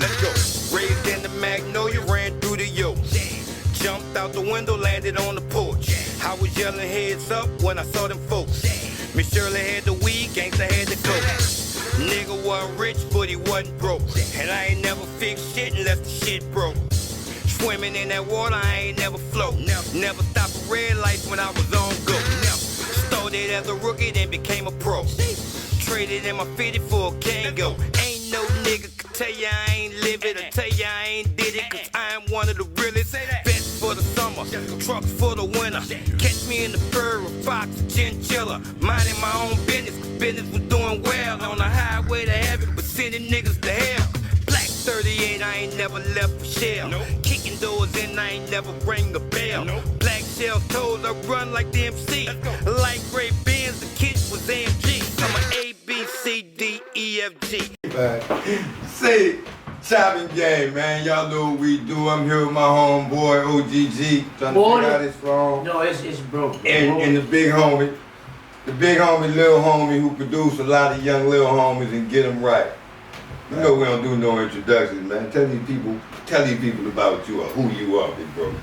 Let's go. Raised in the Magnolia, ran through the yoke. Jumped out the window, landed on the porch. I was yelling heads up when I saw them folks. Miss Shirley had the weed, gangsta had the coke. Nigga wasn't rich, but he wasn't broke. And I ain't never fixed shit unless the shit broke. Swimming in that water, I ain't never float. Never stopped a red light when I was on go. Started as a rookie, then became a pro. Traded in my 50 for a Kango. Ain't no nigga could tell ya I ain't live it or tell ya I ain't did it, cause I am one of the realest. Best for the summer, trucks for the winter. Catch me in the fur of Fox Chinchilla. Minding my own business, cause business was doing well. On the highway to heaven, but sending niggas to hell. Black 38, I ain't never left a shell. Kicking doors in, I ain't never rang a bell. Black shell toes, I run like the MC. Light gray Benz, the kid was AMG. I'm an A, B, C, D, E, F, G. See, Choppin game, man. Y'all know what we do. I'm here with my homeboy, OGG. Trying to figure out his phone. No, it's broke. And the big homie. The big homie, little homie, who produce a lot of young little homies and get them right. You know we don't do no introductions, man. Tell these people about you or who you are, big bro.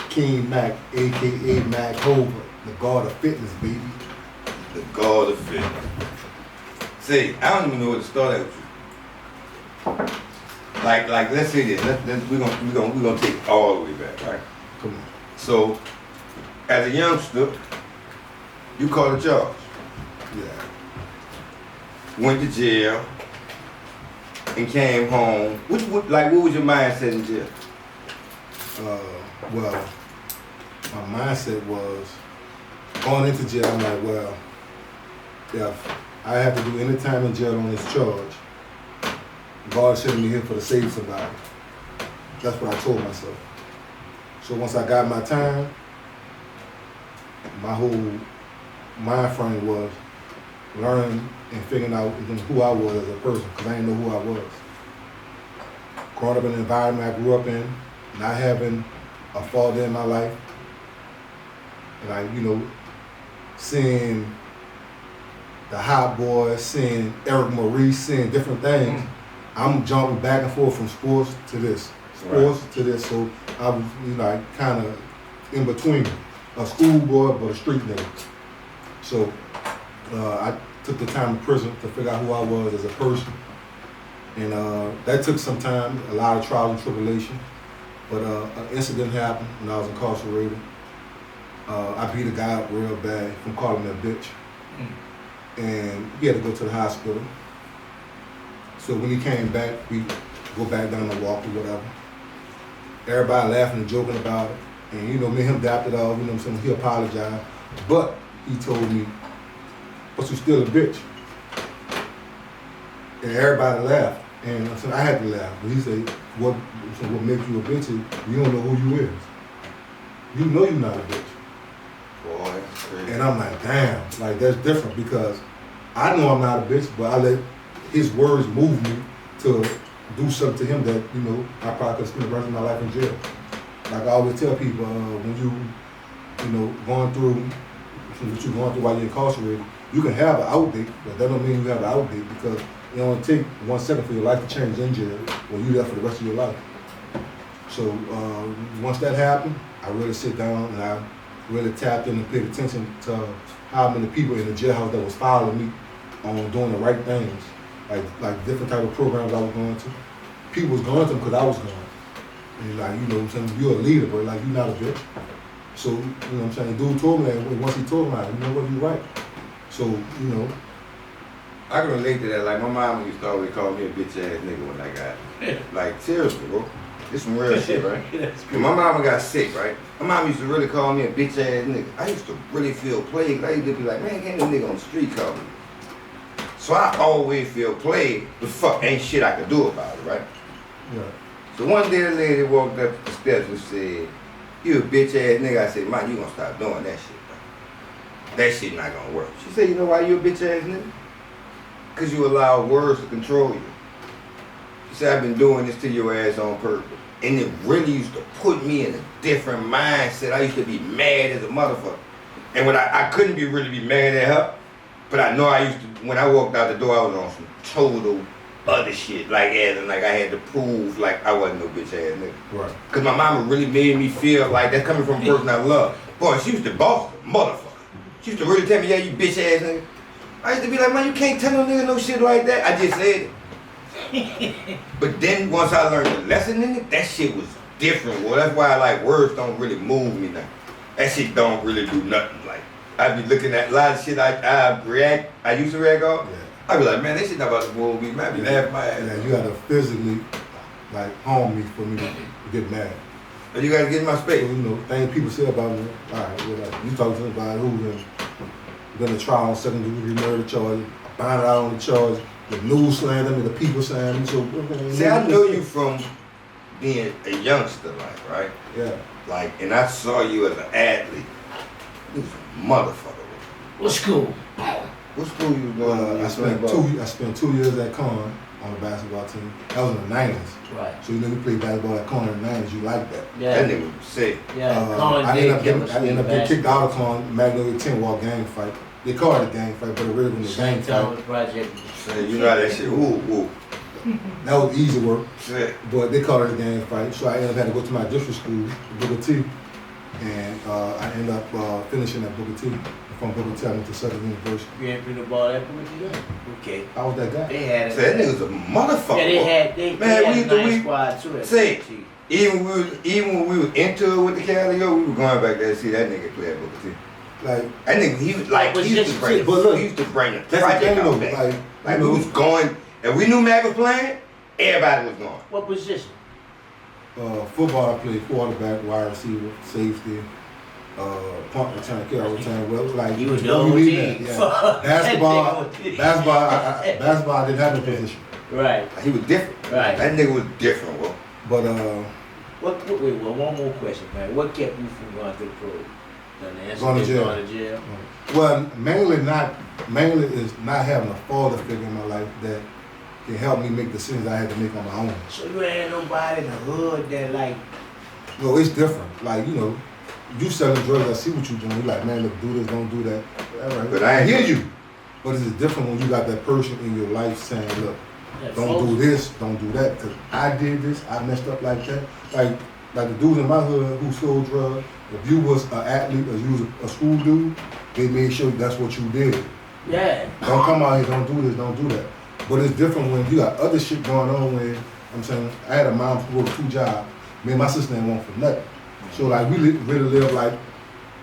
King Mack, a.k.a. Mack Hover, the god of fitness, baby. The god of fitness. See, I don't even know where to start at with you. Like, let's say this. We're gonna take it all the way back, right? Come on. So, as a youngster, you caught a charge. Yeah. Went to jail and came home. What was your mindset in jail? Well, my mindset was going into jail. I'm like, well, if I have to do any time in jail on this charge, God sent me here for the save somebody. That's what I told myself. So once I got my time, my whole mind frame was learning and figuring out who I was as a person, because I didn't know who I was. Growing up in the environment I grew up in, not having a father in my life, and seeing the Hot Boys, seeing Eric Maurice, seeing different things, I'm jumping back and forth from sports to this, to this. So I was, kind of in between, a schoolboy but a street nigga. So I took the time in prison to figure out who I was as a person. And that took some time, a lot of trials and tribulation. But an incident happened when I was incarcerated. I beat a guy up real bad from calling me a bitch. And he had to go to the hospital. So when he came back, we go back down the walk or whatever. Everybody laughing and joking about it. And me and him dapped it off, he apologized. But he told me, but you still a bitch. And everybody laughed. And I said, I had to laugh. But he said, what makes you a bitch is you don't know who you is. You know you're not a bitch. Boy, that's crazy. And I'm like, damn, that's different, because I know I'm not a bitch, but I let his words move me to do something to him that, I probably could spend the rest of my life in jail. Like I always tell people, when going through what you're going through while you're incarcerated, you can have an outdate, but that don't mean you have an outdate, because it only take 1 second for your life to change in jail, or you there for the rest of your life. So once that happened, I really sit down and I really tapped in and paid attention to how many people in the jailhouse that was following me on doing the right things, like different type of programs I was going to. People was going to them because I was going. And you're a leader, but you're not a bitch. So, dude told me that, once he told me that, you're right. So, I can relate to that. Like, my mama used to always call me a bitch ass nigga when I got it. Like, seriously, bro. This some real shit, right? When my mama got sick, right? My mom used to really call me a bitch ass nigga. I used to really feel plagued. I used to be like, man, can't this nigga on the street call me? So I always feel plagued, but fuck, ain't shit I could do about it, right? Yeah. So one day a lady walked up the steps and said, you a bitch ass nigga. I said, man, you gonna stop doing that shit, bro. That shit not gonna work. She said, you know why you a bitch ass nigga? Because you allow words to control you. She said, I've been doing this to your ass on purpose. And it really used to put me in a different mindset. I used to be mad as a motherfucker. And when I couldn't really be mad at her, but I know I used to, when I walked out the door, I was on some total other shit, like as in like I had to prove like I wasn't no bitch ass nigga. Right. Cause my mama really made me feel like that's coming from a person I love. Boy, she used to boss the motherfucker. She used to really tell me, yeah, you bitch ass nigga. I used to be like, man, you can't tell no nigga no shit like that. I just said it. But then once I learned the lesson in it, that shit was different. Well, that's why like words don't really move me now. That shit don't really do nothing. Like I be looking at a lot of shit I used to react off. Yeah. I be like, man, that shit not about to move me. Man, I be laughing my ass. Yeah, you gotta physically like harm me for me to get mad. But you gotta get in my So, space. you know, things people say about me. All right, whatever. You talk to them about who's gonna try on second-degree murder charges, find out on the charge, the news slander me, the people slander me. So, See, I know you from being a youngster, like, right? Yeah. Like, and I saw you as an athlete. You was a motherfucker. What school? What school you was going to? I spent 2 years at Con on the basketball team. That was in the 90s. Right. So you know, you played basketball at Con in the 90s. You like that. Yeah. That nigga was sick. Yeah. I ended up getting kicked out of Con, Magnolia 10 Walk gang fight. They called it a gang fight, but it really was a gang St. fight. Thomas Project. Say, you know how that shit, ooh. That was easy work, Shit. but they called it a gang fight. So I ended up having to go to my district school, Booker T, and I ended up finishing at Booker T. From Booker T, I went to Southern University. You ain't been the ball that Booker T? Okay. I was that guy. They had it. Say, that nigga's a motherfucker. Yeah, they Man, had we- a nice we- squad too. at Say, Booker T. even when we was into it with the Cali, yo, we were going back there to see that nigga play at Booker T. Like, That nigga, he was like, But he used to just- bring, but look, he used to bring the that's the project thing though. out back. Like We you was know, going, and we knew Mack was playing, everybody was going. What position? football, I played quarterback, wide receiver, safety, punt return, kick return. Well, it was like You was the what you need OG. that, yeah. Basketball, That basketball, I didn't have no position. Right. He was different. Right. That nigga was different, bro. But Wait, one more question, man. What kept you from going to the pro? The answer Going to is jail. Going to jail. well, mainly is not having a father figure in my life that can help me make decisions I had to make on my own. So you ain't nobody in the hood that like. No, it's different. Like, you know, you selling drugs, I see what you're doing. You like, man, look, do this, don't do that. All right. But I ain't- hear you. But it's different when you got that person in your life saying, look, that don't folks- do this, don't do that, because I did this, I messed up like that. Like the dudes in my hood who sold drugs, if you was an athlete or you was a school dude, they made sure that's what you did. Yeah. Don't come out here, don't do this, don't do that. But it's different when you got other shit going on where, I'm saying, I had a mom who worked 2 jobs, me and my sister didn't want for nothing. So like, we really live like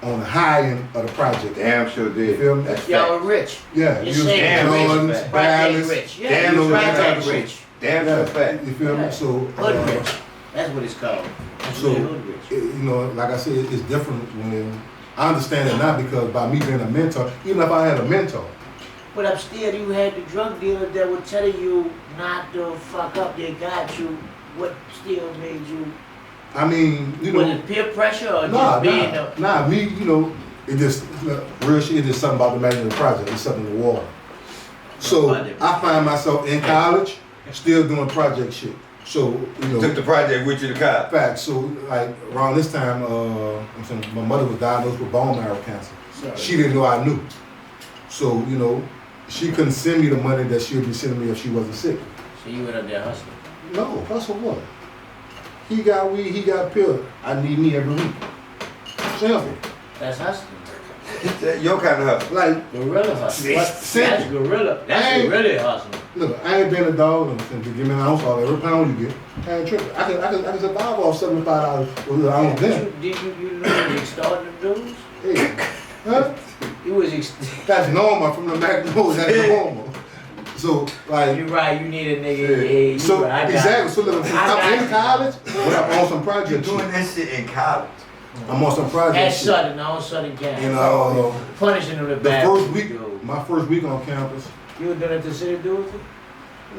on the high end of the project. Damn sure did. You feel me? That's Y'all fact. are rich. Yeah, You're you saying damn Jordans, rich, Project Dallas, rich. Yeah, damn you're rich, Project type of shit. rich. Damn yeah, sure fact. you feel Yeah. me? So, Hood rich. That's what it's called. So, Hood rich. you know, like I said, it's different when I understand it now because by me being a mentor, even if I had a mentor, But I'm still, you had the drug dealer that were telling you not to fuck up. They got you. What still made you? I mean, you Was know, it peer pressure or nah, just being the? me, you know, it just real shit. It's just something about the Magnolia Project. It's something in the water. So I find myself in college, still doing project shit. So you know, Took the project with you to college. fact. So like around this time, I'm saying my mother was diagnosed with bone marrow cancer. Sorry. She didn't know I knew. So you know, she couldn't send me the money that she would be sending me if she wasn't sick. So you went up there hustling. No, hustle what? He got weed, he got pill. I need me every week. Simple. That's hustling. Your kind of hustle. Like, Gorilla hustling. That's simple. gorilla. That's gorilla hustling. Look, I ain't been a dog and give me an ounce all every pound you get. I ain't tripping. I can survive off $75 with an ounce then. Did you know you started the dudes? Hey, huh? It was. That's normal from the Mack. No, that's normal. So like, You're right. You need a nigga. Yeah, so right, I got exactly. it. So look, I got I'm in it. college, but I'm on some You're project doing shit. that shit in college. I'm on some project At shit. Southern, on Southern County. And Punishing them the the bad. first week, dude. my first week on campus. You were doing it to city dudes?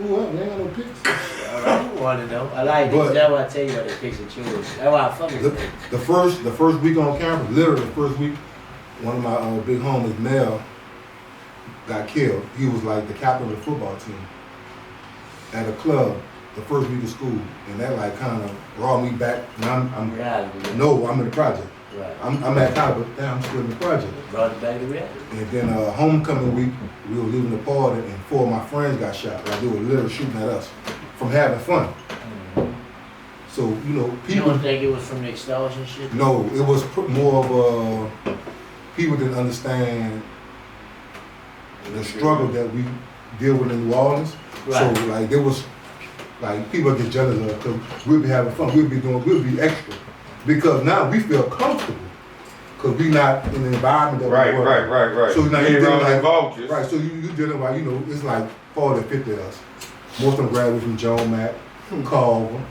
Ooh, I ain't got no pics. Alright, you want to know. I like But- this. That's why I tell you about the picks and choose. That's why I fuck with The, it. the first week on campus, literally the first week, one of my big homies, Mel, got killed. He was like the captain of the football team at a club the first week of school, and that like kind of brought me back. Now I'm Reality. no, I'm in the project. Right. I'm at college, but damn, I'm still in the project. Brought it back to reality. And then homecoming week, we were leaving the party, and 4 of my friends got shot. Like they were literally shooting at us from having fun. Mm-hmm. So You people. don't think it was from the extortion shit? No, it was more of people didn't understand the struggle that we deal with in New Orleans. Right. So like there was like people get jealous of because we'll be having fun, we'll be extra because now we feel comfortable because we not in the environment that Right, we were. right. So now you you dealing like vultures. right. So you dealing like it's like 40, 50 of us. Most of them graduated from Joan Mack, Carver,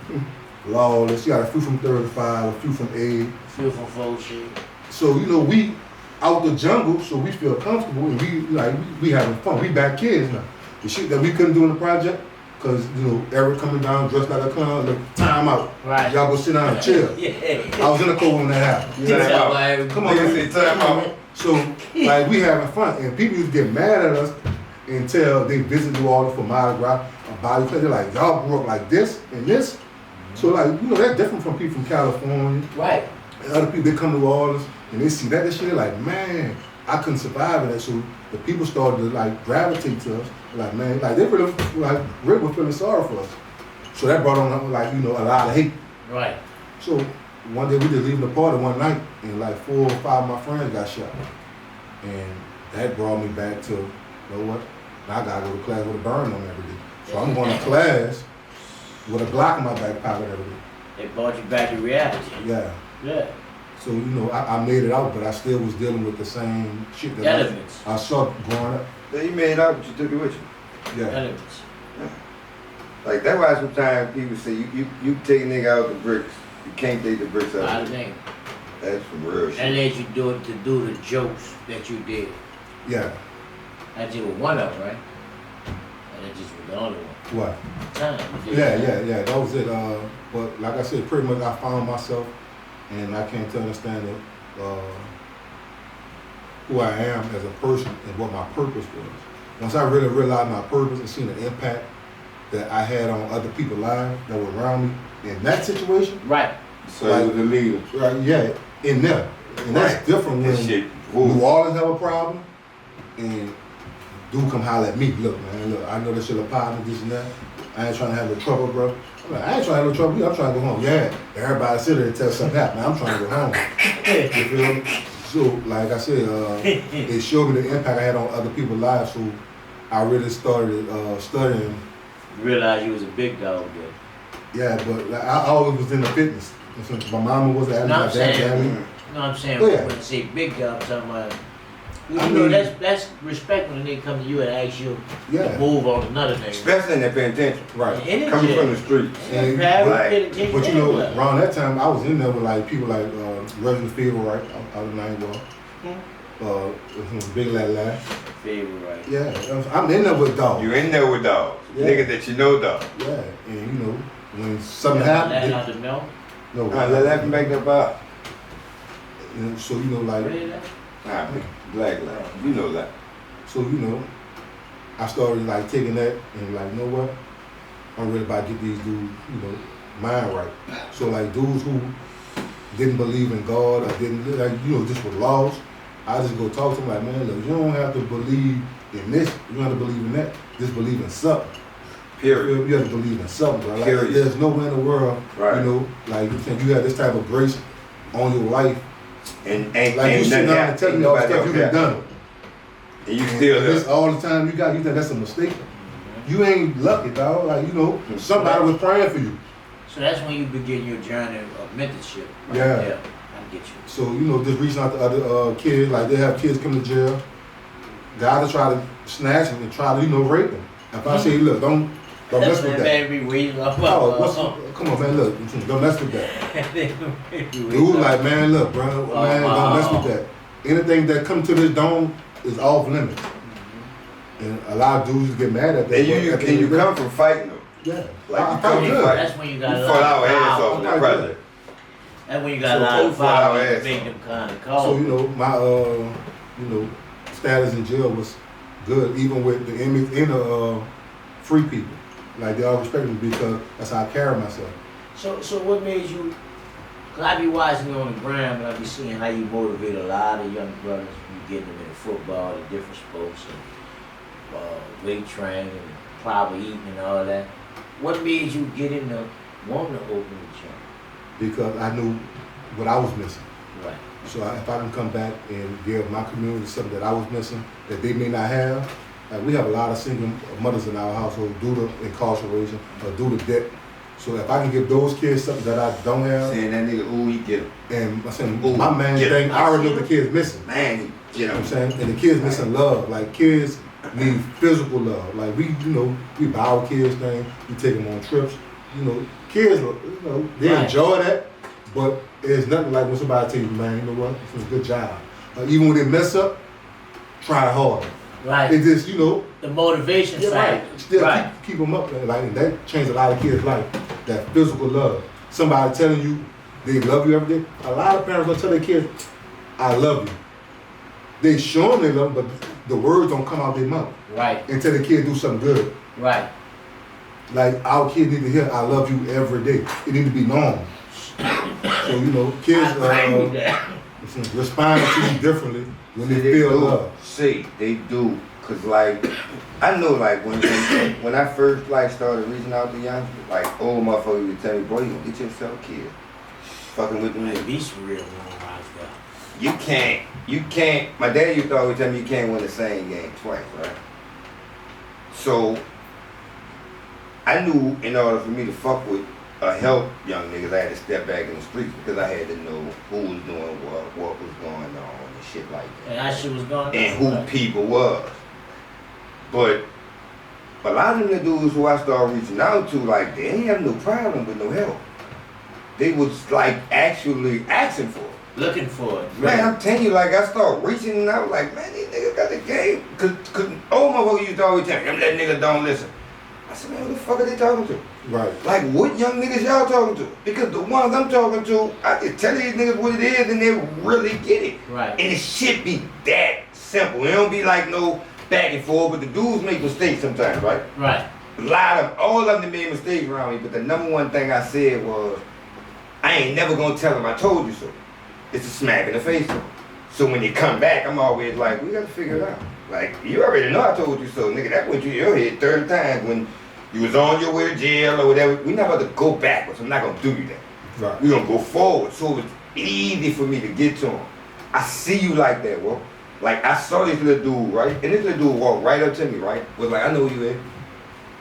Lawless. You got a few from 35, a few from A. Feel for folks shit. So we out the jungle, so we feel comfortable and we having fun. We back kids now. The shit that we couldn't do in the project, cause Eric coming down dressed like a clown, like time out. Right. Y'all go sit down and chill. Yeah. I was in the cold when that happened. You know? Time out. Like, Come on, Nigga say time out. So like we having fun, and people used to get mad at us until they visit New Orleans for Mardi Gras or body play. They're like, y'all grew up like this and this. So like that's different from people from California. Right. And other people, they come to New Orleans and they see that shit, they're like, man, I couldn't survive in that. So the people started to like gravitate to us. Like, man, like they really were feeling sorry for us. So that brought on a lot of hate. Right. So one day we just leaving the party one night and like 4 or 5 of my friends got shot. And that brought me back to, you know what? Now I gotta go to class with a burn on every day. So I'm going to class with a Glock in my back pocket every day. They brought you back to reality. Yeah. Yeah. So, I made it out, but I still was dealing with the same shit that Elements. I saw growing up. So you made it out, but you took it with you. Yeah. Elements. Like that's why sometimes people say you take a nigga out the bricks. You can't take the bricks A lot out. of things. That's some real shit. And let you do it to do the jokes that you did. Yeah. That just was one of them, right? And that just was the only one. What? Time. You did Yeah. That was it. But like I said, pretty much I found myself, and I came to understand who I am as a person and what my purpose was. Once I really realized my purpose and seen the impact that I had on other people's lives that were around me in that situation, Right. So you was the leader. right? Yeah, in there, and that's Right. different when That shit. New Orleans have a problem, and dude come holler at me. Look, man, I know this your partner, this and that. I ain't trying to have no trouble, bro. I'm like, I ain't trying to have no trouble. I'm trying to go home. Yeah, everybody sit there and tell something happened. I'm trying to go home. You feel me? So, like I said, it showed me the impact I had on other people's lives. So, I really started studying. Realized you was a big dog then. Yeah, but like, I always was in the fitness. My mama was an athlete. No, I'm My dad saying- was an athlete. No, I'm saying Yeah. when you say big dog, I'm talking about. You I know, mean- that's respect when a nigga come to you and ask you Yeah. to move on another nigga. Especially in that penitentiary. Right. And in Coming jail. from the streets. And And- private Right. penitentiary But you know, anywhere. around that time, I was in there with like people like Resident Fever, right? Out of Ninewell. Big Lad Lad. Favorite, right. Yeah, I'm in there with dogs. You in there with dogs. Yeah. Nigga that you know dog. Yeah, and when something That happened, out the milk. no, Let that back up out. so like, Really that? Nah, black lad. You know that. so I started like taking that and like, you know what? I'm really about to get these dudes, mind right. So like dudes who didn't believe in God or didn't just were lost, I just go talk to them like, man, look, you don't have to believe in this, you don't have to believe in that. Just believe in something. Period. You have to believe in something, bro. Like, Period. there's nowhere in the world, Right. like you think you have this type of grace on your life. And Like you ain't sitting nothing down and happened. telling me all the stuff you done done. And you still This there. all the time you got, you think that's a mistake. You ain't lucky, dog. Like, somebody was praying for you. So that's when you begin your journey of mentorship. Yeah. Yeah, I get you. So, just reaching out to other kids, like they have kids come to jail. Guys will try to snatch them and try to, rape them. If I say, look, don't mess with that. Man, be waiting up. Come on, man, look, don't mess with that. Dude was like, man, look, bro, man, don't mess with that. Anything that come to this dome is off limits. And a lot of dudes get mad at that. And you come from fighting them. Yeah. Like I you felt come good. from That's when you got You a fought lot our of ass power. off in the project. That's when you got a So lot of fought our power ass to make off. them kind of calls. So, my status in jail was good, even with the inmates and the free people. Like they all respected me because that's how I carry myself. So what made you Cause I be watching you on the ground and I be seeing how you motivate a lot of young brothers. You getting them into football, the different sports, and weight training, and proper eating and all that. What made you get into wanting to open the gym? Because I knew what I was missing. Right. So if I can come back and give my community something that I was missing, that they may not have, like we have a lot of single mothers in our household due to incarceration or due to debt. So if I can give those kids something that I don't have, Saying that nigga, ooh, he get him. and I'm saying Ooh, my main get 'em. thing, I already know the kids missing. Man, he You get know him. what I'm saying? And the kids missing love. Like kids need physical love. Like we buy our kids things, we take them on trips. Kids, they Right. enjoy that, but it's nothing like when somebody tell you, man, you know what, it's a good job. Even when they mess up, try harder. Right. It just, The motivation yeah, side. right. Still Right. keep them up. Like, and that changed a lot of kids' life. That physical love. Somebody telling you they love you every day. A lot of parents don't tell their kids, I love you. They show them they love them, but the words don't come out their mouth Right. until the kid do something good. Right. Like our kids need to hear, I love you every day. It need to be known. So, kids I agree with that. respond to you differently when they See, feel do. love. See, they do. Cause like, I know like when I first like started reaching out to youngsters, like old motherfuckers would tell me, boy, you gonna get yourself a kid. Fucking with them Like, niggas. be some real one right there. You can't, my dad used to always tell me you can't win the same game twice, right? So, I knew in order for me to fuck with help young niggas, I had to step back in the streets because I had to know who was doing what was going on and shit like that. And that shit was going on. And who right? people was. But a lot of them dudes who I started reaching out to, like, they ain't have no problem with no help. They was like actually asking for it. Looking for it. Man, I'm telling you, like, I started reaching out, like, man, these niggas got the game. Cause old motherfuckers used to always tell me, them that niggas don't listen. I said, man, who the fuck are they talking to? Right. Like, what young niggas y'all talking to? Because the ones I'm talking to, I just tell these niggas what it is and they really get it. Right. And it should be that simple. It don't be like no back and forth, but the dudes make mistakes sometimes, right? Right. A lot of, all of them made mistakes around me, but the number one thing I said was, I ain't never gonna tell them I told you so. It's a smack in the face to them. So when you come back, I'm always like, we gotta figure it out. Like, you already know I told you so, nigga. That went through your head 30 times when you was on your way to jail or whatever. We not about to go backwards. I'm not gonna do you that. Right. We gonna go forward. So it's easy for me to get to him. I see you like that, bro. Like, I saw this little dude, right? And this little dude walked right up to me, right? Was like, I know who you is.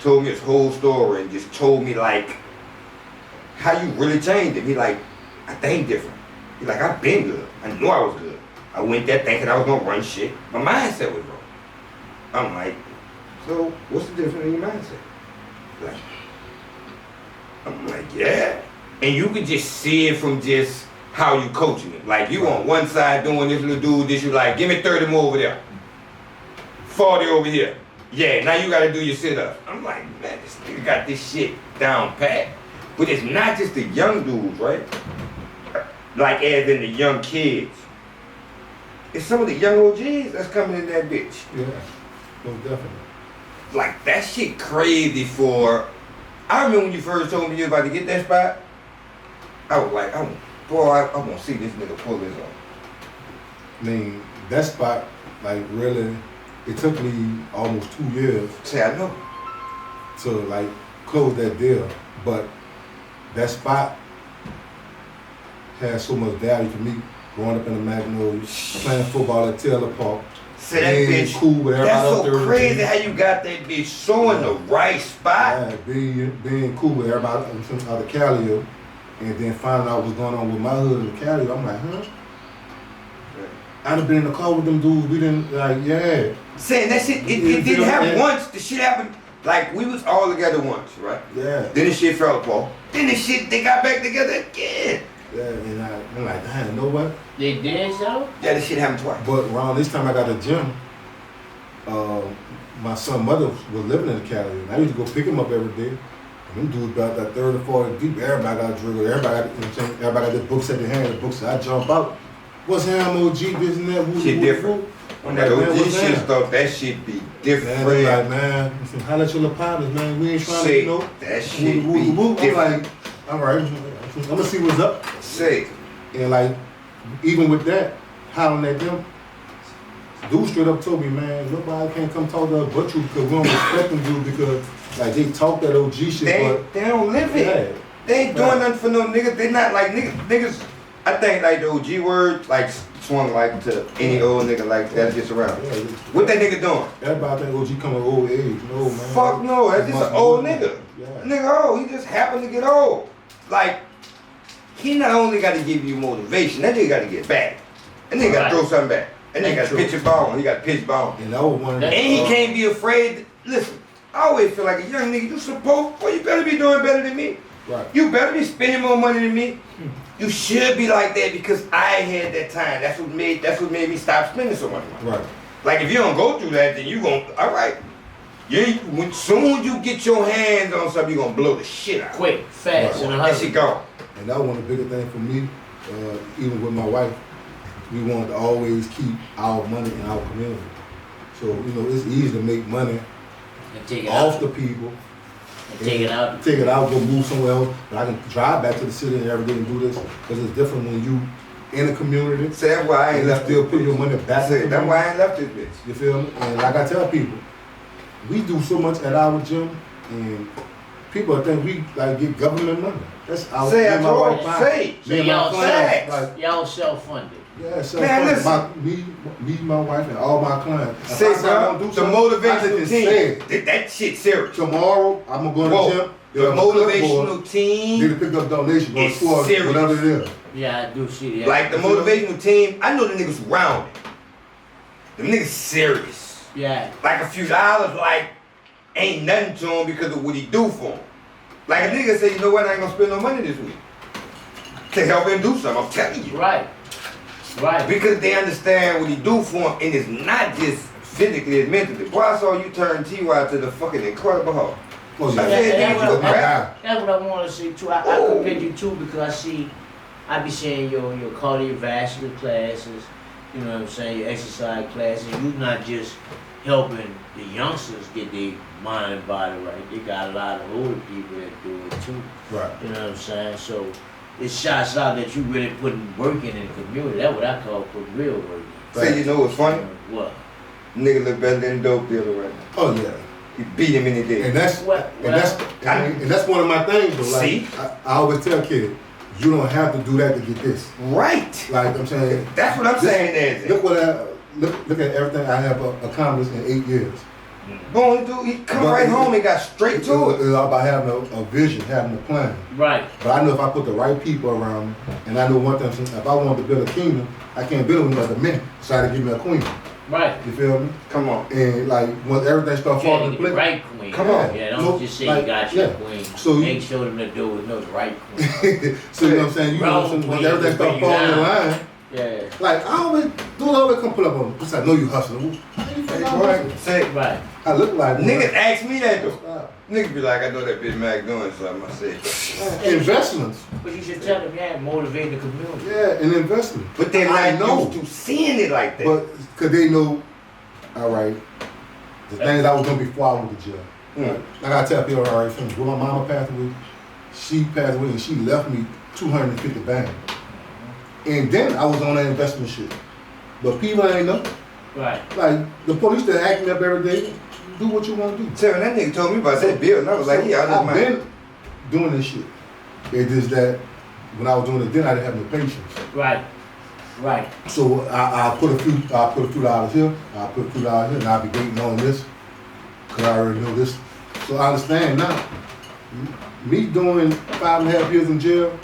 Told me his whole story and just told me, like, how you really changed him. He like, I think different. He like, I've been good. I knew I was good. I went there thinking I was gonna run shit. My mindset was wrong. I'm like, so what's the difference in your mindset? Like, I'm like, yeah. And you can just see it from just how you coaching it. Like, you on one side doing this little dude, this, you like, give me 30 more over there. 40 over here. Yeah, now you gotta do your sit-ups. I'm like, man, this nigga got this shit down pat. But it's not just the young dudes, right? Like, as in the young kids. It's some of the young OGs that's coming in that bitch. Yeah. Most definitely. Like, that shit crazy for... I remember when you first told me you were about to get that spot. I was like, I want to see this nigga pull this off. I mean, that spot, like, really, it took me almost 2 years Say, I know. to, like, close that deal. But that spot had so much value to me. Growing up in the Magnolias, playing football at Taylor Park. Say that being bitch. cool with everybody That's up there. so crazy how you got that bitch showing the right spot. Yeah, being cool with everybody out of Cali, and then finding out what's going on with my hood in Cali. I'm like, huh? I'd have been in the car with them dudes. We didn't, like, yeah. Saying that shit, it didn't happen once. The shit happened, like, we was all together once, right? Yeah. Then the shit fell apart. Then the shit, they got back together again. Yeah, and I'm like, damn, you know what? They did so? Yeah, this shit happened twice. But around this time I got a gym, my son's mother was living in Cali, and I used to go pick him up every day. And them dudes about that 30 or 40 deep, everybody got a dribble, everybody got, you know what I'm saying? Everybody got their books at their hand, the books, I jump out. What's him, OG, this and that, woo, Shit woo, different. woo. When I'm that like, man, OG what's shit that? stuff, that shit be Man, different. they like, man, holla at your little partners, man. We ain't trying to, Say, you know. that shit woo, be woo, woo. I'm different. like, all right. I'm gonna see what's up. Say, And like, even with that, hollering at them, dude straight up told me, man, nobody can't come talk to us but you because we don't respect them, dude, because like they talk that OG shit, they don't live it. Yeah. They ain't doing nothing for no niggas. They not like niggas. I think like the OG word like swung like to any old nigga like that's just around. Yeah, What that nigga doing? everybody think OG coming old age. No, man. Fuck no, that's just an old nigga. Yeah. Nigga old, he just happened to get old. Like, he not only got to give you motivation, that nigga got to get back. That nigga got to throw something back. That nigga got to pitch a ball. He got to pitch ball. And that was one of the, And he can't be afraid. Listen, I always feel like a young nigga, you supposed, well, you better be doing better than me. Right. You better be spending more money than me. You should be like that because I had that time. That's what made me stop spending so much money. Right. Like if you don't go through that, then you gon' all right. When soon you get your hands on something, you gonna blow the shit out. Quick, fast, Right. and a That shit hurry. gone. And that was one of the bigger things for me, even with my wife. We wanted to always keep our money in our community. So, it's easy to make money And take it off out. the people. And take it out. Take it out, go move somewhere else. But I can drive back to the city and every day and do this. Because it's different when you in a community. So that's why I ain't And you left still put your money back in the That's community. why I ain't left this bitch. You feel me? And like I tell people, we do so much at our gym, and people think we like get government money. That's our Say, I me and my told wife you, buy. say. So Me and my y'all clients, say. like, Y'all self-funded. yeah, so Man, my, listen. me, my wife, and all my clients. If Say, I say I'm bro, gonna do the something, I motivational just say it. team. That shit serious. Tomorrow, I'm gonna go to Whoa, the gym. the there's a clipboard, motivational Need team, to pick up donation, go It's score serious. whatever it is. Yeah, I do see that. like the motivational team, I know the niggas around it. Them niggas serious. Yeah. Like a few dollars, like, ain't nothing to him because of what he do for him. Like a nigga say, you know what, I ain't gonna spend no money this week. To help him do something, I'm telling you. Right. Right. Because they understand what he do for him, and it's not just physically, it's mentally. Boy, I saw you turn T.Y. to the fucking Incredible Hulk. Oh, I yeah. said, And nigga, you a crap. That's what I want to see too. I compare you too because I be seeing your cardiovascular classes, you know what I'm saying, your exercise classes. You're not just helping the youngsters get their mind and body right. They got a lot of older people that do it too. Right. You know what I'm saying? So it shots out that you really putting work in the community. That's what I call putting real work in. Say, you know what's funny? What? Nigga look better than dope dealer right now. Oh yeah. You beat him any day. And that's one of my things though. Like, See? I always tell kids, you don't have to do that to get this. Right. Like I'm saying, That's what I'm saying, Nancy. look at everything I have accomplished in 8 years. Boy, dude, he come But right home and got straight to it. It's all about having a vision, having a plan. Right. But I know if I put the right people around me, and I know one thing, if I want to build a kingdom, I can't build it with other men. Try to give me a queen. Right. You feel me? Come on. And like once everything starts You falling gotta into get the place. right queen. Come on. Yeah, don't No, just say like, you got your yeah. queen. So you- Make sure them the door with no right queen. So you know what I'm saying? You know what I'm saying? Once everything starts falling in line, Yeah. like I always come pull up on me. I know you hustling. Hey, boy, say, Right. I look like niggas ask me that though. Stop. Niggas be like, I know that bitch Mack doing something. I say, Investments. But you should tell them, yeah, motivate the community. Yeah, an investment. but they're I not know. used to seeing it like that. But because they know, all right, the things I was doing before I went to jail. Mm. Like I tell people, all right, friends, when my mama passed away, she passed away and she left me 250 bands. And then I was on that investment shit. But people ain't know. Right. Like the police that act me up every day, do what you want to do. Tell me, that nigga told me about that bill, and I was like, yeah, I I've know been doing this shit. It's just that when I was doing it then I didn't have no patience. Right. Right. So I put a few dollars here, I put a few dollars here, and I'll be waiting on this, cause I already know this. So I understand now. Me doing 5.5 years in jail,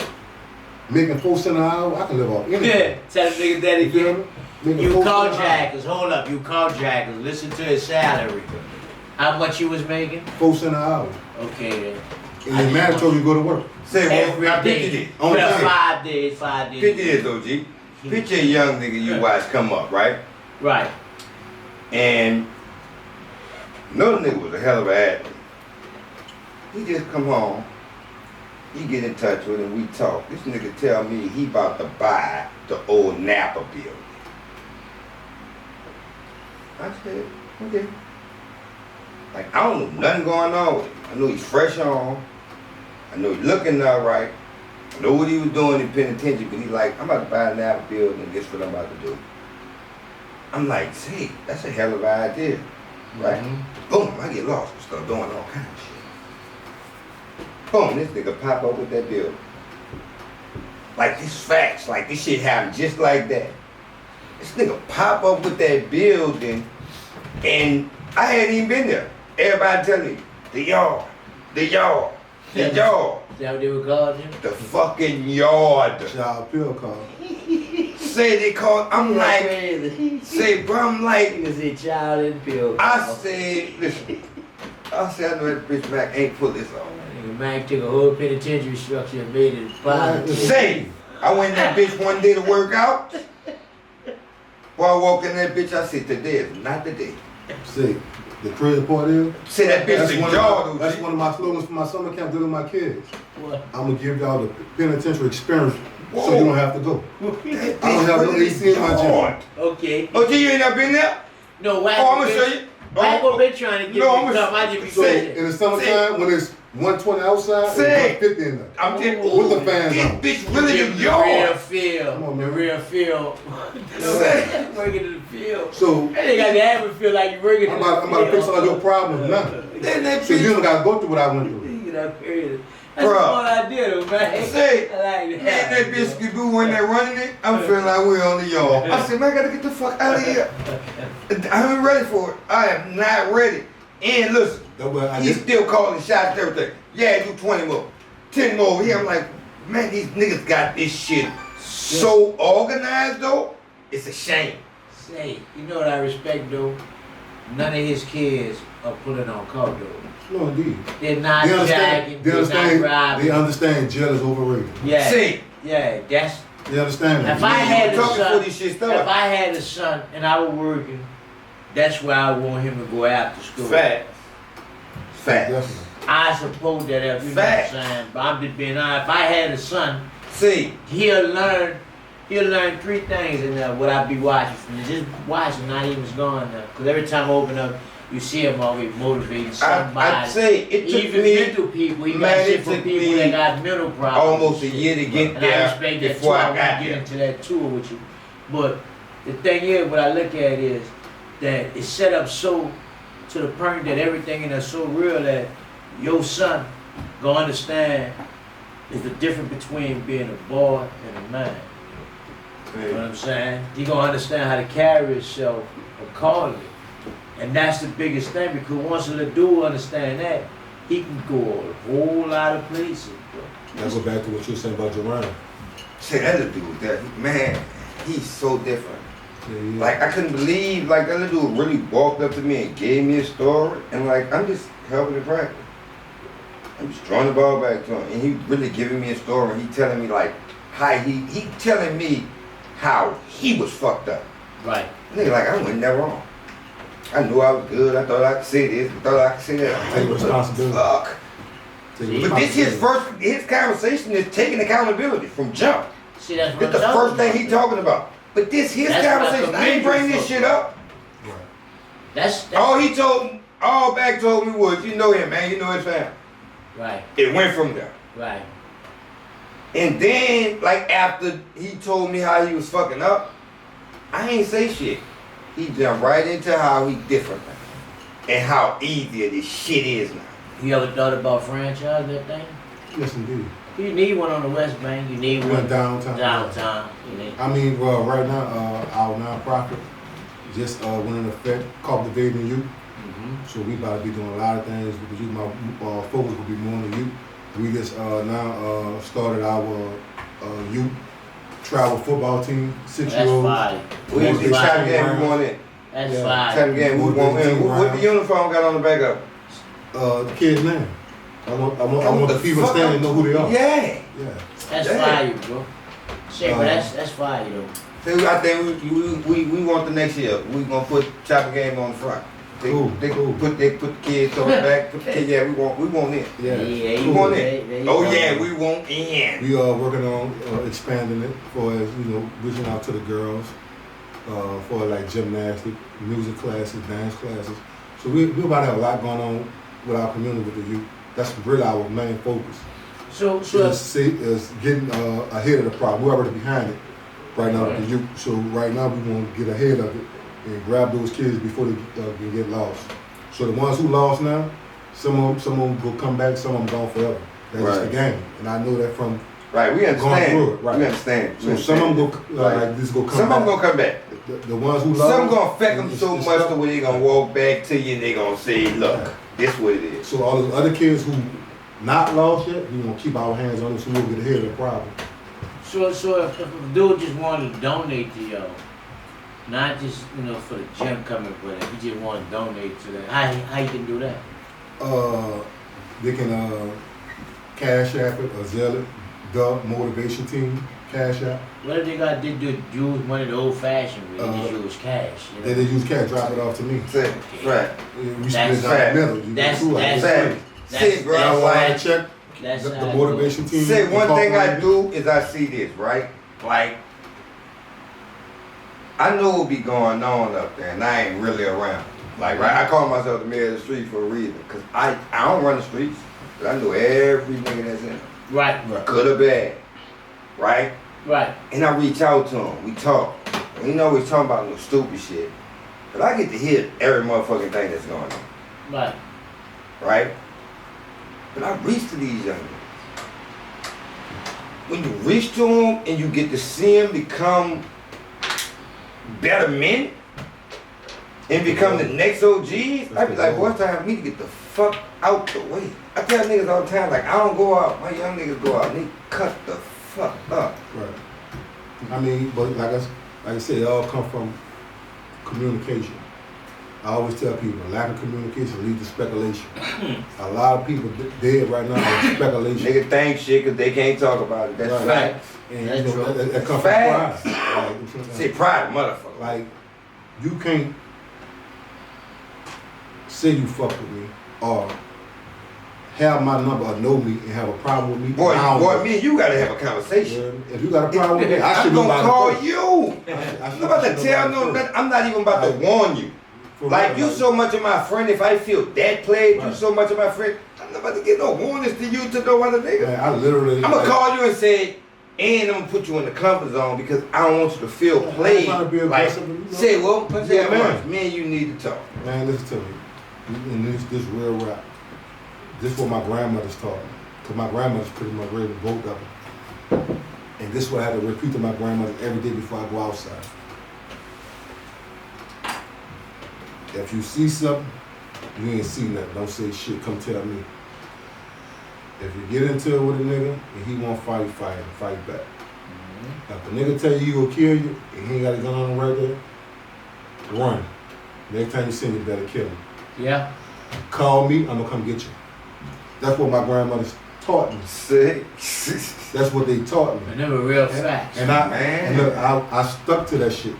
making 4 cents an hour, I can live off anything. Yeah. Tell the nigga that You feel again. me? Making You 4 cents an hour. carjackers, hold up, you carjackers, listen to his salary. How much you was making? 4 cents an hour. Okay then. And the man told me to go to work. Say, well, Every now day. picture this. On Well, time. 5 days, 5 days. Picture this, OG. Picture a young nigga you watch come up, right? Right. And another nigga was a hell of an athlete. He just come home, you get in touch with him, we talk. This nigga tell me he about to buy the old Napa building. I said, okay. Like, I don't know nothing going on with him. I know he's fresh on. I know he's looking all right. I know what he was doing in penitentiary, but he's like, I'm about to buy an Apple building and this is what I'm about to do. I'm like, see, that's a hell of an idea. Right? Boom, I get lost and start doing all kinds of shit. Boom, this nigga pop up with that building. Like this facts, like this shit happened just like that. This nigga pop up with that building and I hadn't even been there. Everybody telling me, the yard. Is that what they were calling him? The fucking yard. Child pill call. Say they call, I'm like, say bro, I'm like, He was a child in pill. I said, listen, I said I know that bitch Mack ain't pull this off. Mack took a whole penitentiary structure and made it positive. Say, I went in that bitch one day to work out. While I walk in that bitch, I said, today is not the day. See, the crazy part is, Say that bitch the yard. that's one of my slogans for my summer camp dealing with my kids. What? I'm gonna give y'all the penitentiary experience Whoa. so you don't have to go. I don't have no AC in my gym. Okay. Oh, G, you ain't never been there? No, Wack. Oh, I'm gonna show you. Wack been trying to get No, me I'm to come. I gonna just be So saying. in the summertime, when it's 120 outside, Say. it's 150 in there. I'm just, With the fans this on. bitch really Give the the real yard. feel. Come on, The man. real feel. Say. Working in the field. So That nigga got to have it feel like you're working I'm in about to the fix field. all your problems now. Then that So you bitch, don't gotta go through what I went through. You know, crazy. That's Bruh. a smart idea though, man. Say, I like man, that. that bitch could do when they're running it. I'm feeling like we're on the yard. I said, man, I gotta get the fuck out of here. I ain't ready for it. I am not ready. And listen, That's what I he's did. still calling shots and everything. Yeah, do 20 more. 10 more over here. I'm like, man, these niggas got this shit so organized though. It's a shame. Say, you know what I respect though? None of his kids are pulling on coke though. No, indeed. They're not jagging, They they're not understand. robbing. They understand jail is overrated. Yeah, See, yeah, that's. They understand that. If I had a talking son, for this shit if stuff. I had a son and I was working, that's where I want him to go after school. Fact. Fact. Definitely. I suppose that if you know what I'm saying, but I'm just being honest. If I had a son, See, he'll learn 3 things in there what I be watching from him. Just watching, not even going there. Because every time I open up, you see him always motivating somebody. I'd say it took Even me mental people, he got man, shit it from took people me that got mental problems. almost a and shit. year to get And I there respect that too. before I I want got to get there. into that tour with you. But the thing is, what I look at is that it's set up so to the point that everything in there so real that your son gonna understand is the difference between being a boy and a man. You know what I'm saying? He gonna understand how to carry himself accordingly. And that's the biggest thing, because once a little dude understand that, he can go a whole lot of places, bro. Let's go back to what you were saying about Jerron. See, that little dude, that man, he's so different. Yeah, yeah. Like I couldn't believe, like that little dude really walked up to me and gave me a story, and like I'm just helping him practice. I'm just throwing the ball back to him, and he really giving me a story. And he telling me like how he telling me how he was fucked up. Right. Nigga, like I went there wrong. I knew I was good. I thought I could say this. I thought I could say that. Take responsibility. Fuck. Take But this responsibility. his conversation is taking accountability from jump. See, that's what That's the I'm first talking thing he about. talking about. But this his That's what I conversation. I ain't commend bring you this for. shit up. Right. That's All back told me was, you know him, man. You know his family. right, It went from there. right. And then, like after he told me how he was fucking up, I ain't say shit. He jumped right into how he different now. And how easier this shit is now. You ever thought about franchise that thing? Yes, indeed. You need one on the West Bank. You need One one downtown. downtown. You need. I mean, well, right now, our nonprofit just went in effect, cultivating youth. So we about to be doing a lot of things with the youth. My focus will be more on the youth. We just now started our youth travel football team, That's 6-year-olds. fire. We That's the fire. shot game we want in. That's Yeah. fire. Shot game we want in. What the uniform got on the back of it? The kid's name. I want the people standing to know who they are. Yeah. Yeah. That's Damn. fire, bro. Shit, but that's fire though. So I think we want the next year. We gonna put Choppin game on the front. They Cool. put the kids on the back. Put the kids, yeah, we want in. Yeah. We want in. Oh yeah, we want in. We are working on expanding it for as reaching out to the girls for like gymnastics, music classes, dance classes. So we about to have a lot going on with our community, with the youth. That's really our main focus. So is getting ahead of the problem. We're already behind it right now with the youth. So right now we want to get ahead of it and grab those kids before they can get lost. So the ones who lost now, some of them will come back, some of them gone forever. That's just the game, and I know that from right. We understand. Going through it, right. We understand. So some of them go like this go come. Some back. of them gonna come back. The ones who lost. Some gonna affect them so much the way they gonna walk back to you and they gonna say, "Look, this what it is." So all the other kids who not lost yet, we gonna keep our hands on them so we'll get ahead of the problem. So if a dude just wanted to donate to y'all, not just for the gym coming, but if he just want to donate to that, how you can do that? They can cash app it or Zelle it, the motivation team, cash app. What if they use money the old fashioned way? They just use cash. They use cash, drop it off to me. That's it. Right. We split down the middle. You That's See, bro, I like, check the motivation team. See, one thing I do is I see this, right? Like, I know what be going on up there, and I ain't really around. Like, right? I call myself the mayor of the street for a reason, because I don't run the streets, but I know every nigga that's in them. Right. Good or bad. Right? Right. And I reach out to them. We talk. And we talking about no stupid shit. But I get to hear every motherfucking thing that's going on. Right. Right? But I reach to these young niggas. When you reach to them and you get to see them become better men and become the next OGs, I be like, boy, it's time for me to get the fuck out the way. I tell niggas all the time, like, I don't go out, my young niggas go out and they cut the fuck up. Right. I mean, but like I said, it all come from communication. I always tell people, lack of communication leads to speculation. A lot of people dead right now on speculation. Nigga think shit because they can't talk about it. That's right. facts. And That's true. that comes Facts. from pride. Like, Say pride, motherfucker. like, you can't say you fuck with me or have my number or know me and have a problem with me. Boy, me and you gotta have a conversation. If you got a problem with me, I should I'm know gonna about call it first. you. I'm not about to tell no nothing. I'm not even about to warn you. Like, you so much of my friend, if I feel that played, you so much of my friend, I'm not about to get no warnings to you to no other nigga. Man, I literally... I'm gonna call you and say, and I'm gonna put you in the comfort zone because I don't want you to feel played. Like, say, well, yeah, man, me and you need to talk. Man, listen to me. And this real rap. This is what my grandmother's taught me. Because my grandmother's pretty much ready to vote up. And this is what I have to repeat to my grandmother every day before I go outside. If you see something, you ain't see nothing. Don't say shit, come tell me. If you get into it with a nigga and he won't fight back. Mm-hmm. If a nigga tell you he will kill you and he ain't got a gun on him right there, run. Next time you see him, you better kill him. Yeah. Call me, I'm gonna come get you. That's what my grandmother taught me. Sick. That's what they taught me. And they were real facts. And I stuck to that shit.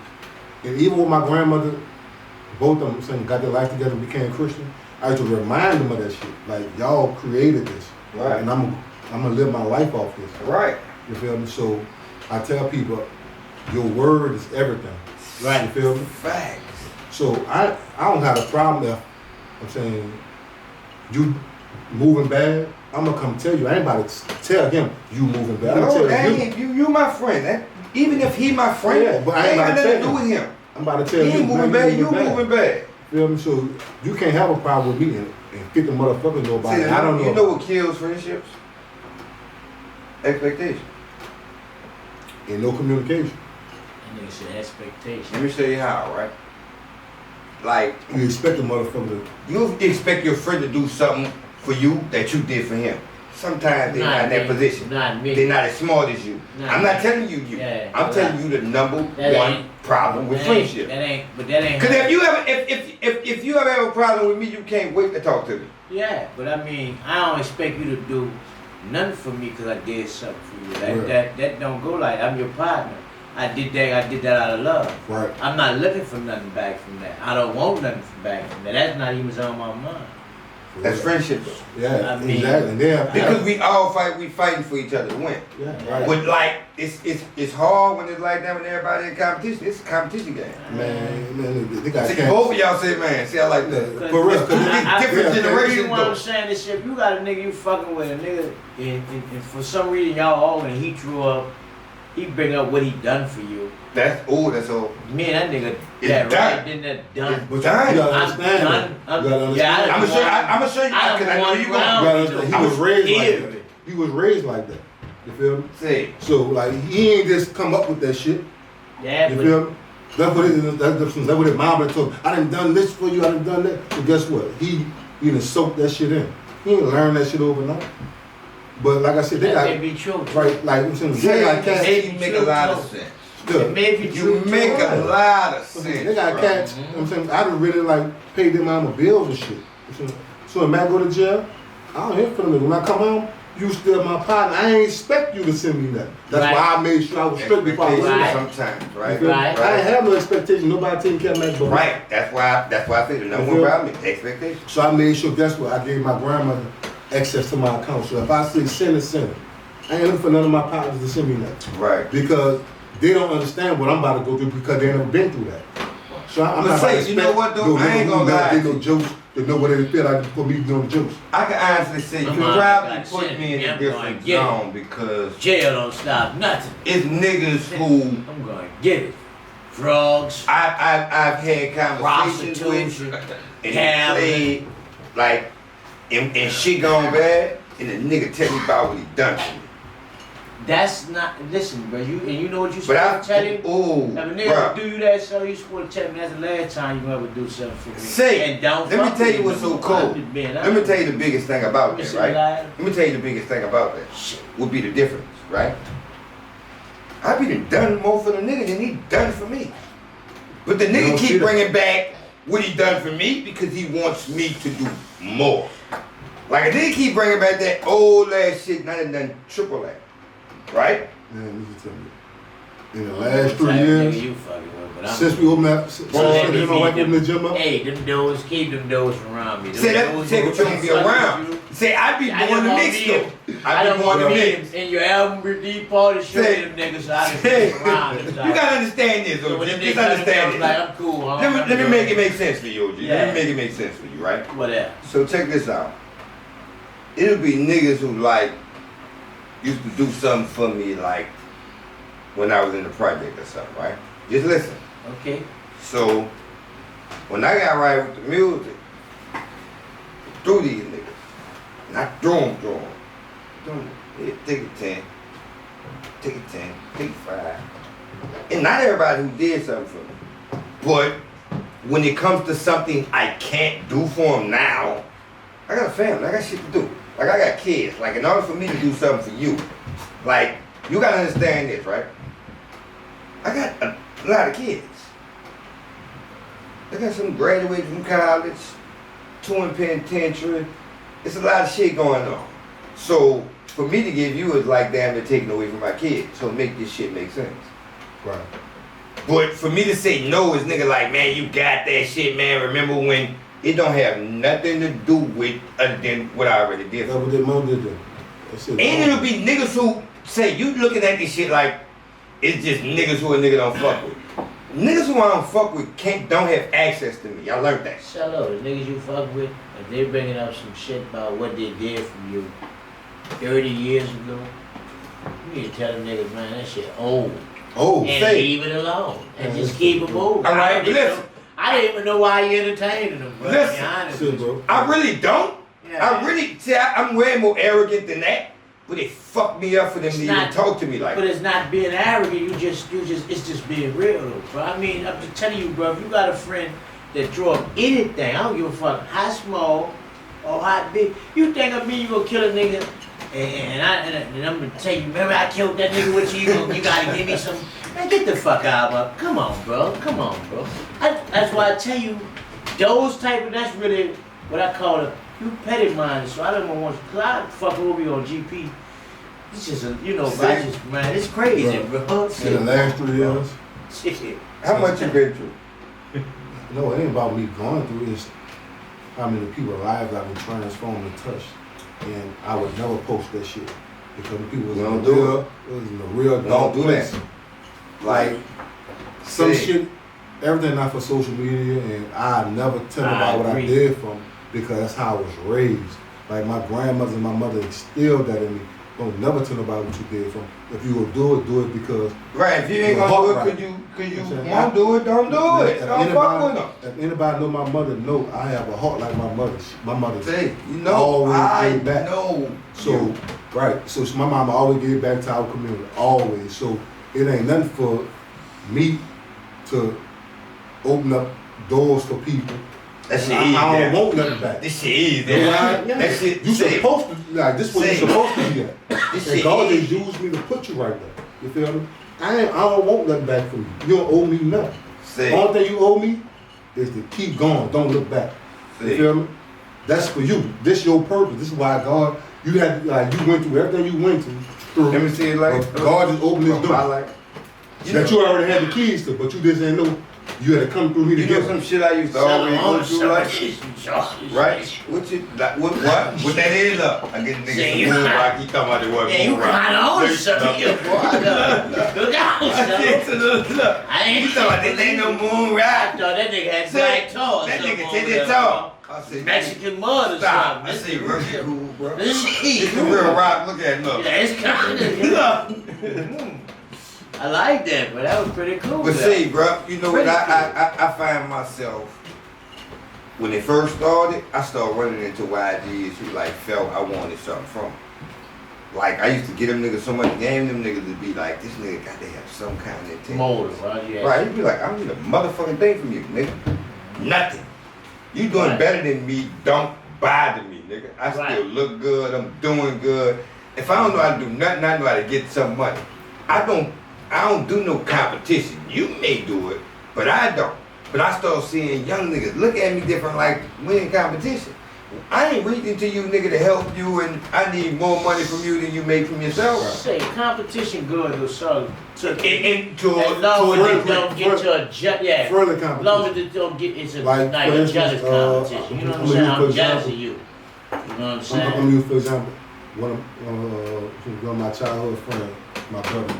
And even with my grandmother, both of them saying got their life together and became Christian, I had to remind them of that shit. Like, y'all created this. Right. And I'm gonna live my life off this. Right. You feel me? So I tell people, your word is everything. Right. You feel me? Facts. So I don't have a problem if I'm saying you moving bad. I'm gonna come tell you. I ain't about to tell him you moving bad. I'm No, gonna that tell ain't you my friend. Even if he my friend, Yeah, but I ain't got about to nothing to tell do him. with him. I'm about to tell He you. ain't moving bad, you moving bad. Feel me? So you can't have a problem with me and 50 motherfuckers know about it. I don't know. You know what kills friendships? Expectation. And no communication. And they said expectation. Let me show you how, right? Like, You expect a motherfucker to. you expect your friend to do something for you that you did for him. Sometimes they're not in that me. position. Not me. They're not as smart as you. Not I'm not me. telling you Yeah, I'm telling you the number that one ain't- problem with that ain't- friendship. That ain't. But that ain't. Because if you ever have a problem with me, you can't wait to talk to me. Yeah, but I mean, I don't expect you to do nothing for me because I did something for you. Right. That don't go like I'm your partner. I did that out of love. Right. I'm not looking for nothing back from that. I don't want nothing back from that. That's not even on my mind. That's friendship though. Yeah, I mean, exactly. Yeah, Because we all fight, we fighting for each other to win. yeah, right. But like, it's hard when it's like that when everybody in competition. It's a competition game. Man, they got See, both of y'all say, man, see, I like that. For real, Different The generations reason why I'm though. saying this shit, if you got a nigga you fucking with, a nigga, and for some reason y'all all when he drew up, he bring up what he done for you. That's all. Man, that nigga, It's that done. right, then that done. But Done. you gotta I'm understand. done. that. You gotta Yeah, understand. I'm gonna show you because I know you You gonna. gotta understand. He was raised like Here. that. He was raised like that. You feel me? See, So like he ain't just come up with that shit. Yeah, You but feel me? That's what it is. That's what his mom told him. I done done this for you. I done done that. But guess what? He done soaked that shit in. He ain't learned that shit overnight. But like I said, they that may got be true. right. Like I'm saying, they got cats. say you make a lot of sense. It may be true. You make a lot of sense. They got bro. cats. You know what I'm saying, I done really like paid them mama bills and shit. You know what I'm saying? So when Mack go to jail, I don't hear from them. When I come home, you still my partner. I ain't expect you to send me nothing. That's Right. why I made sure I was straight before I was Expectations in. Right. sometimes, right? You feel me? Right. I ain't have no expectation. Nobody taking care of Mack but me. Right. That's why I say the number one problem is expectations. So I made sure, guess what? I gave my grandmother access to my account. So if I say send it. I ain't looking for none of my partners to send me nothing. Right. Because they don't understand what I'm about to go through because they never been through that. So I'm not Say, you know what though? I ain't gonna lie. They know jokes. They know what it feel like for me doing jokes. I can honestly say you My can mom probably got put sent me in me. a I'm different gonna get it. zone because Jail don't stop nothing. it's niggas who I'm gonna get it. Drugs, I've had conversations prostitution, with and gambling. played like and shit gone bad and the nigga tell me about what he done to me. That's not. Listen, bro. You know what you But I supposed to tell him. ooh, If a nigga bruh. do that, so you supposed to tell me that's the last time you ever do something for me. Say, and don't. let me fuck tell with you what's no so more. cool. I'm just being Let me honest. tell you the biggest thing about Let me that, see right? that. Let me tell you the biggest thing about that. Would be the difference, right? I be done more for the nigga than he done for me. But the You nigga don't see keep that. bringing back what he done for me because he wants me to do more. Like a nigga keep bringing back that old ass shit, not done triple that, right? Man, you tell me. In the I'm last the 3 type of years, nigga you fucking with, but I'm since we opened up, since Well, let me and my wife opened the gym up, Hey, them doors, keep them doors around me. Them Say that, doors say will what you gonna be fuck with around. you. Say I be I doing the don't mix wanna though. be I I be don't doing want the to mix. be in your album release party show Say- them niggas so I Hey, can around. you gotta understand this, So though. when them Just niggas understand I'm this. like, I'm cool, huh? Let me make it make sense for you, OG. Let Yeah. me make it make sense for you, right? Whatever. So check this out. It'll be niggas who like used to do something for me like when I was in the project or something, right? Just listen. Okay. So when I got right with the music, through these niggas, and I threw them. Yeah, take it 10, take it 10, take it 5. And not everybody who did something for me. But when it comes to something I can't do for them now, I got a family, I got shit to do. Like I got kids. Like in order for me to do something for you, like you gotta understand this, right? I got a lot of kids. I got some graduated from college, 2 in penitentiary. It's a lot of shit going on. So for me to give you is like damn they're taking away from my kids. So make this shit make sense. right. But for me to say no is nigga like, man, you got that shit, man. Remember when it don't have nothing to do with other than what I already did. That's what their mom did then. That's it. And it'll be niggas who say you looking at this shit like it's just niggas who a nigga don't fuck with. Niggas who I don't fuck with don't have access to me. I learned that. Shut up. The niggas you fuck with, if they bringing up some shit about what they did from you 30 years ago, you need to tell them niggas, man, that shit old. Oh, And say- leave it alone. And Yeah, just that's keep true. it moving. All right, I didn't listen. know- I didn't even know why you entertaining them, bro. Listen. To be honest shit, with you. bro. I really don't. Yeah. I really see. I'm way more arrogant than that. But it fucked me up for them It's to even not- talk to me like But that. it's not being arrogant. It's just being real, though, bro. I mean, I'm just telling you, bro. If you got a friend that draw up anything, I don't give a fuck how small or how big. You think of me, you gonna kill a nigga, and I'm gonna tell you, remember I killed that nigga with you. You gotta give me some. Man, get the fuck out of it. Come on, bro. Come on, bro. That's why I tell you, those type of that's really what I call a you petty minded. So I don't want to. Cause I fuck over you on GP. It's just a, you know, but I just, man, it's crazy, bro. In the last 3 years, Shit. How much you been through? no, it ain't about me going through. It's how many people's lives I've been transformed and touched. And I would never post that shit. Because the people was in the real dark place. Like some shit, everything not for social media, and I never tell about what I did from because that's how I was raised. Like my grandmother and my mother instilled that in me. Don't never tell about what you did from. If you will do it because right. If you ain't gonna do it, could you won't do it, don't do it. Don't fuck with them. If anybody know my mother, know I have a heart like my mother. My mother always gave back. So right, so my mama always gave back to our community, always. So it ain't nothing for me to open up doors for people. That shit easy. I don't want nothing back. This shit easy. That shit. You supposed to like this. What you supposed to be at. And God just used me to put you right there. You feel me? I don't want nothing back from you. You don't owe me nothing. The only thing you owe me is to keep going. Don't look back. You feel me? That's for you. This your purpose. This is why God. You had like you went through everything you went through. Let me see it like God just opened his door. That you already had the keys to, but you just didn't know. You had to come through me to get some shit I used to always go through right? What that is up? I get niggas some moon rock, he talking about the word moon rock. Kinda own something here, boy. Look out, look. I ain't talking about this ain't no moon rock. I thought that nigga had black toes. That nigga take that toe. I said, Mexican mud or something. I say, real cool, bro. This is real rock. Look at it, look. Yeah, it's kinda. I like that, but that was pretty cool. But see, bro, you know what? I find myself when it first started, I started running into YGs who like felt I wanted something from them. Like I used to get them niggas so much game, them niggas would be like, this nigga got to have some kind of intent. Motive, right? Yeah. Right, he'd be like, I need a motherfucking thing from you, nigga. Nothing. You doing better than me, don't bother me, nigga. I still look good, I'm doing good. If I don't know how to do nothing, I know how to get some money. I don't do no competition. You may do it, but I don't. But I start seeing young niggas look at me different like we in competition. I ain't reaching to you, nigga, to help you, and I need more money from you than you make from yourself. Say competition good or so. As long as it don't get to a further competition. As long as it don't get it's a like a jealous competition. You know what I'm saying? I'm jealous of you. You know what I'm saying? I'm gonna use for example one of my childhood friends, my brother.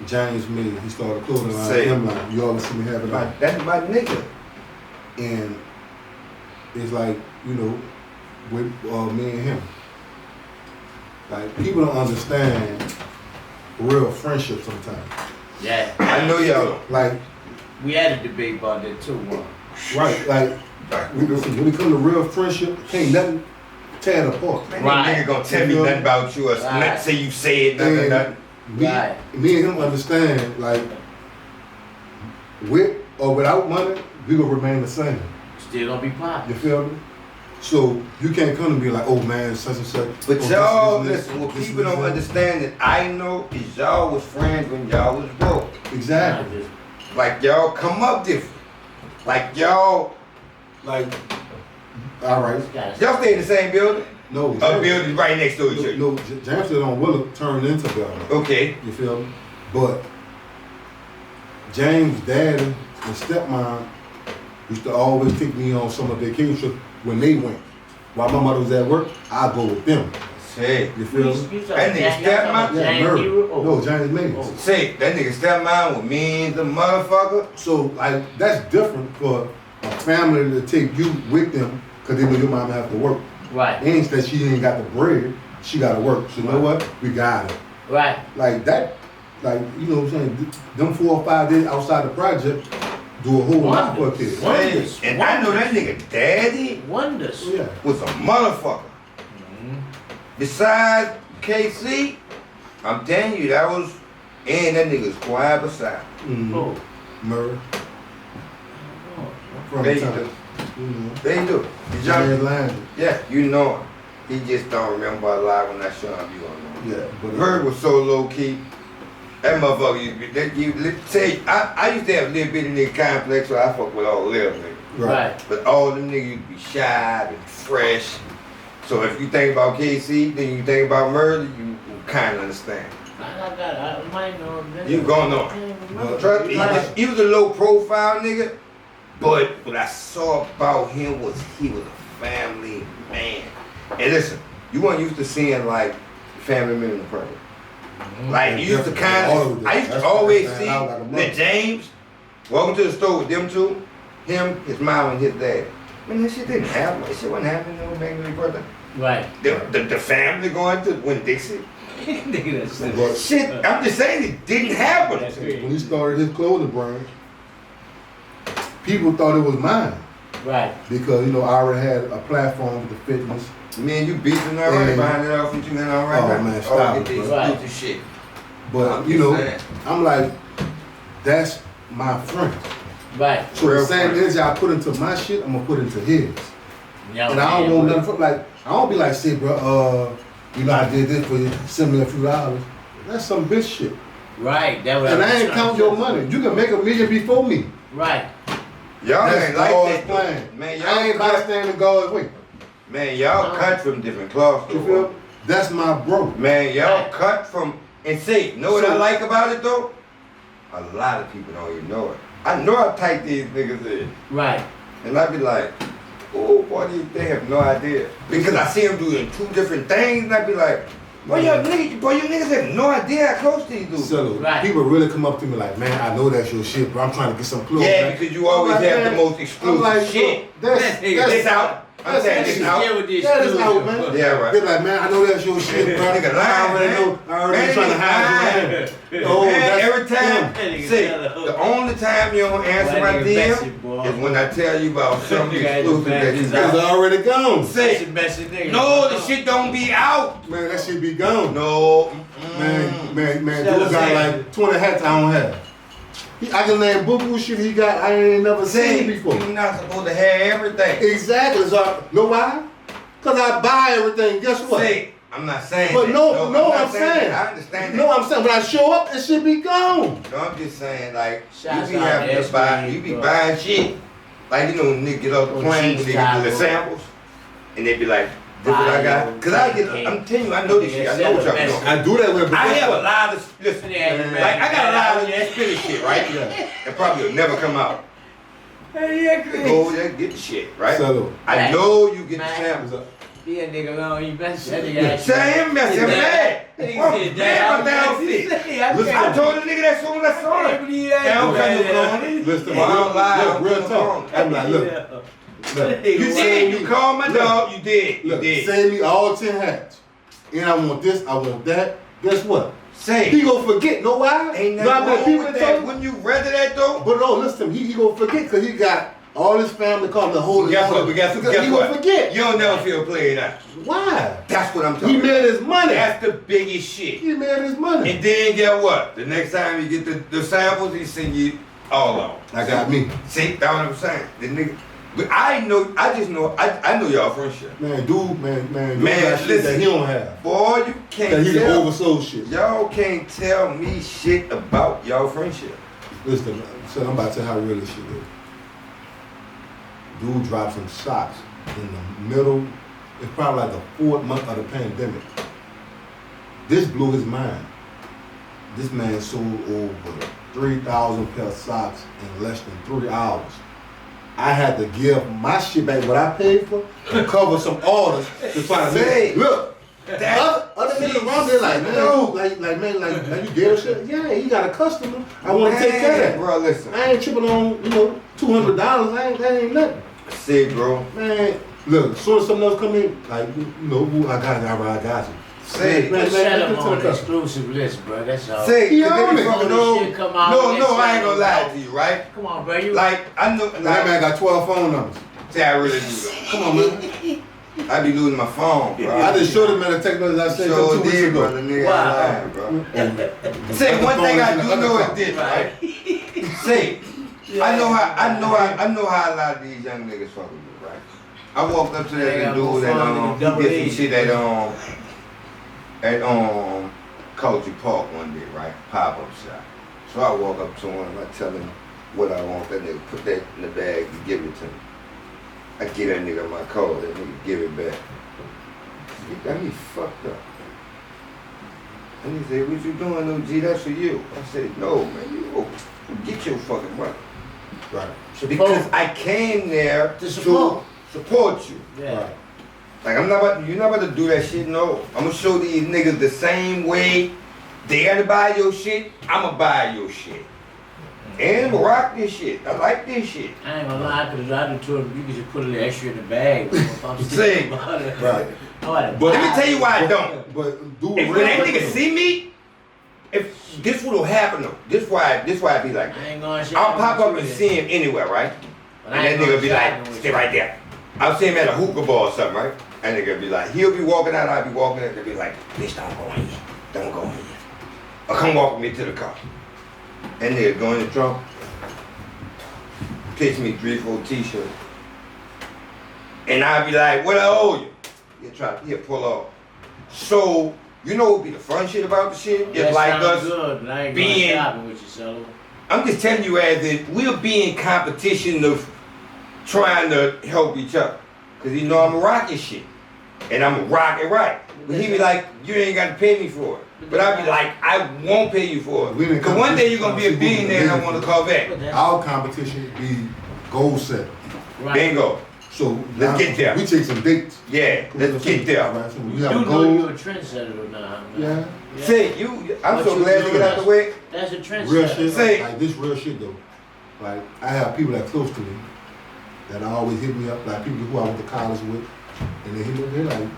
James May, he started a clothing line, M-line. You always see me have it on. That's my nigga. And it's like, you know, with me and him. Like, people don't understand real friendship sometimes. Yeah. I know y'all. Like, we had a debate about that too, man. Right, like, when it comes to real friendship, can't nothing tear it apart. Man, nigga gonna tell me nothing about you or say you said nothing. Me and him understand, like, with or without money, we gonna remain the same. Still gonna be popular. You feel me? So you can't come to me like, oh man, such and such. But y'all, listen, what people don't understand that I know is y'all was friends when y'all was broke. Exactly. Like y'all come up different. Like y'all, like, all right. Y'all stay in the same building? No. A building right next to each other. No, Jamestown on Willow turned into Belmont. Okay. You feel me? But James' daddy and stepmom used to always take me on summer vacation trips when they went. While my mother was at work, I go with them. Say, you feel me? That nigga stepmom? Yeah, no, James Mays. Say, that nigga stepmom with me the motherfucker. So, like, that's different for a family to take you with them because they know your mama have to work. Right. Ain't that she ain't got the bread, she gotta work. So you know what? We got it. Right. Like that, like, you know what I'm saying? Them 4 or 5 days outside the project do a whole lot for a kid. Wonders. And I know that nigga daddy Wonders. Yeah. was a motherfucker. Besides KC, I'm telling you, that was, and that nigga's quiet beside. Oh. Murray. They do. They do. Yeah, you know him. He just don't remember a lot when I show him. You don't know. Yeah. But Bird was so low key. That motherfucker I used to have a little bit of nigga complex, so I fuck with all the little niggas. Right. But all them niggas used to be shy and fresh. So if you think about KC, then you think about murder, you kind of understand. I might know him. You gonna know him. Trust me, he was a low profile nigga, but what I saw about him was he was a family man. And listen, you weren't used to seeing like family men in the project. Like you used to I used to always see that James walking to the store with them two, him, his mom, and his dad. Man, that shit didn't happen. That shit wasn't happening on Thanksgiving birthday. Right. The family going to Winn Dixie. Shit, I'm just saying it didn't happen. When he started his clothing brand, people thought it was mine. Right. Because, I already had a platform with the fitness. Man, you beefing already behind it off what you got all right now. Oh, man, stop get these right. stupid shit. But, I'm like, that's my friend. Right. So the same energy I put into my shit, I'm gonna put into his. Yeah, and I don't want nothing from, like, I don't be like, say, bro, I did this for you, send me a few dollars. That's some bitch shit. Right. That was and I ain't count your money. You can make $1 million before me. Right. Y'all that's ain't like that, plan. Man, I ain't about to stand in God's way. Man, y'all cut from different cloths. You feel? That's my bro. Man, y'all cut from, and see, know what I like about it though? A lot of people don't even know it. I know how tight these niggas is. Right. And I be like, oh boy, they have no idea. Because I see them doing 2 different things, and I be like, boy, you niggas have no idea how close these dudes. So people really come up to me like, man, I know that's your shit, but I'm trying to get some clothes. Yeah, because you always have the most exclusive shit. That's out. I'm saying this out. That is out, man. Yeah, right. They're like, man, I know that's your shit, bro. Nigga, I already trying to hide you. Man, every time, see, the only time you don't answer my DM is when I tell you about something exclusive that you got. It's already gone. See, no, the shit don't be out. Man, that shit be gone. No. Man, dude got like 20 hats I don't have. I can name boo-boo shit he got I ain't never seen before. You're not supposed to have everything. Exactly. So, know why? Because I buy everything. Guess what? See, I'm not saying but that. No, I'm saying. I understand that. No, I'm saying when I show up, it should be gone. No, I'm just saying, like, Shots you be having to buy, you be buying shit. Like, when niggas get off the plane, when they get the samples, and they be like, this what I got? Because I'm telling you, I know this shit. I know what y'all doing. I do that with I have a lot of, listen, like, I got a lot of that spinning shit, right? That probably will never come out. Go over there, get the shit, right? I know you get the samples up. Be a nigga alone, you best that nigga. Say him mess him mad. Damn, I'm down fit. I told the nigga that soon as I saw it. Listen, I don't lie. Real talk. I'm like, look. You did. You called my dog. You did. You did. Send me all 10 hats. And I want this. I want that. Guess what? Say. He gonna forget. Know why? Ain't nothing wrong with that. Wouldn't you rather that though? But no, listen. He gonna forget because he got all his family called the whole. Guess what? He gonna forget. You don't never feel played out. Why? That's what I'm talking about. He made his money. That's the biggest shit. He made his money. And then get what? The next time you get the samples, he send you all of them. I got me. See, that's what I'm saying. The nigga. But I know y'all friendship. Man, man, listen, that he don't have. Boy, you can't that he tell. oversold shit. Y'all can't tell me shit about y'all friendship. Listen, so I'm about to tell you how real this shit is. Dude dropped some socks in the middle. It's probably like the 4th month of the pandemic. This blew his mind. This man sold over 3,000 pair of socks in less than 3 hours. I had to give my shit back, what I paid for, to cover some orders to try to make. Look, other niggas around there like, man, you gave a shit? Yeah, he got a customer. I want to take care of that. Bro, listen. I ain't tripping on, $200. That ain't nothing. See, bro. Man, look, as soon as something else come in, like, I got you. Say, man, set him on the exclusive list, bro. That's all. Say, he on it. No, I ain't gonna lie to you, right? Come on, bro. You like, I know. That man got 12 phone numbers. Say, I really do. Come on, man. I be losing my phone, bro. I just showed him man a text message I sent 2 weeks ago. Brother, nigga, wow. Bro. Say, one thing I do know is this, right? Say, I know how a lot of these young niggas fuck with me, right? I walked up to that dude that he did some shit at Culture Park one day, right? Pop-up shop. So I walk up to him, I tell him what I want. That nigga put that in the bag and give it to me. I get that nigga my card, that nigga give it back. He got me fucked up. And he said, what you doing, OG? That's for you. I said, no, man, you go get your fucking money. Right. Because I came there to support. support you. Yeah. Right. Like you're not about to do that shit, no. I'm gonna show these niggas the same way they gotta buy your shit, I'ma buy your shit. And I'ma rock this shit. I like this shit. I ain't gonna lie, cause I done told him you can just put a little extra in the bag. If I'm See, about it. Right. But Let me tell you why I don't. But do If it when that real nigga quick. see me, if this what'll happen though. This why I be like I that. ain't gonna share. I'll pop up and see him anywhere, right? And that nigga be like, stay right there. I'll see him at a hookah bar or something, right? And nigga be like, he'll be walking out, I'll be walking out, they'll be like, bitch, don't go in here. Don't go in here. Or come walk with me to the car. And nigga go in the trunk, pitch me 3-4 t-shirts. And I'll be like, what I owe you? He'll pull off. So, you know what be the fun shit about the shit? It's like us good, but I ain't being- going shopping with you, Solo. I'm just telling you as if we'll be in competition of trying to help each other. Cause he know I'm a rockin' shit. And I'm a rock it right. But he be like, you ain't gotta pay me for it. But I be like, I won't pay you for We it. didn't Cause one day you're competition, gonna be a billionaire and I want to call back. But that's- Our competition be goal setting. right. Bingo. So Let's get there. We take some dates. Yeah, let's get there. Right, so we You have a know goal. you're a trendsetter now. Yeah. See, I'm What so you glad do to get out the way. That's a trendsetter. Real shit. Say- Like this real shit though. Like I have people that close to me that always hit me up, like people who I went to college with, and they hit me, they're like,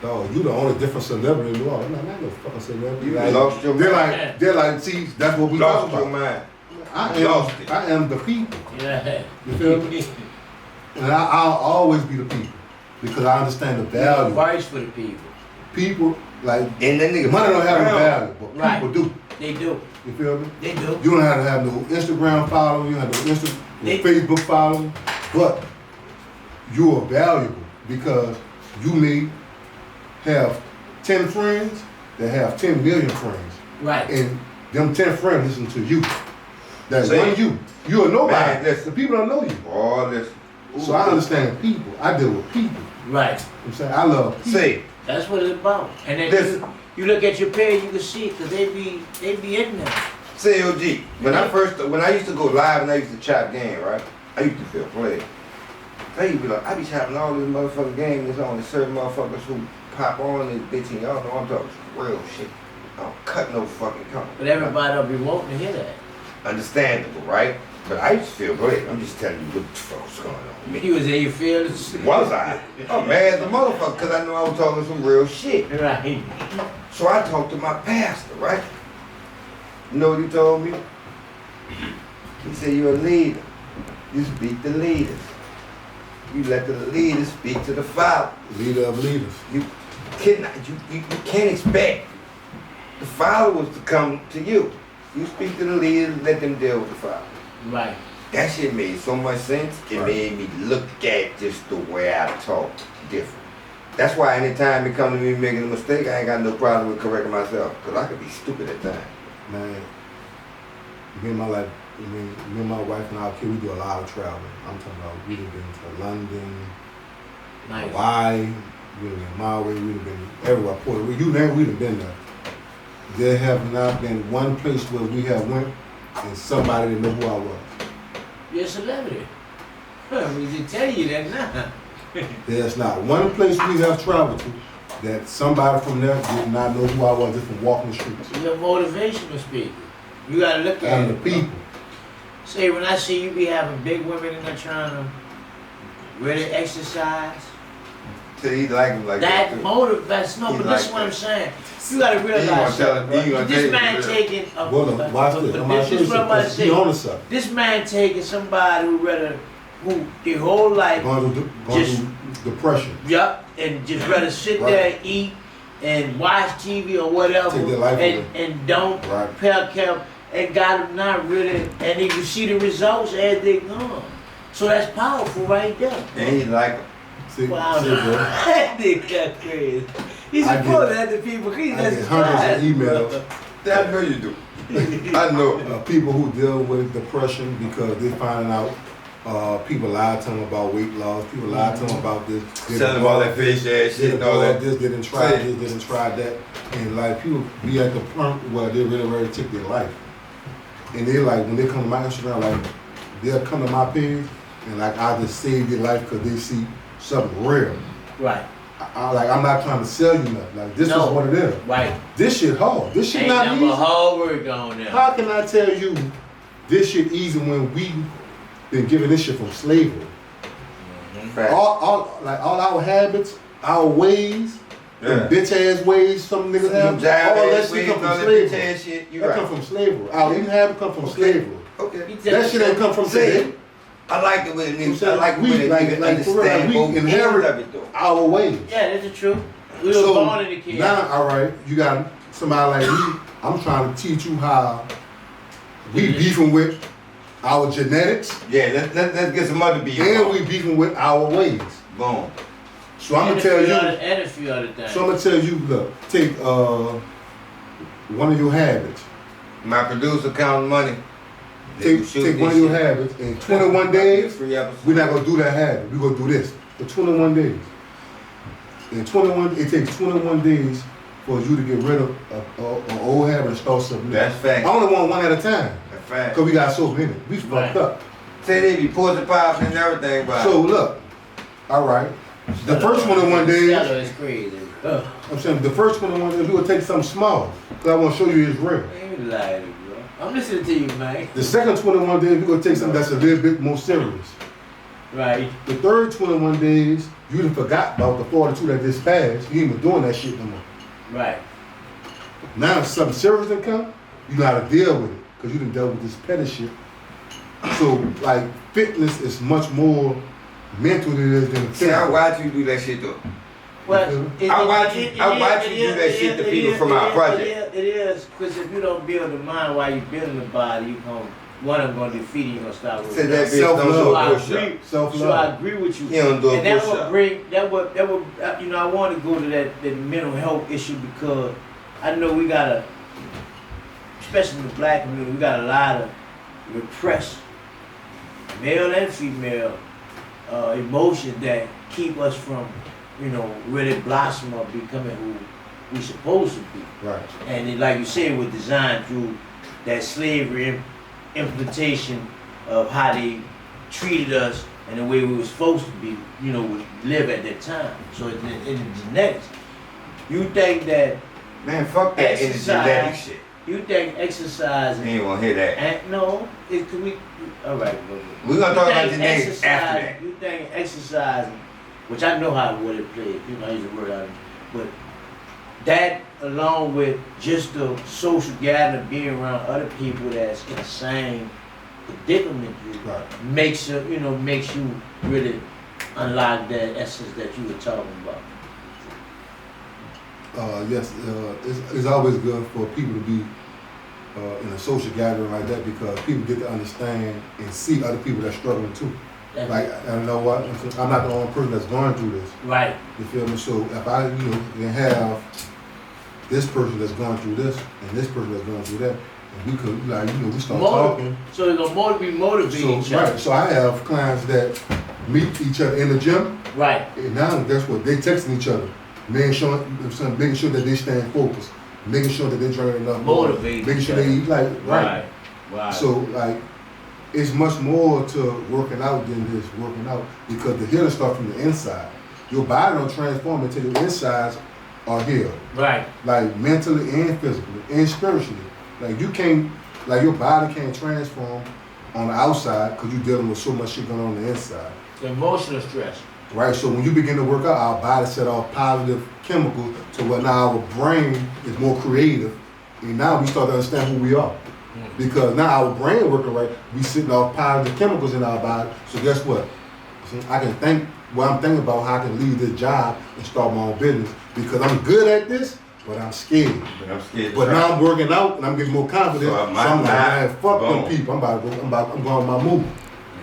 dog, you the only different celebrity in the world. I'm like, man, no fucking celebrity. You Like, lost your mind. they're like, see, that's what we talk Lost your about. mind. I am the people. Yeah. You feel me? And I'll always be the people because I understand the value. Advice for the people. People like And that nigga money don't have no around. value, but Right. people do. They do. You feel me? They do. You don't have to have no Instagram following, you don't have no Facebook following, but you are valuable because you may have 10 friends that have 10 million friends. Right. And them 10 friends listen to you. That's See? one you. You are nobody. Man, listen. The people don't know you. All this. So I understand people. I deal with people. Right. You know what I'm saying? I love people. See, That's what it's about. And then Listen. you look at your page, you can see it, cause they be in there. say OG. When I used to go live and I used to chop game, right? I used to feel played. I used to be like, I be chopping all this motherfucking game. There's only certain motherfuckers who pop on this bitch and y'all know I'm talking some real shit. I don't cut no fucking comment. But everybody will be wanting to hear that. Understandable, right? But I used to feel great. I'm just telling you what the fuck's going on with me. You was in your feelings. Was I? I'm mad as a motherfucker because I knew I was talking some real shit. Right. So I talked to my pastor, right? You know what he told me? He said, you're a leader. You speak to leaders. You let the leaders speak to the Father. Leader of leaders. You can't expect the followers to come to you. You speak to the leaders and let them deal with the Father. Right. That shit made so much sense. It Right. made me look at just the way I talk different. That's why anytime it come to me making a mistake, I ain't got no problem with correcting myself. Because I could be stupid at times. Man, me and my wife and our kid, we do a lot of traveling. I'm talking about we've been to London, Nice. Hawaii, we've been in Maui, we've been everywhere. Puerto Rico, you name it, we've been there. There have not been one place where we have went and somebody didn't know who I was. You're a celebrity. We just tell you that now. There's not one place we have traveled to that somebody from there did not know who I was just from walking the streets. You're a motivational speaker. You gotta look at And it. the people. Say when I see you be having big women in there trying to really exercise, So he like him like that that too. motivates. No, He but like this is what I'm that. saying. You gotta He gonna realize tell something, him- he bro. gonna tell This you man the real. taking a Well, watch this. I'm gonna show this you is what I'm about to something. He on the say. subject. This man taking somebody who their whole life, Going through depression. yup, and just rather sit Right. there, eat, and watch TV or whatever, Take their life and don't Right. care, and got them not really, and then you see the results as they come. So that's powerful right there. And he like him. See, Wow, see, bro. that nigga crazy. He's I supporting get- other people. He's I get hundreds of emails. I know you do. I know. People who deal with depression because they finding out people lied to them about weight loss. People lied to them about this. They Tell him all that fish ass They shit and all that. this, they didn't try Say. this, they didn't try that. And like people be at the point where they really ready to take their life. And they like, when they come to my Instagram, like they'll come to my page and like I just saved your life because they see something real. Right. I'm not trying to sell you nothing. Like this is what it is. Right. This shit hard. This shit Ain't not number easy. hard work on there. How can I tell you this shit easy when we been given this shit from slavery? Fact. All our habits, our ways, them bitch ass ways some niggas have, all that shit come from slavery. That come from slavery. Our eating habit come from slavery. Okay. That shit ain't come from today. I like it when it I like it when it understand both ends of it though. Our ways. Yeah, that's the truth. We were born in the kid. Now, all right, you got somebody like me. I'm trying to teach you how we beefing with our genetics. Yeah, let's get some other beef. And we beefing with our ways. Boom. So I'm gonna tell you. And a few other things. So I'm gonna tell you, look, take one of your habits. My producer counting money. Take one of your habits. In 21 days, we're not gonna do that habit. We're gonna do this for 21 days. It takes 21 days for you to get rid of an old habit and start something new. That's fact. I only want one at a time. That's fact. Cause we got so many. We fucked up. Say they be portion pops and everything, but So look, all right. The first 21 days. Is crazy. I'm saying the first 21 days we gonna take something small. Cause I want to show you it's real. Ain't lying, bro. I'm listening to you, man. The second 21 days we gonna take something that's a little bit more serious. Right. The third 21 days you done forgot about the 42 that just passed. You ain't even doing that shit no more. Right. Now if something serious done come, you know how to deal with it. Cause you done dealt with this petty shit. So like fitness is much more mental than it is than see, I physical. watch you do that shit though. Well, I watch you do that shit to people from our project. It is, because if you don't build the mind while you building the body, one of them gonna defeat you, you're gonna start with Say that bitch don't do a push-up. So I agree with you. He don't do a and that push-up. would I want to go to that mental health issue because I know we got especially in the black community, we got a lot of repressed male and female emotions that keep us from, really blossom or becoming who we supposed to be. Right. And it, like you said, was designed through that slavery implementation of how they treated us and the way we were supposed to be, live at that time. So in the genetics, you think that Man, fuck that in the genetic shit. You think exercising? You ain't gonna hear that. No, all right. We're gonna talk about genetics after that. You think exercising, which I know what it plays, I use the word out of it, but that along with just the social gathering, being around other people that's in the same predicament makes you really unlock that essence that you were talking about. Yes, it's always good for people to be in a social gathering like that because people get to understand and see other people that's struggling too. Like, I know what, I'm not the only person that's going through this. Right. You feel me? So if I, can have this person that's going through this and this person that's going through that, and we could, we start talking. So it's gonna be motivating each other. Right. So I have clients that meet each other in the gym. Right. And now that's what they texting each other. Making sure that they staying focused, making sure that they're drinking enough water, making sure they eat right. So it's much more to working out than just working out because the healing starts from the inside. Your body don't transform until your insides are healed. Right. Like mentally and physically and spiritually. Like your body can't transform on the outside because you're dealing with so much shit going on the inside. Emotional stress. Right, so when you begin to work out, our body set off positive chemicals to where now our brain is more creative, and now we start to understand who we are. Because now our brain working right, we sitting off positive chemicals in our body. So guess what? So I can think I'm thinking about how I can leave this job and start my own business because I'm good at this, but I'm scared. But now I'm working out and I'm getting more confident. So I'm like, man, fuck them people. I'm going on my move.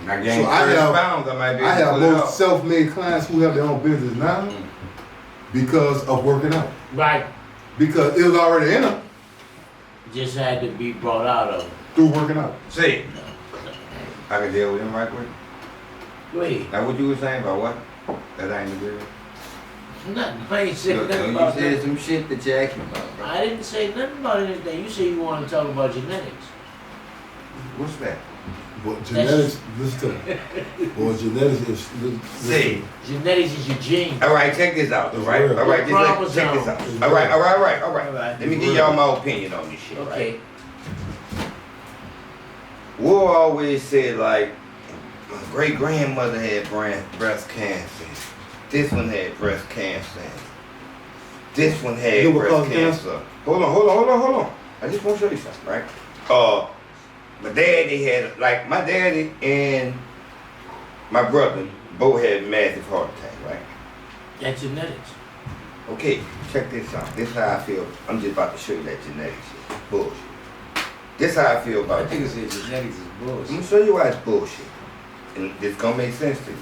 So I have most self-made clients who have their own business now because of working out. Right. Because it was already in them. Just had to be brought out of them. Through working out. See, I can deal with him right quick. Go ahead. Now what you were saying about what? That I ain't agree with? Nothing. I ain't saying nothing you about said that. some shit that you asked me about, bro. I didn't say nothing about anything. You say you want to talk about genetics. What's that? But genetics, listen to me. Boy, genetics is, See. Genetics is your gene. All right, check this out, all right? It's real. All right, check this out. Chromosomes. All right. Alright. Let me give y'all my opinion on this shit, Okay. right? War always said, like, my great-grandmother had breast cancer. This one had breast cancer. This one had You know what breast caused cancer. Hold on. I just want to show you something, right? My daddy had, like, my daddy and my brother both had massive heart attack, right? That's genetics. Okay, check this out. This is how I feel. I'm just about to show you that genetics shit. Bullshit. This is how I feel about I think it. it's genetics is I'm bullshit. gonna show you why it's bullshit. And it's gonna make sense to you.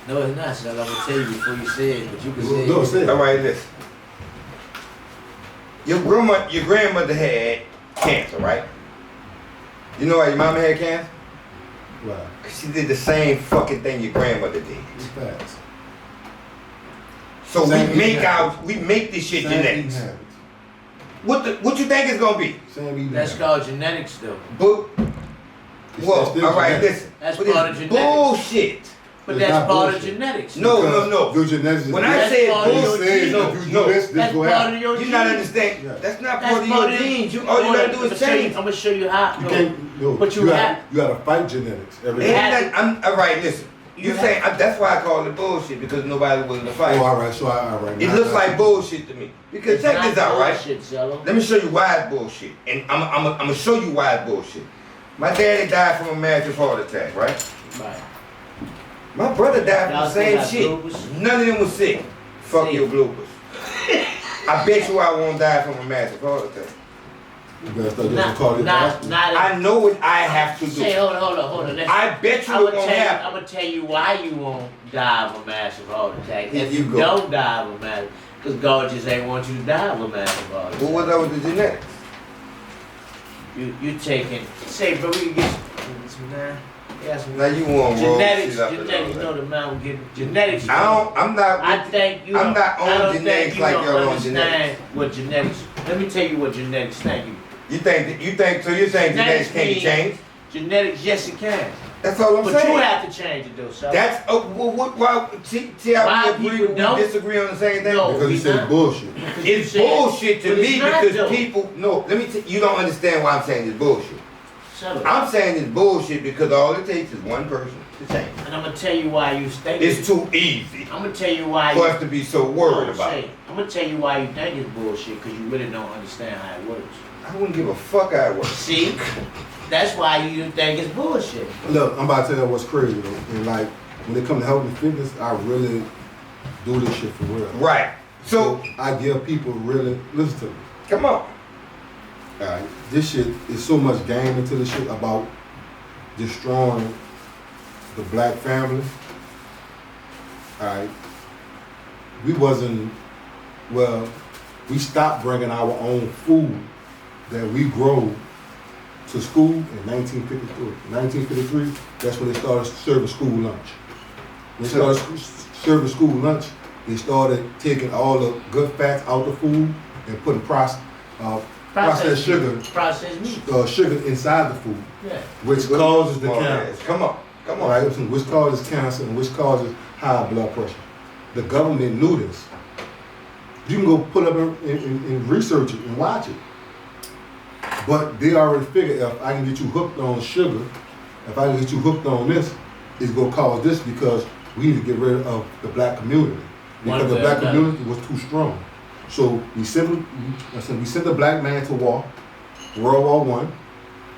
No, it's not, son. I'm gonna tell you before you say it, but you can say No, it. say it. Alright, listen. Your grandmother had cancer, right? You know why your mama had cancer? Right. Cause she did the same fucking thing your grandmother did. It's facts. So Same we make this shit Same eating genetics. habits. What you think it's gonna be? Same eating That's habits. called genetics, though. But It's well, still alright, genetics. listen. That's But part it's of genetics. bullshit. But It's that's not part bullshit. of genetics. No. Because Your genetics is When I That's said part of your bullshit, says genes. if you no. do this That's go part happen. of your You're genes. not understanding. Yeah. That's not That's part of your genes. All you gotta do is change. I'm gonna show you how. You No. can't. No, But you gotta, have- you gotta fight genetics every Ain't day. have- nothing- I'm alright. Listen, You you have- saying that's why I call it bullshit because nobody willing to fight. Oh, all right. So all right. It now looks I like got you. bullshit to me. Because It's check not this out, right? bullshit, Zello. Let me show you why it's bullshit, and I'm gonna show you why it's bullshit. My daddy died from a massive heart attack, right? Right. My brother died Y'all from the same still got shit. bloopers? None of them was sick. Fuck See. your bloopers. I bet you I won't die from a massive heart attack. You better start just call it Not. I know what I have to Say, do. hold on. I bet you it won't happen. I'm gonna tell you why you won't die of a massive heart attack. Here If you you go. don't die of a massive, because God just ain't want you to die of a massive heart attack. Well, what's up with the genetics? You taking? Say, bro, we can get some now. Yeah, some Now you want roll genetics. shit up and all Genetics that. know the amount we get. Genetics. I'm not. I think you. I'm not on I don't genetics think you like don't you're on understand genetics. what genetics. Let me tell you what genetics think. You think so? You're saying genetics can't be means- changed? Genetics, yes, it can. That's all I'm But saying. you have to change it though, so. That's why see how Why we agree, people we don't? disagree on the same thing. No. Because you said not. bullshit. Because you It's said- bullshit to but it's me not, because though. people. No, let me. You don't understand why I'm saying it's bullshit. Shut up. I'm saying it's bullshit because all it takes is one person to change. And I'm gonna tell you why you think It's too easy I'm gonna tell you why for you. us to be so worried No, about say, it. I'm gonna tell you why you think it's bullshit because you really don't understand how it works. I wouldn't give a fuck how it works. See, that's why you think it's bullshit. Look, I'm about to tell you what's crazy though. And like when it comes to health and fitness, I really do this shit for real. Right. So I give people really listen to me. come on. Alright, this shit is so much game into this shit about destroying the black family. Alright, we stopped bringing our own food that we grow to school in 1953. 1953, that's when they started serving school lunch. When they started serving school lunch, they started taking all the good fats out the food and putting processed sugar Processed meat. sugar inside the food, Yeah. which causes the Come on, cancer. guys. Come on. All right, which causes cancer and which causes high blood pressure. The government knew this. You can go pull up and research it and watch it. But they already figured if I can get you hooked on sugar, if I can get you hooked on this, it's gonna cause this because we need to get rid of the black community. Because the black community was too strong. So we sent the black man to war, World War One.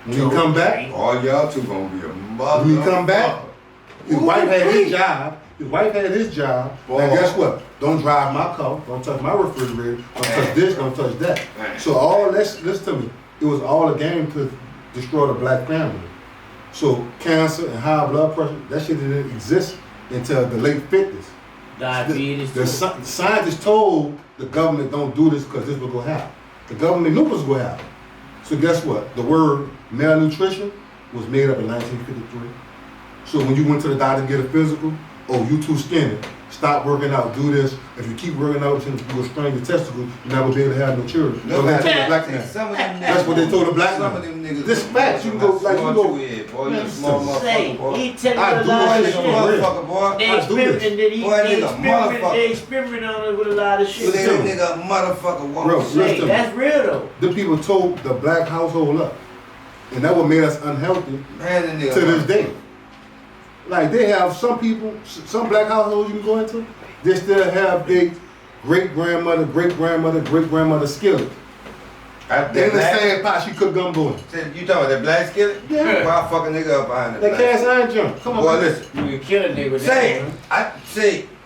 When he come back, All y'all two gonna be a mother. when he come back, his wife had his job. His wife had his job. Boy. And guess what? Don't drive my car. Don't touch my refrigerator. Don't touch this. Don't touch that. Man. So all listen to me. It was all a game to destroy the black family. So cancer and high blood pressure, that shit didn't exist until the late 50s. Diabetes. The scientists told the government don't do this because this was gonna happen. The government knew what was gonna happen. So guess what? The word malnutrition was made up in 1953. So when you went to the doctor to get a physical, oh, you too skinny, stop working out, do this. If you keep working out until you strain your testicles, you're not gonna be able to have no children. No, That's what they told the black man. some of them niggas, That's what they told the black some man. of them niggas. This facts, you go like you go. Boy, you a small Say, motherfucker, boy. he telling I you a do lot that of shit shit. for real. Motherfucker, boy. They I do this. experiment, Boy, nigga, motherfucker. they experiment on us with a lot of You shit. that nigga a motherfucker, Bro, woman. Say, listen. that's real though. The people told the black household up. And that what made us unhealthy Man, that nigga. to this day. Like they have some people, some black households you can go into, they still have their great-grandmother skillet. That In the black- same pot she cooked gumbo in. You talking about that black skillet? Yeah. Why fuck a nigga up behind that That black cast iron jump. Come on. Boy, man. listen. You can kill a nigga with Say, that.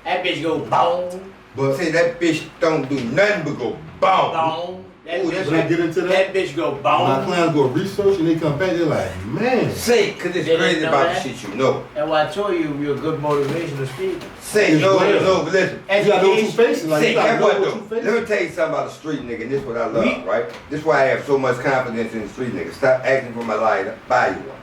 That bitch go boom, But that bitch don't do nothing but go boom. boom. That Ooh, bitch, when I get into that bitch go my boom. clients go research and they come back, they're like, man. Say, cause it's They crazy didn't know about that? the shit you know. That's why I told you you're a good motivational speaker. Say, It's no, real. no, but listen. You gotta know what you facing. Like, Say, you gotta guess know what what though? you facing. Let me tell you something about the street nigga, and this is what I love, We- right? This is why I have so much confidence in the street nigga. Stop asking for my lighter, buy you one.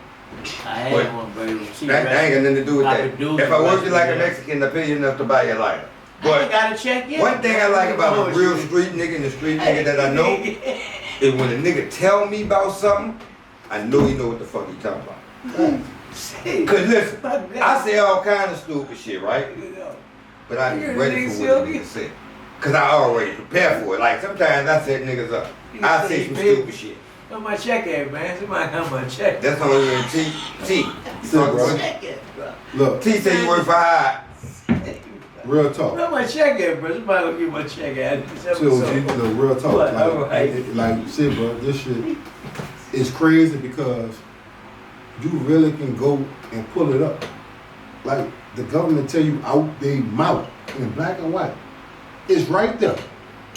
I had What? one, baby. She That ain't got nothing to do with I that. could do If it, I work but you like a yeah. Mexican, I pay you enough to buy your lighter. I ain't But gotta check yet. one thing I like about a real street nigga and the street nigga that I know is when a nigga tell me about something, I know he know what the fuck he talking about. Cause listen, I say all kind of stupid shit, right? But I be ready for what a nigga say. Cause I already prepared for it. Like sometimes I set niggas up. I say some stupid shit. Where my check at, man? Somebody got my check. That's on you in T. You talking bro. about- Check it, bro. Look, T say you work for high. real talk. Where my check at, bro? Somebody gonna give my check at. So, the real talk. What? Like, Alright. like you said, bro, this shit is crazy because you really can go and pull it up. Like the government tell you out they mouth in black and white. It's right there.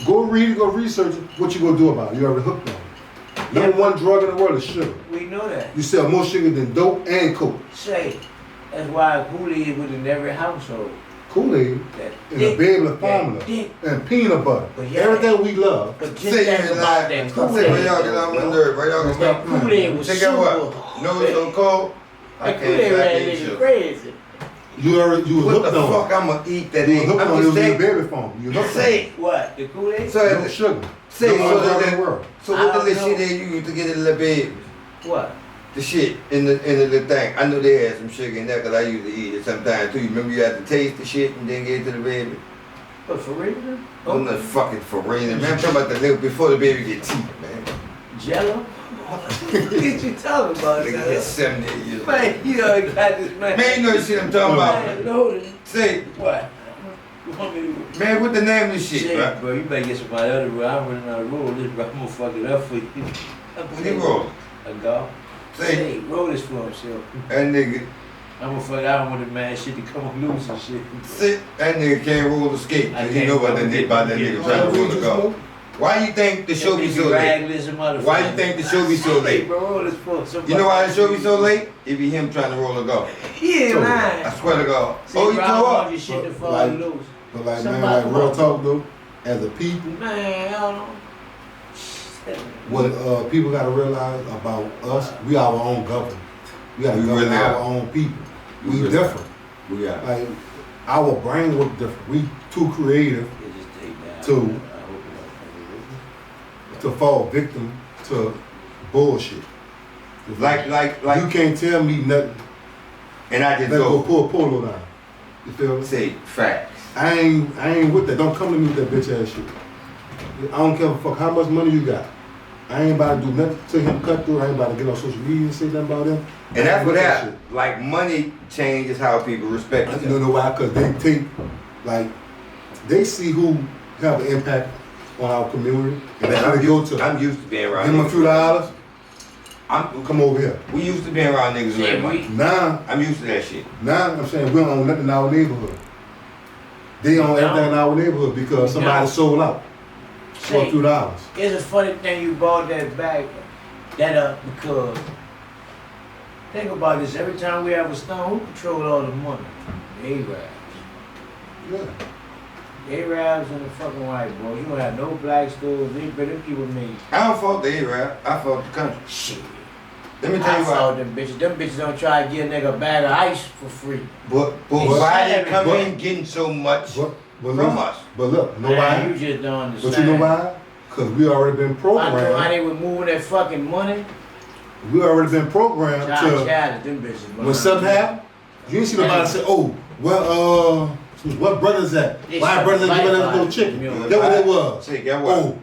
Go read it, go research it. What you gonna do about it? You already hooked on it. Number one drug in the world is sugar. We know that. You sell more sugar than dope and coke. Say, that's why Kool-Aid was in every household. Kool-Aid That and dick, a baby that formula dick. and peanut butter. But yeah. Everything we love. But just Say think you about lying. that Say where y'all get Kool-Aid. on my nerve, right? Y'all gonna Stop make playing. Kool-Aid was Check super. out what? Nose so cold. I That can't Kool-Aid ran eat nigga sugar. crazy. You were What hooked the on fuck it. I'ma eat that You were ain't? hooked I'm on it just with your saying. baby phone. You hooked on it. Say, What? The Kool-Aid? so No that- sugar. say, Number one so drug in the that, world. so I what the don't little shit know. they use to get a little baby? What? The shit in the little thing. I knew they had some sugar in there because I used to eat it sometimes too. You remember you had to taste the shit and then get it to the baby? What, for real? I'm not fucking for real, man. I'm talking about the little before the baby get teeth, man. Jello? What you talking about, Nigga son? get 70 years old. Man, you already got this man. Man, you know the shit I'm talking about. Man, loaded. Say, What? You want me to... man, what the name of this shit, Shit, bro? bro, you better get somebody other roll. I'm running out of roll this, bro. I'm gonna fuck it up for you. What you roll? A golf. Say, Say, roll this for himself. that nigga, I'm gonna fuck. I don't want the man shit to come on loose and shit. say, that nigga can't roll the skate. I Cause he can't know about roll that the nigga, about that skate. nigga trying to roll the golf. Why you think the show be so late? Ragless motherfucker. Why you think the show be so Hey, late? bro, roll this for somebody. You know why the show be so late? It be him trying to roll a golf. He ain't I lying. swear to God. See, Oh, you bro, I throw want up? your shit to fall Like- loose. But like, man, Somebody like real come talk though, as a people, Man, I don't know. what people gotta realize about us, we our own government. We gotta We govern really our are. own people. We We really different. We got it. Like our brain work different. We too creative It just take that. To- I hope it to fall victim to bullshit. Like, You can't tell me nothing. and I just Let's go go pull a polo down. You feel me? say facts. I ain't with that. Don't come to me with that bitch ass shit. I don't give a fuck how much money you got. I ain't about to do nothing to him cut through. I ain't about to get on social media and say nothing about him. And that's what that happened. Like money changes how people respect shit. each You other. know why? Because they take, like, they see who have an impact on our community. And Man, that's who they go to. I'm used to being around Give them a few dollars. I'm, Come over here. we used to being around niggas who Yeah, had money. Now, I'm used to that shit. I'm saying we don't own nothing in our neighborhood. They own everything in our neighborhood because somebody sold out for a Say, few dollars. it's a funny thing you brought that back, that up, because think about this. Every time we have a storm, who control all the money? The Arabs. Yeah. The Arabs and the fucking white boys. You don't have no black stores. Them people made I don't fault the Arab. I fault the country. shit. Let me tell I you saw why. them bitches. Them bitches don't try to give a nigga a bag of ice for free. But why they come in getting so much from us? But look, you know Man, why? you just don't understand. But you know why? Because we already been I know how programmed. they was moving that fucking money. We already been programmed Child, to them bitches. when something happen, you ain't see nobody say, "Oh, well, what brother's that? Why brothers ain't giving us no chicken?" That's what it was. Say, get what?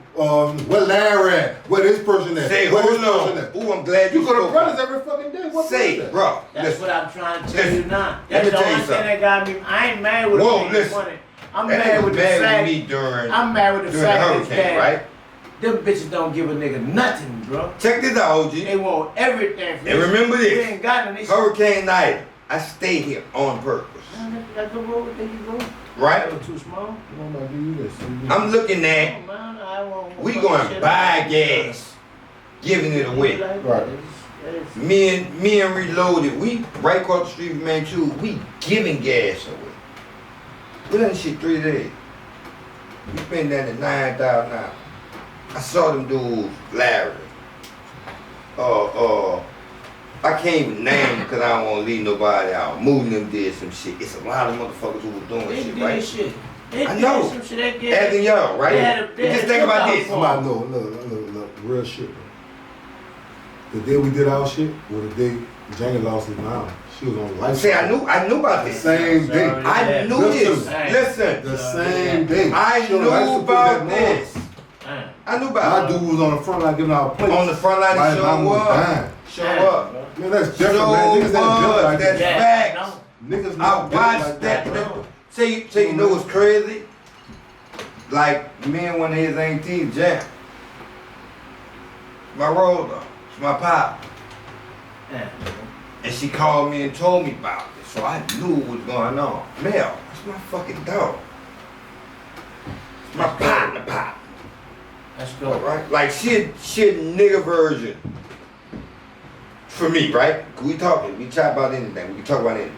Where Larry at? Where this person at? Say, where hold this person at? on. Ooh, I'm glad You you go to spoke brothers up. every fucking day. What Say, brother? bro. That's listen. what I'm trying to tell you now. Let me That's the tell you only thing something. that got me. I ain't mad with Whoa, the listen. money. I'm That mad nigga with the mad fact. with me during I'm mad with the the fact that hurricane, right? them bitches don't give a nigga nothing, bro. Check this out, OG. They want everything from And us. remember We this. ain't got nothing. Hurricane night. I stayed here on purpose. That's the road. There you go. Right? That was too small. I'm gonna give you this. I'm looking at Oh, man, I won't we fuck going shit to buy up. gas, giving it away. Right. Me and Reloaded, we right across the street from Manchu, we giving gas away. We done shit 3 days. We spent that at $9,000. I saw them dudes, Larry. I can't even name them because I don't want to leave nobody out. Moving them did some shit. It's a lot of motherfuckers who were doing They shit, did right? shit. They I did know. some shit. They did. As in y'all, right? They had a- they Just had think a about cookout this. for Somebody know, look, real shit. The day we did our shit was the day Jane lost his mom. She was on life. See, I knew about the this. same day. I knew Listen. this. Listen, The same day. I She was on life knew support that about morning. this. I knew My about it. dude was on the front line giving out plates. On the front line, While to his mom show was up. dying. Show up. Man, that's different, So man. Niggas ain't built like that's that. facts. Niggas I not built watched like that. that. Say you know what's crazy? Like me and one of his aunties, Jack. My roller, it's my pop. And she called me and told me about it. So I knew what was going on. Mel, that's my fucking dog. It's my partner pop. Let's go. Right? Like she a nigga version. For me, right? We talking, we chat about anything, we can talk about anything.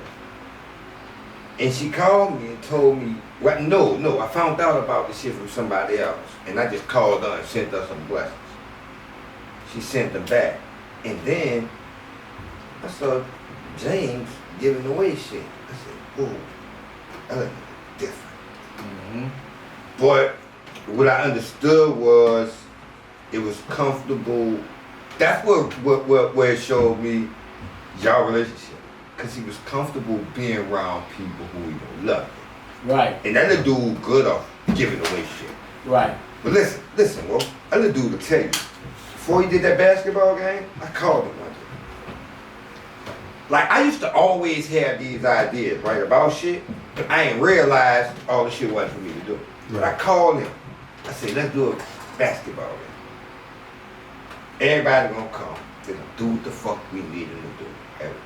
And she called me and told me, well, no, I found out about the shit from somebody else. And I just called her and sent her some blessings. She sent them back. And then I saw James giving away shit. I said, ooh, that look different. Mm-hmm. But what I understood was it was comfortable. That's where it showed me y'all relationship. Cause he was comfortable being around people who even loved him. Right. And that little dude good off giving away shit. Right. But listen, well, that little dude will tell you. Before he did that basketball game, I called him one day. Like I used to always have these ideas, right, about shit, but I ain't realized all the shit wasn't for me to do. But I called him. I said, let's do a basketball game. Everybody gonna come. They're gonna do what the fuck we need them to do. Everything,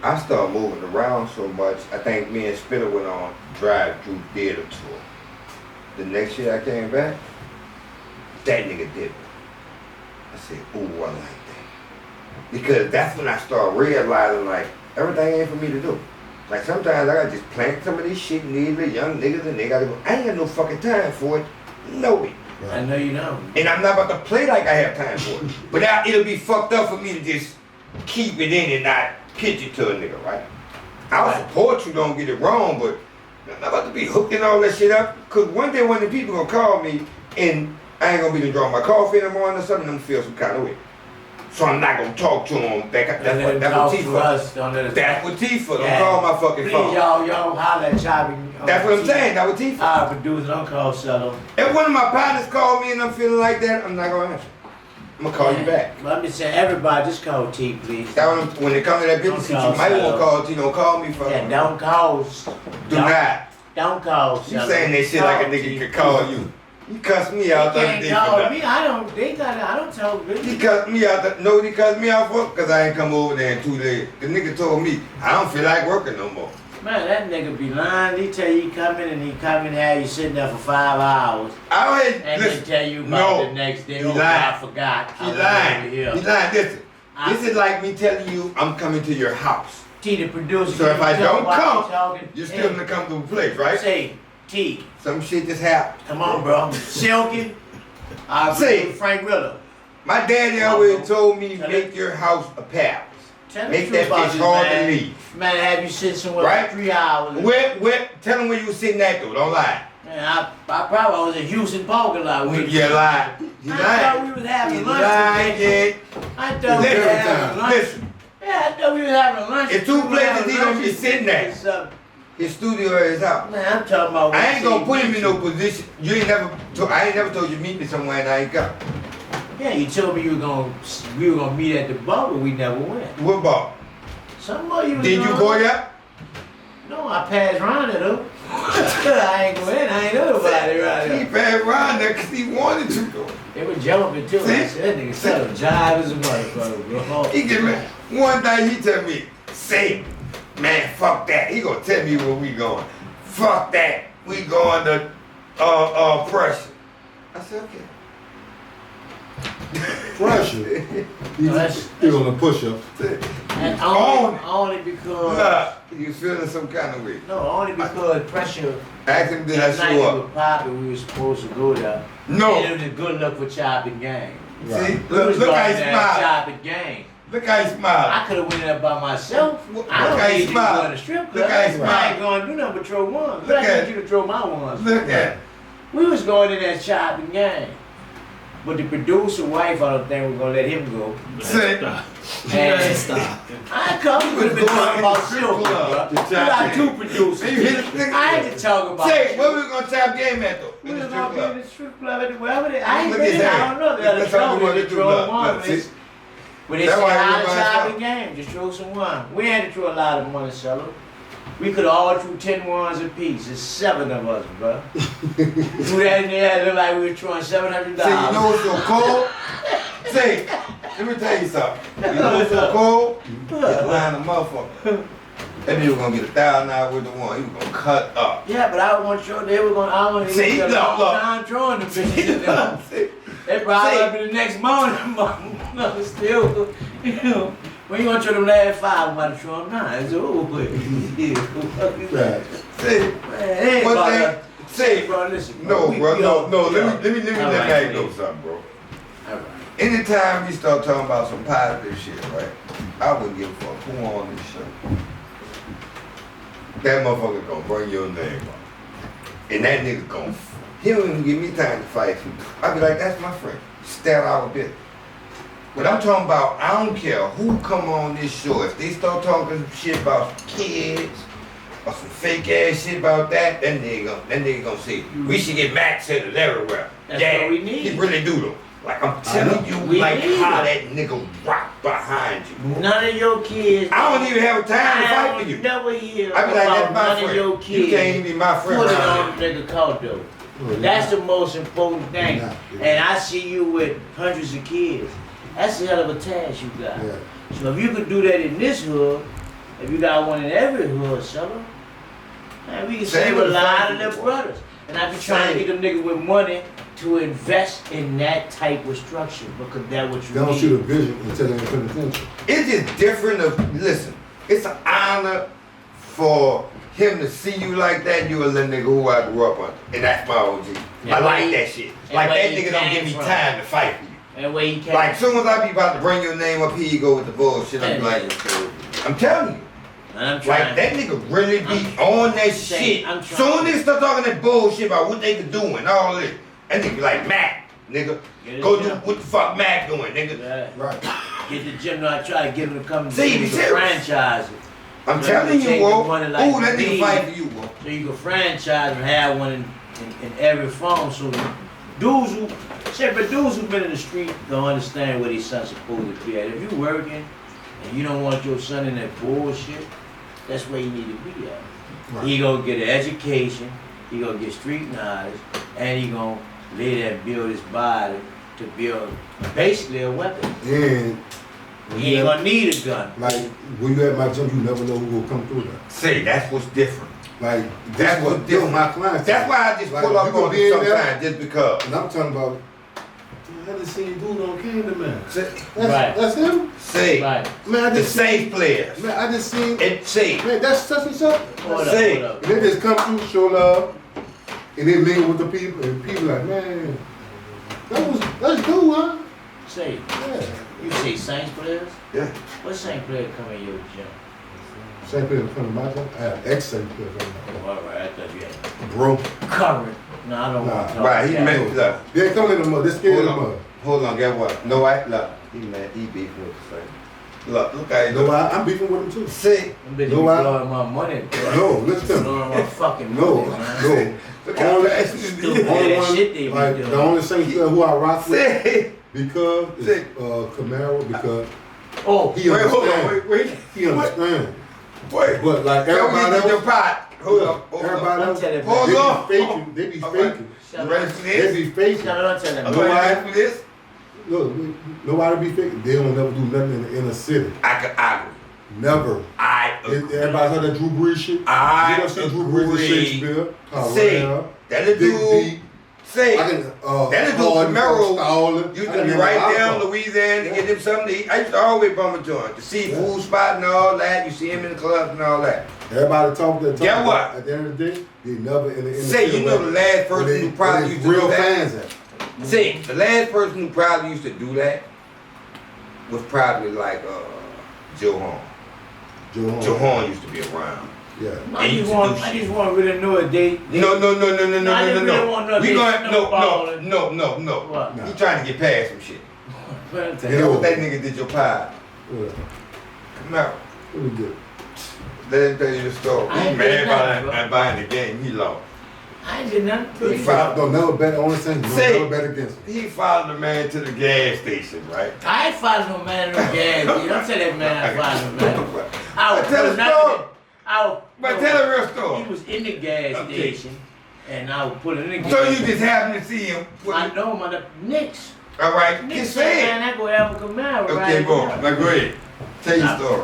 right? I started moving around so much, I think me and Spitter went on drive-through theater tour. The next year I came back, that nigga did it. I said, ooh, I like that. Because that's when I started realizing, like, everything ain't for me to do. Like, sometimes I gotta just plant some of this shit in these little young niggas and they gotta go, I ain't got no fucking time for it. No way. I know you know. And I'm not about to play like I have time for it. But now it'll be fucked up for me to just keep it in and not pitch it to a nigga, right? I'll support you, don't get it wrong, but I'm not about to be hooking all that shit up. Cause one day when the people gonna call me and I ain't gonna be to draw my coffee in the morning or something, I'm gonna feel some kind of way. So I'm not gonna talk to them. That's what Tifa. That's what Tifa. Don't call my fucking phone. Please, y'all holler at Choppin. That's what I'm saying. That's what Tifa. Our producer, don't call Cello. If one of my partners call me and I'm feeling like that, I'm not gonna answer. I'm gonna call you back. Let me say, everybody, just call T, please. That when it comes to that business, you might want to call T. Don't call me for. Yeah, don't call. Do not. Don't call. You saying that shit like a nigga could call you. You cuss me out the other day for that. Me, I don't. I don't tell business. He cussed me out. No, he cussed me out for because I ain't come over there in 2 days. The nigga told me I don't feel like working no more. Man, that nigga be lying. He tell you he come in and he come in and have you sitting there for 5 hours. I don't have, and listen, then tell you about the next day. He Oh, lying. I forgot. He lying. He lying. Listen, this is like me telling you I'm coming to your house. T, the producer. So if I don't come, you're still hey, gonna come to a place, right? Say, T. Some shit just happened. Come on, bro. Silky. Say, Frank Rilla. My daddy always told me, make your house a palace. Make that bitch hard to leave. Man, have you sit somewhere Right? for 3 hours? Where? Tell them where you was sitting at though. Don't lie. Man, I probably was in Houston parking lot. You lied. You I lied. thought we was having lunch. Lying. I thought we were having lunch. Listen. Yeah, I thought we was having lunch. It's two places he gonna be sitting at. His studio or his house. Man, I'm talking about. I ain't gonna put him in no position. I ain't never told you to meet me somewhere and I ain't got. Yeah, you told me we were gonna meet at the bar, but we never went. What bar? Some bar you was Did you going. go there? No, I passed around it though. I ain't go in. I ain't know nobody right He there. passed around there because he wanted to go. They were jumping too. I said, that nigga said a jive as a motherfucker, bro. He give me one thing. He tell me, say, man, fuck that. He gonna tell me where we going. Fuck that. We going to Pressure. I said, okay. Pressure. He's on the push-up. And only because. Look, you feeling some kind of way. No, only because Pressure. Ask him, did I That night show we up? were popping, we were supposed to go there. No. And it was a good look for Choppin game. Right. See, We was look going how he there smiled. Choppin game. Look how he smiled. I could have went there by myself. Look I don't how he need you to smiled. go to the strip club. Look how he I smiled. ain't going to do nothing but throw ones. Look I at- need you to throw my ones. Look at. We was going in that Choppin game. But the producer wife, I don't think we're going to let him go. Say, And I come, we could have been talking about Silver, bro. We got two producers. I had to talk about say, where we gonna tap game at though? We In the was strip gonna be in club. the strip club at the wherever they, I ain't Look been at in, that. I don't know. They got a That's how we show, wanna they do throw love. one. Look, see? But they That's say why how we to buy chop stuff. the game, just throw some one. We had to throw a lot of money, Marcelo. We could all threw 10 ones apiece. There's 7 of us, bro. Threw that in there, it looked like we were throwing $700. Say, you know what's so cold? Say, let me tell you something. You know what's so cold? You're lying a motherfucker. That nigga was gonna get $1,000 worth of one. He was gonna cut up. Yeah, but I want you, they were going, I want to See, get a look, long look. time throwing the bitches. See? They brought See? up in the next morning, no, still, you know. When you want to throw them last 5, I'm about to throw them 9. It's over with. Right. See? Man, One thing, say, bro, listen, no, we bro, all- no, we all- let me all let right, Mack know please. something, bro. All right. Anytime we start talking about some positive shit, right? I wouldn't give a fuck who on this show. That motherfucker gonna bring your name up. And that nigga gonna, he don't even give me time to fight you. I be like, that's my friend. Stay out of it. But I'm talking about, I don't care who come on this show. If they start talking shit about kids or some fake ass shit about that, then they gonna say, we should get Mack centers everywhere. That's Yeah, what we need. He really do though. Like I'm telling you, We like need how it. that nigga rock behind you. None of your kids. I don't even have a time to I fight for don't you. never hear I be like, about that's my none of friend. your You kids. can't even be my friend Put it around on here. nigga called though. That's the most important thing. Yeah. And I see you with hundreds of kids. That's a hell of a task you got. Yeah. So if you could do that in this hood, if you got one in every hood, Summer, man, we can Same save a with the lot of fighting, them boy. brothers. And I be trying to get them niggas with money to invest in that type of structure because that's what you They don't need. see the vision until they're paying attention. It's just different of, listen, it's an honor for him to see you like that. You a little nigga who I grew up under. And that's my OG. Yeah, I where like he- that shit. and Like where that he nigga don't came give me from. time to fight for you. And where he came Like soon as I be about to bring your name up, here you go with the bullshit. I'm like, I'm telling you. And I'm trying. Like that nigga really be on that shit. I'm trying. Soon as they start talking that bullshit about what they could do and all this, that nigga be like, Mack, nigga, Get it go do done. what the fuck Mack doing, nigga. Yeah. Right. Get the gym. I try to get him to come See, so you you can serious? franchise it. I'm So telling you you, take bro. the money like Ooh, that you nigga need. fight for you, bro. So you can franchise and have one in every phone. So dudes who've been in the street don't understand what his son's supposed to be at. If you working and you don't want your son in that bullshit, that's where you need to be at. Right. He gonna get an education, he gonna get street knowledge, and he gonna lay there and build his body to build basically a weapon. And when He you ain't at, gonna need a gun. like when you at my gym, you never know who will come through there. Say, that's what's different. Like That's what what deal my clients. That's why I just Like, pull up you could on be it in there. sometimes just because. And I'm talking about. I just seen dude on Candyman. Say, That's, Right. that's him. say Right. Man, I the just seen. safe players. Man, I just seen. And say, Man, that's such and such. Hold up, Say. hold up. And they just come through, show love, and they mingle with the people, and people like, man, that's dude, huh? Say, Yeah. you say Saints players? Yeah. What Saints player come in your gym? Same player come to my gym. I have ex-same player come to Oh, all right, I thought you had my gym. Bro. current. No, I don't want to talk Right, he about made look. They come in the mud. They scared of the mud. Hold on, get what? No, I look. He mad. He beefing with the same. Look at it. No, I'm beefing with him too. See, them bitches No, I- blowing my money. Bro. No, listen to me. Blowing my fucking No, money, man. no. look how Only- fast you Stupid did. Only ass one, shit they be like doing. the only Saints player who I rock with See, because See. is Camaro because Oh, he wait, hold on, understand. wait. He understand. Wait. But like Everybody everybody else, your else, pot. Hold up. everybody I'm else, telling they you, Hold on. be faking. They be All right. faking. You ready for They this? be faking. shut up, tell them. You No, ready for this? Look, nobody be faking. They don't never do nothing in the inner city. I agree. Never. Everybody heard that Drew Brees shit? I You don't see Drew Brees in agree. Shakespeare, See, Carell, that Big little dude. D. Say, I can, that little Harden, Camaro Stalin. used I to can be name a right lot down of them. Louisiana to get him something to eat. I used to always bum a joint. The seafood spot and all that. You see him in the clubs and all that. Everybody talk that talk. Get but what? At the end of the day, they never in the inner Say, city you know where- the last where person they- who probably where used they to do real that? fans at. See, the last person who probably used to do that was probably like Joe Horn. Joe Horn used to be around. Yeah. I He just used to want, do I shit. just want to really know a date. No. I didn't really want no We big going snowballing. no. What? Nah. He trying to get past some shit. What the Yeah. hell? What that nigga did your pie? What? Come out. What we do? Let him tell you the story. I He ain't mad did nothing, bro. about buying the game. He lost. I ain't did nothing. He followed. Don't never bet on the Saints. Don't Say- never bet against them. He followed the man to the gas station, right? I ain't following no man in no gas. Don't tell that man I followed no man. I was Tell the pulling out story. the- I was. But tell a real He story. was in the gas Okay. station, and I was pulling in the gas. So you just happened to see him. I know him on the Knicks. All right. Knicks Just said, say man, it. I go have a Camaro Okay, right boom. now. Now go ahead. Tell your Nah. story.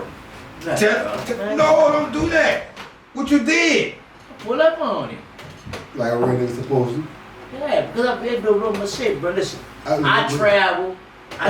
Man, No, don't do that. What you did? pull up on him. Like a real nigga supposed to. Yeah, because I've been doing my shit, bro. Listen, I I- travel.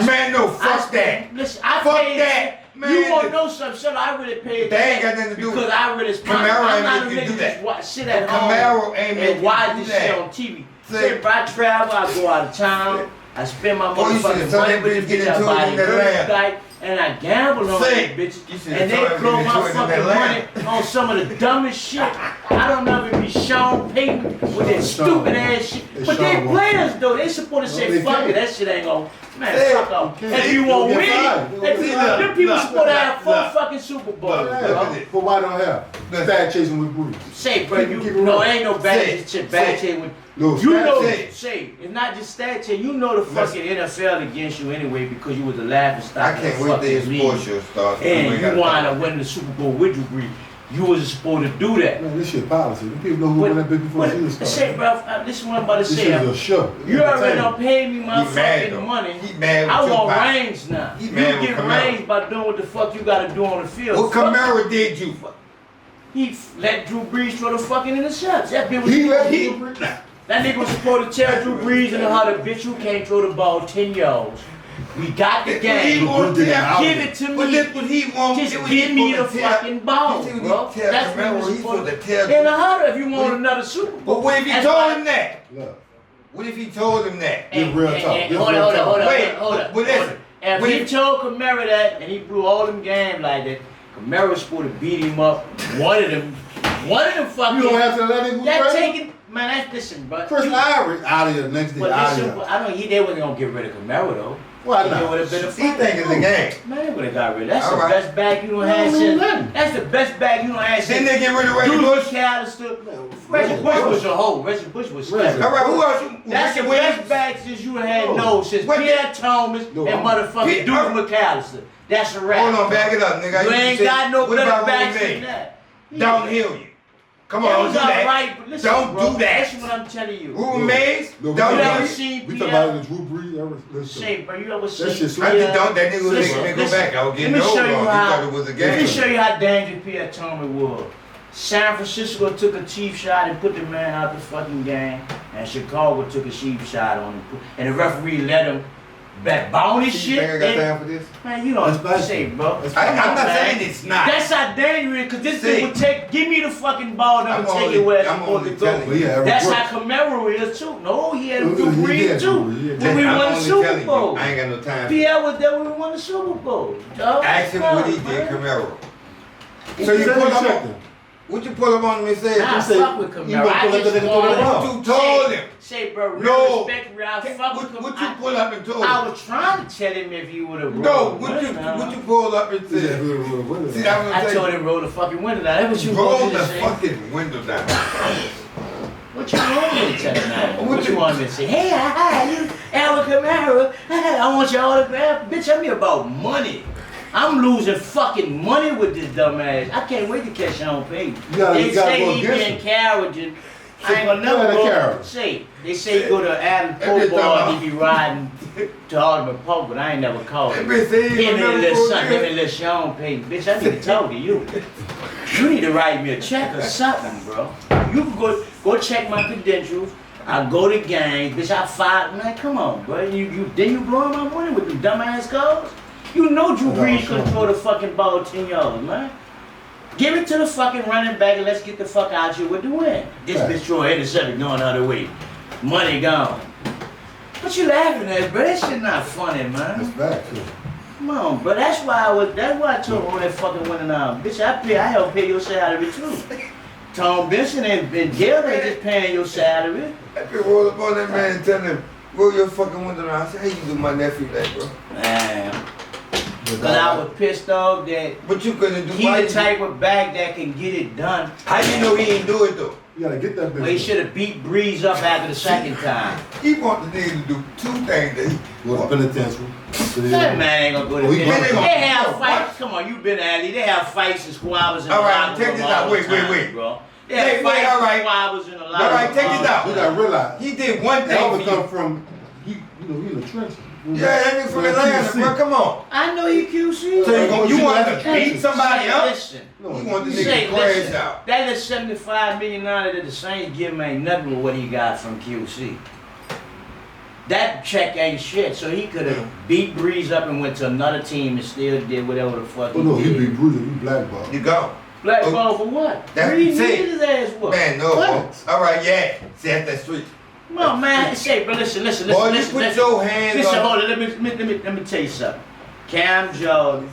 Man, no, fuck that. Listen, I Fuck paid. that. Man, You want to know something? Son, I really paid. That ain't got nothing to do with because it. I really spent. Camaro I'm ain't not a make you do nigga that. just watch shit at The home Camaro ain't make and you watch do this that. shit on TV. See? Say, if I travel, I go out of town. I spend my Oh, you should've motherfucking told money that with bitch this get bitch. I into buy it in the Atlanta. merchandise, and I gamble on See? these You bitches. should've And they told that blow bitch my get into it in fucking money Atlanta. on some of the dumbest shit. I don't know if it be Sean Payton with that stupid ass shit. It's But they Sean players though, they supposed to No, say they fuck can't. it, that shit ain't gonna. Man, Hey, fuck off. you can't. If you won't You'll win, get fired. You'll get fired. them people Look, supposed to have four look. fucking Super Bowls, Look, bro. look at this. But why don't have? Stag chasing with Breeze. Say, bro, Keep it no, real. ain't no bad Say, shit, bad say. shit with. No, You know, say. say, it's not just stat check. You know the fucking NFL against you anyway because you was the laughing stock I of can't the wait till his fucking sports league. show starts. And you wind up winning the Super Bowl with Drew Brees. You wasn't supposed to do that. Man, this shit policy. The people know who won that bitch before the season Say, started. bro, this is what I'm about to This say. shit is a show. You already done paid me my He mad, fucking though. money. He mad with I your want pie. rings now. He You mad with get Camaro. rings by doing what the fuck you gotta do on the field. What Fuck. Camaro did you? He let Drew Brees throw the fucking interceptions. That bitch was He let He, Drew Brees. That nigga was supposed to tell Drew Brees and how the bitch who can't throw the ball 10 yards. We got the He game. want Drew to did tell. Give it to But me. that's what he want. Just That's what give he me the supposed to tell. fucking ball, That's what he bro. tell That's what Camaro. he was He's supposed to tell In the you. huddle if you want What- another Super Bowl. But what if he That's told why- him that? Look, What if he told him that? This real talk. This Hold real on, talk. hold on. Wait, hold on. but listen, If when he he- told Camaro that and he blew all them games like that, Camaro was supposed to beat him up. One of them fucking. you don't have to let him That go taking, man, that's listen, bro. Chris Ivory out of here next day. But Out of listen, here. I know they wasn't gonna get rid of Camaro though. Why It not? would have been a He think it's a game. Man, they would have got rid of that. That's All the right. best bag you don't No, have no, since. nothing. That's the best bag you don't have Then since. they get rid of Reggie Dude, Bush. McAllister. Reggie Bush was a hoe. Reggie Bush was Reggie. scary. All right, who else? That's the Ricky best Williams? bag since you had No. no since What Pierre Thomas No, and motherfucking Pete- Duke McAllister. That's a wrap. Hold on, back it up, nigga. You ain't got no what better about backs Willie than Mays? that. Downhill you. Come That on, was don't do that. alright, but listen, Don't bro, do that. Listen what I'm telling you. Ruben Mays? No, we Don't You do ever it. seen We Pierre? talking about the Drew Brees era. Listen. Say, bro, you ever seen That shit I just don't. That nigga was Listen, making me go listen. back. I was getting Let me old. show you He how- thought it was a Let game. me show you how dangerous Pierre Thomas was. San Francisco took a cheap shot and put the man out the fucking game, and Chicago took a cheap shot on him, and the referee let him that bony You shit. think I got time for this? Man, you don't That's say, bro. That's I'm not man. saying it's not. That's how dangerous, cause this See. thing would give me the fucking ball and I'm I'm gonna take only- it where it's I'm supposed only to go. telling But yeah, Eric That's Brooks. how Camaro is too. No, he had a Yeah, good he breed had too. good breed, yeah. When we I'm won the only Super telling Bowl. you, I ain't got no time. Pierre was there when we won the Super Bowl. Dog. Ask him what he Fuck, did, man. Camaro. So So you you pull up checked on, him. what you pull up on him and say? Nah, I say, fuck with you Camaro. gonna I pull up just the nigga want to the What you told him? Say, bro, real No. respect, real. I fuck with What Camaro. you pull up and told I him? was trying to tell him if he would have No, what you pull up and Yeah, said? what See, is that was I what told I'm him roll the fucking window down. That's what you saying. Roll want me the to say. fucking window down. What you want me to tell him now? What What you you- want me to say? Hey, hi, you, Alan Camaro. I want your autograph. Bitch, I'm here about money. I'm losing fucking money with this dumbass. I can't wait to catch Sean Payton. gotta- They you gotta say go he against being him. carriage and I ain't gonna Yeah, never the go. carriage. Say, they say he go to Adam Every Football time and he be riding to Alderman Park, but I ain't never called him. Everything Him you and never little son, go him and little Sean Payton. Bitch, I need to talk to you. You need to write me a check or something, bro. You can go check my credentials. I go to games, bitch. I fight, man. Come on, bro. Then you blowing my money with them dumbass calls. You know Drew Brees couldn't throw the fucking ball 10 yards, man. Give it to the fucking running back and let's get the fuck out here with the win. This Right. bitch throwing interception going the other way. Money gone. What you laughing at, bro? That shit not funny, man. That's bad, too. Come on, bro. That's why I told him on that fucking winning arm. Bitch, I help pay your salary too. Tom Benson and Gail ain't just paying your salary. I could roll up on that man and tell him, roll your fucking window down. I said, how you do my nephew that, bro? Man. Cause I was pissed off that But you couldn't do he why the you- type of back that can get it done. How you know he ain't do it though? You gotta get that bitch. Well, he should have beat Breeze up after the second time. He want the nigga to do two things that he Go to penitentiary. That man ain't gonna go to Oh, he jail. gonna- They have What? fights. Come on, you been at it. They have fights and squabbles in All the right, locker check room this all out. the Wait, time, wait. bro. They have Wait, fights all and right. squabbles in the locker All room. right, check this all the out. You time. gotta realize. He did one That thing would for come you. from, he in the trenches. Yeah, that nigga from So Atlanta, QC. bro. Come on. I know you QC. So you you want got to the beat somebody up? Listen. No, You want the You nigga say, to crash listen, out. that little $75 million that the Saints give him ain't nothing but what he got from QC. That check ain't shit, so he could have beat Breeze up and went to another team and still did whatever the fuck Oh no, he he did. be brutal, he blackball. You go. Blackball for what? That's Breeze it. needed his ass what? Man, no, What? bro. All right, yeah. See, that's that street. Come on, man. Say, but listen. Boy, you put your hands Listen, on. hold on. Let me tell you something. Cam Jordan,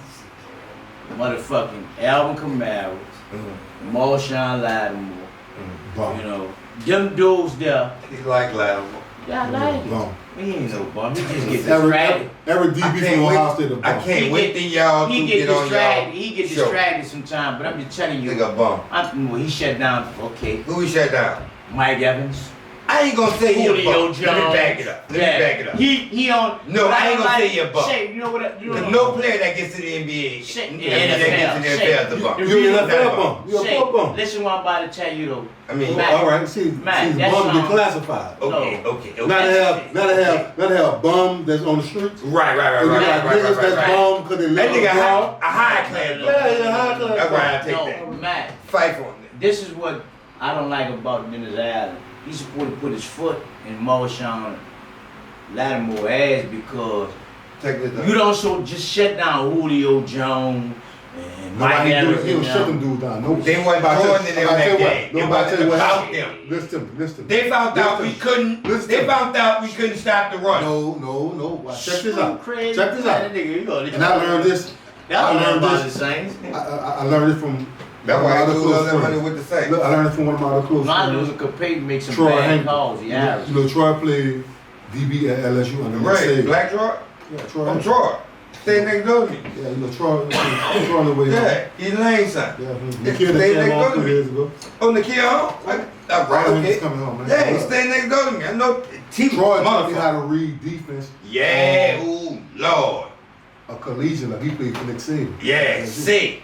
motherfucking Alvin Kamara, Marshawn Lattimore, Bum. you know, them dudes there. He like Lattimore. Yeah, I like him. Bum. He ain't no bum. He just get Every distracted. DB I from can't Ohio State a wait. I bum. can't He wait till y'all He two get get on distracted. y'all. He get show. distracted sometimes, but I'm just telling you. Nigga bum. Well, he shut down. Okay, Who he shut down? Mike Evans. I ain't gonna say he a Julio bum. Jones. Let me back it up. Let me back it up. He on. No, but I ain't gonna say he a bum. Say, you know what? You know Cause no player that gets to the NBA, Shit, that NFL, gets to the NFL is a bum. The You an reason- NFL bum. You a Say, football bum. listen what I'm about to tell you though. I mean, Mack. All right, see, Mack, the that's bum get wrong. classified. okay. Not to have a bum that's on the streets. Right. Niggas that's bum because they That live nigga abroad. a high class bum. Yeah, he's a high class That's why I bum. take No, that. Matt, Fight for him. this is what I don't like about Dennis Allen. He's supposed to put his foot in Marshawn Lattimore ass because Check this out. you don't so just shut down Julio Jones and Mike Nobody Evans. he don't and shut them them. dudes down. No. They wasn't Nobody throwing tell- it in nobody that tell what- game. It Nobody wasn't tell you what about happened. them. Listen. They found out we Listen. couldn't. Listen. They found out we couldn't stop the run. No. Check this You out. crazy Check this out. man, nigga, you gonna- And I learned this. Y'all I learned learned about the this. Saints. I learned it from That's one why I of my do other all close that money friends. with the Saints. Look, I learned it from one of my other close My friends. loser could pay to make some Troy bad Hank. calls. He average. You know, Troy played DB at LSU under Right. Marcelo. Black Troy? Yeah, Troy. I'm Troy. Stay next door to me. Yeah, you know, Troy on the way. Yeah, he Lane son. Yeah, They the kid that next came door on to 2 me. years ago. On the kid home? Right, Right, okay. he's coming home, man. Yeah, he stay next door to me. I know T Troy taught me how motherfucker. to read defense. Yeah, ooh, Lord. A collegian, like he played for Nick Saban. Yeah, see.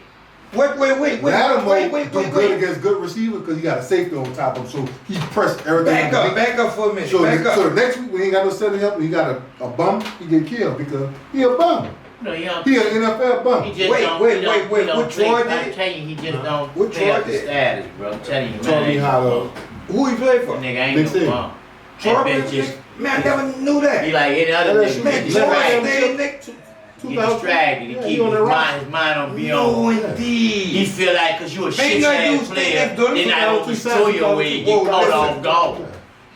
Wait. Lattimore do good against good receivers because he got a safety on top of him, so he pressed everything. Back up for a minute. So, Back up. so next week when he ain't got no setting up, he got a bum, he get killed because he a bum. No, he don't. He an NFL bum. He just Wait, don't, wait, he don't, wait, wait, he don't what play- Troy I'm did? telling you, he just don't What play Troy up the did? status, bro. I'm telling you, Taught me how to. Who he play for? Nigga ain't Nick no Saban. bum. Troy That bitch played just, for Man, I never knew that. He like any other Yeah, nigga. Man, Get Jordan, distracted. nigga. Get distracted. He keep his mind on be No, on. indeed. He feel like cause you a Man, shit you ass do player, think that they not gonna destroy your way and get caught off guard.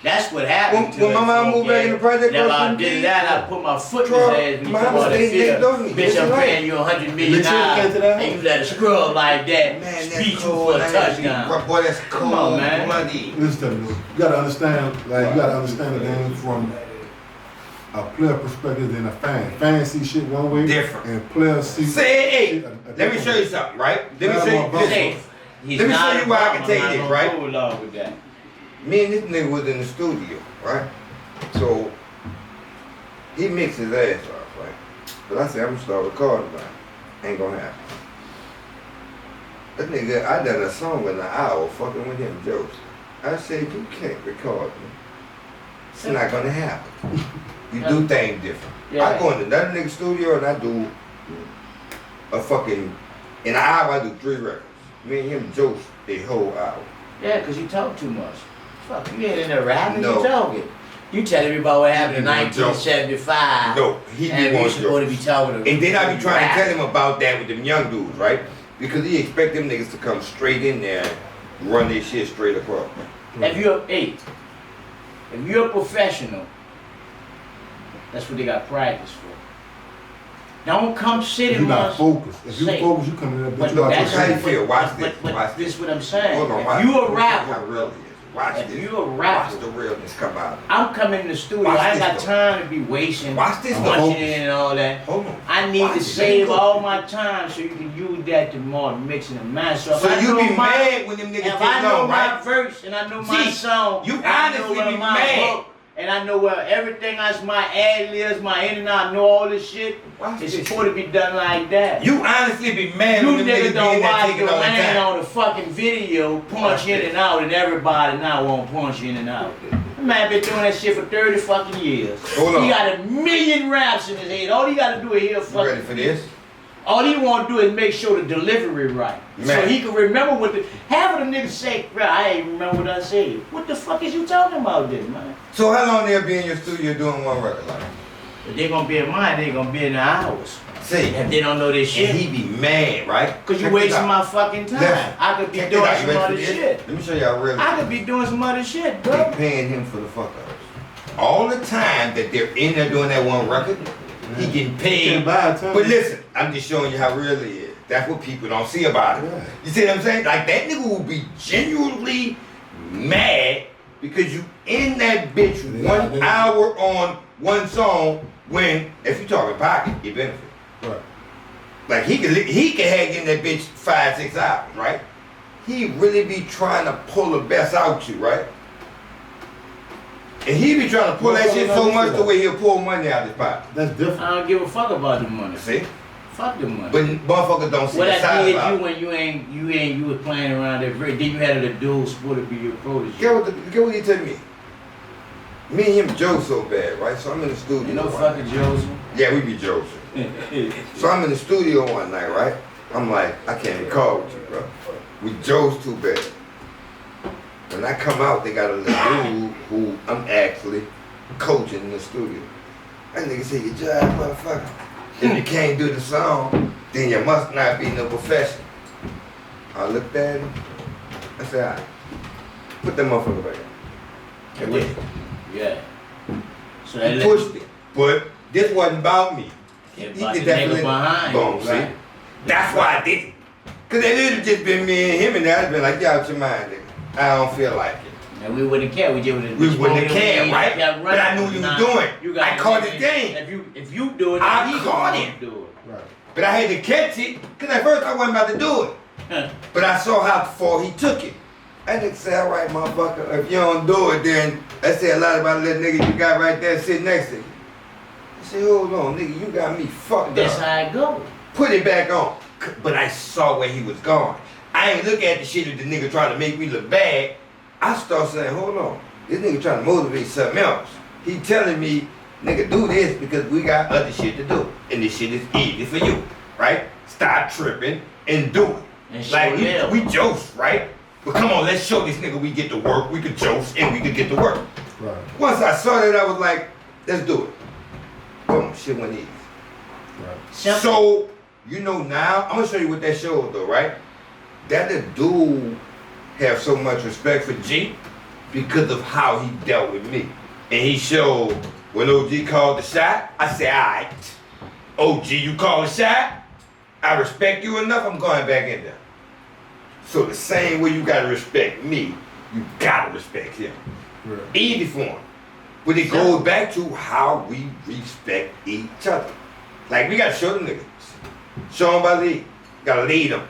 That's what happened to When my mom moved back in the project, Never I did that, I put my foot in his Truck, ass when he my come house out that stayed next door to me. field. Bitch, I'm That's paying you $100 million and you let a scrub like that Man, beat you that's for cold. a touchdown. Boy, that's Come on, cold man. bloody. Listen to me. You gotta understand, like, you gotta understand the game from a player perspective than a fan. Fans see shit one way, Different. and players see. Say, hey, shit a let me different show way. you something, right? Let me Yeah, show you my this. Hey, he's Let me not show you a why I bum, can tell you I'm this, not right? gonna go along with that. Me and this nigga was in the studio, right? So he mixed his ass off, right? But I said, I'm gonna start recording about it. Ain't gonna happen. That nigga, I done a song in an hour fucking with him jokes. I said, you can't record me. It's not gonna happen. You do things different. Yeah. I go in another nigga studio and I do a fucking, in an hour I do 3 records. Me and him jokes the whole hour. Yeah, cause you talk too much. Fuck, you ain't in there rapping, No. you talking. You telling me about what happened in He want jokes. 1975. No, he be and one you supposed to be jokes. talking to And then I be trying to tell rap. him about that with them young dudes, right? Because he expect them niggas to come straight in there and run their shit straight across. If you're if you're a professional, that's what they got practice for. Don't come If sitting you're not on. focused. If you Say- focus, you come in there, But bitch. You out that's your how you shit. feel. Watch this. But Watch this this. is what I'm saying. Hold on, watch If you a this. How rapper, real he is. Watch if this. you a Watch rapper, the realness come out. I'm coming in the studio. Watch I ain't got this, time to be wasting, Watch this, though. punching in and all that. Hold on. I need Watch to it. save Let me go. all my time so you can use that to more mixing and master. If So I you know be my- mad when them niggas If take I know long, my right? verse and I know my Gee, song, you and I know honestly where be my mad. hook, and I know where everything that's my ad libs, my in and out, I know all this shit. Watch It's this supposed to be done like that. You honestly be mad You when them niggas niggas be in don't there watch taking your all the man time. on the fucking video, punch Watch in this. and out, and everybody now won't punch in and out. That man been doing that shit for 30 fucking years. Hold on. He got a million raps in his head. All he gotta do is hear You fucking. ready for this? All he want to do is make sure the delivery right. So Man. he can remember what the. Half of the niggas say, bro, I ain't remember what I said. What the fuck is you talking about then, man? So how long they'll be in your studio doing one record like? If they gonna be in mine, they gonna be in the hours. See, If they don't know this shit. and he be mad, right? Cause you Check this wasting out. my fucking time. Listen, I could be check doing this out. You some ready for other this? shit. Let me show y'all real. I could be doing some other shit, They bro. paying him for the fuck ups. All the time that they're in there doing that one record, he getting paid. Can't buy time. But listen, I'm just showing you how real he is. That's what people don't see about it. Yeah. You see what I'm saying? Like that nigga will be genuinely mad because you in that bitch Yeah, 1 hour on one song when, if you talking pocket, it benefit. Right. Like he could hang in that bitch 5-6 hours, right? He really be trying to pull the best out you, right? And he be trying to pull that shit so much the way he'll pull money out his pocket. That's different. I don't give a fuck about the money. See? Fuck the money. But motherfuckers don't see What the I side did about you it. when you was playing around that then you had a dude supposed to be your protege. Get what he told me. Me and him joke so bad, right? So I'm in the studio. You know one fucking night. Joseph. Yeah, we be joking. So I'm in the studio one night, right? I'm like, I can't record with you, bro. We jokes too bad. When I come out, they got a little dude who I'm actually coaching in the studio. That nigga say, you jive, motherfucker. If you can't do the song, then you must not be no professional. I looked at him. I said, all right, put that motherfucker back in. And went. Yeah. So He pushed it. But this wasn't about me. He about did the that nigga for the behind boom, you, see? right. That's why I did it. Cause it would have just been me and him and I'd been like, y'all out your mind, nigga. I don't feel like it. And we wouldn't care. We just We wouldn't have cared, right? But I knew what he was doing. I caught his game. If you do it, I then he caught gonna it. Do Right. But I had to catch it, cause at first I wasn't about to do it. it. But I saw how far he took it. I nigga said, all right, motherfucker, if you don't do it, then I say a lot about that nigga you got right there sitting next to you. I said, hold on, nigga, you got me fucked That's up. how it go. Put it back on. But I saw where he was going. I ain't look at the shit that the nigga trying to make me look bad. I start saying, hold on, this nigga trying to motivate something else. He telling me, nigga, do this because we got other shit to do. And this shit is easy for you, right? Stop tripping and do it. And show Like, them. we jokes, right? But come on, let's show this nigga we get to work, we could jokes, and we could get to work. Right. Once I saw that, I was like, let's do it. Boom, shit went easy. Right. So, you know now, I'm gonna show you what that showed though, right? That the dude have so much respect for G because of how he dealt with me. And he showed when OG called the shot, I said, alright, OG, you call the shot, I respect you enough, I'm going back in there. So the same way you gotta respect me, you gotta respect him. Right. Easy for him. But it goes back to how we respect each other. Like, we gotta show them niggas. Show them by lead. Gotta lead them.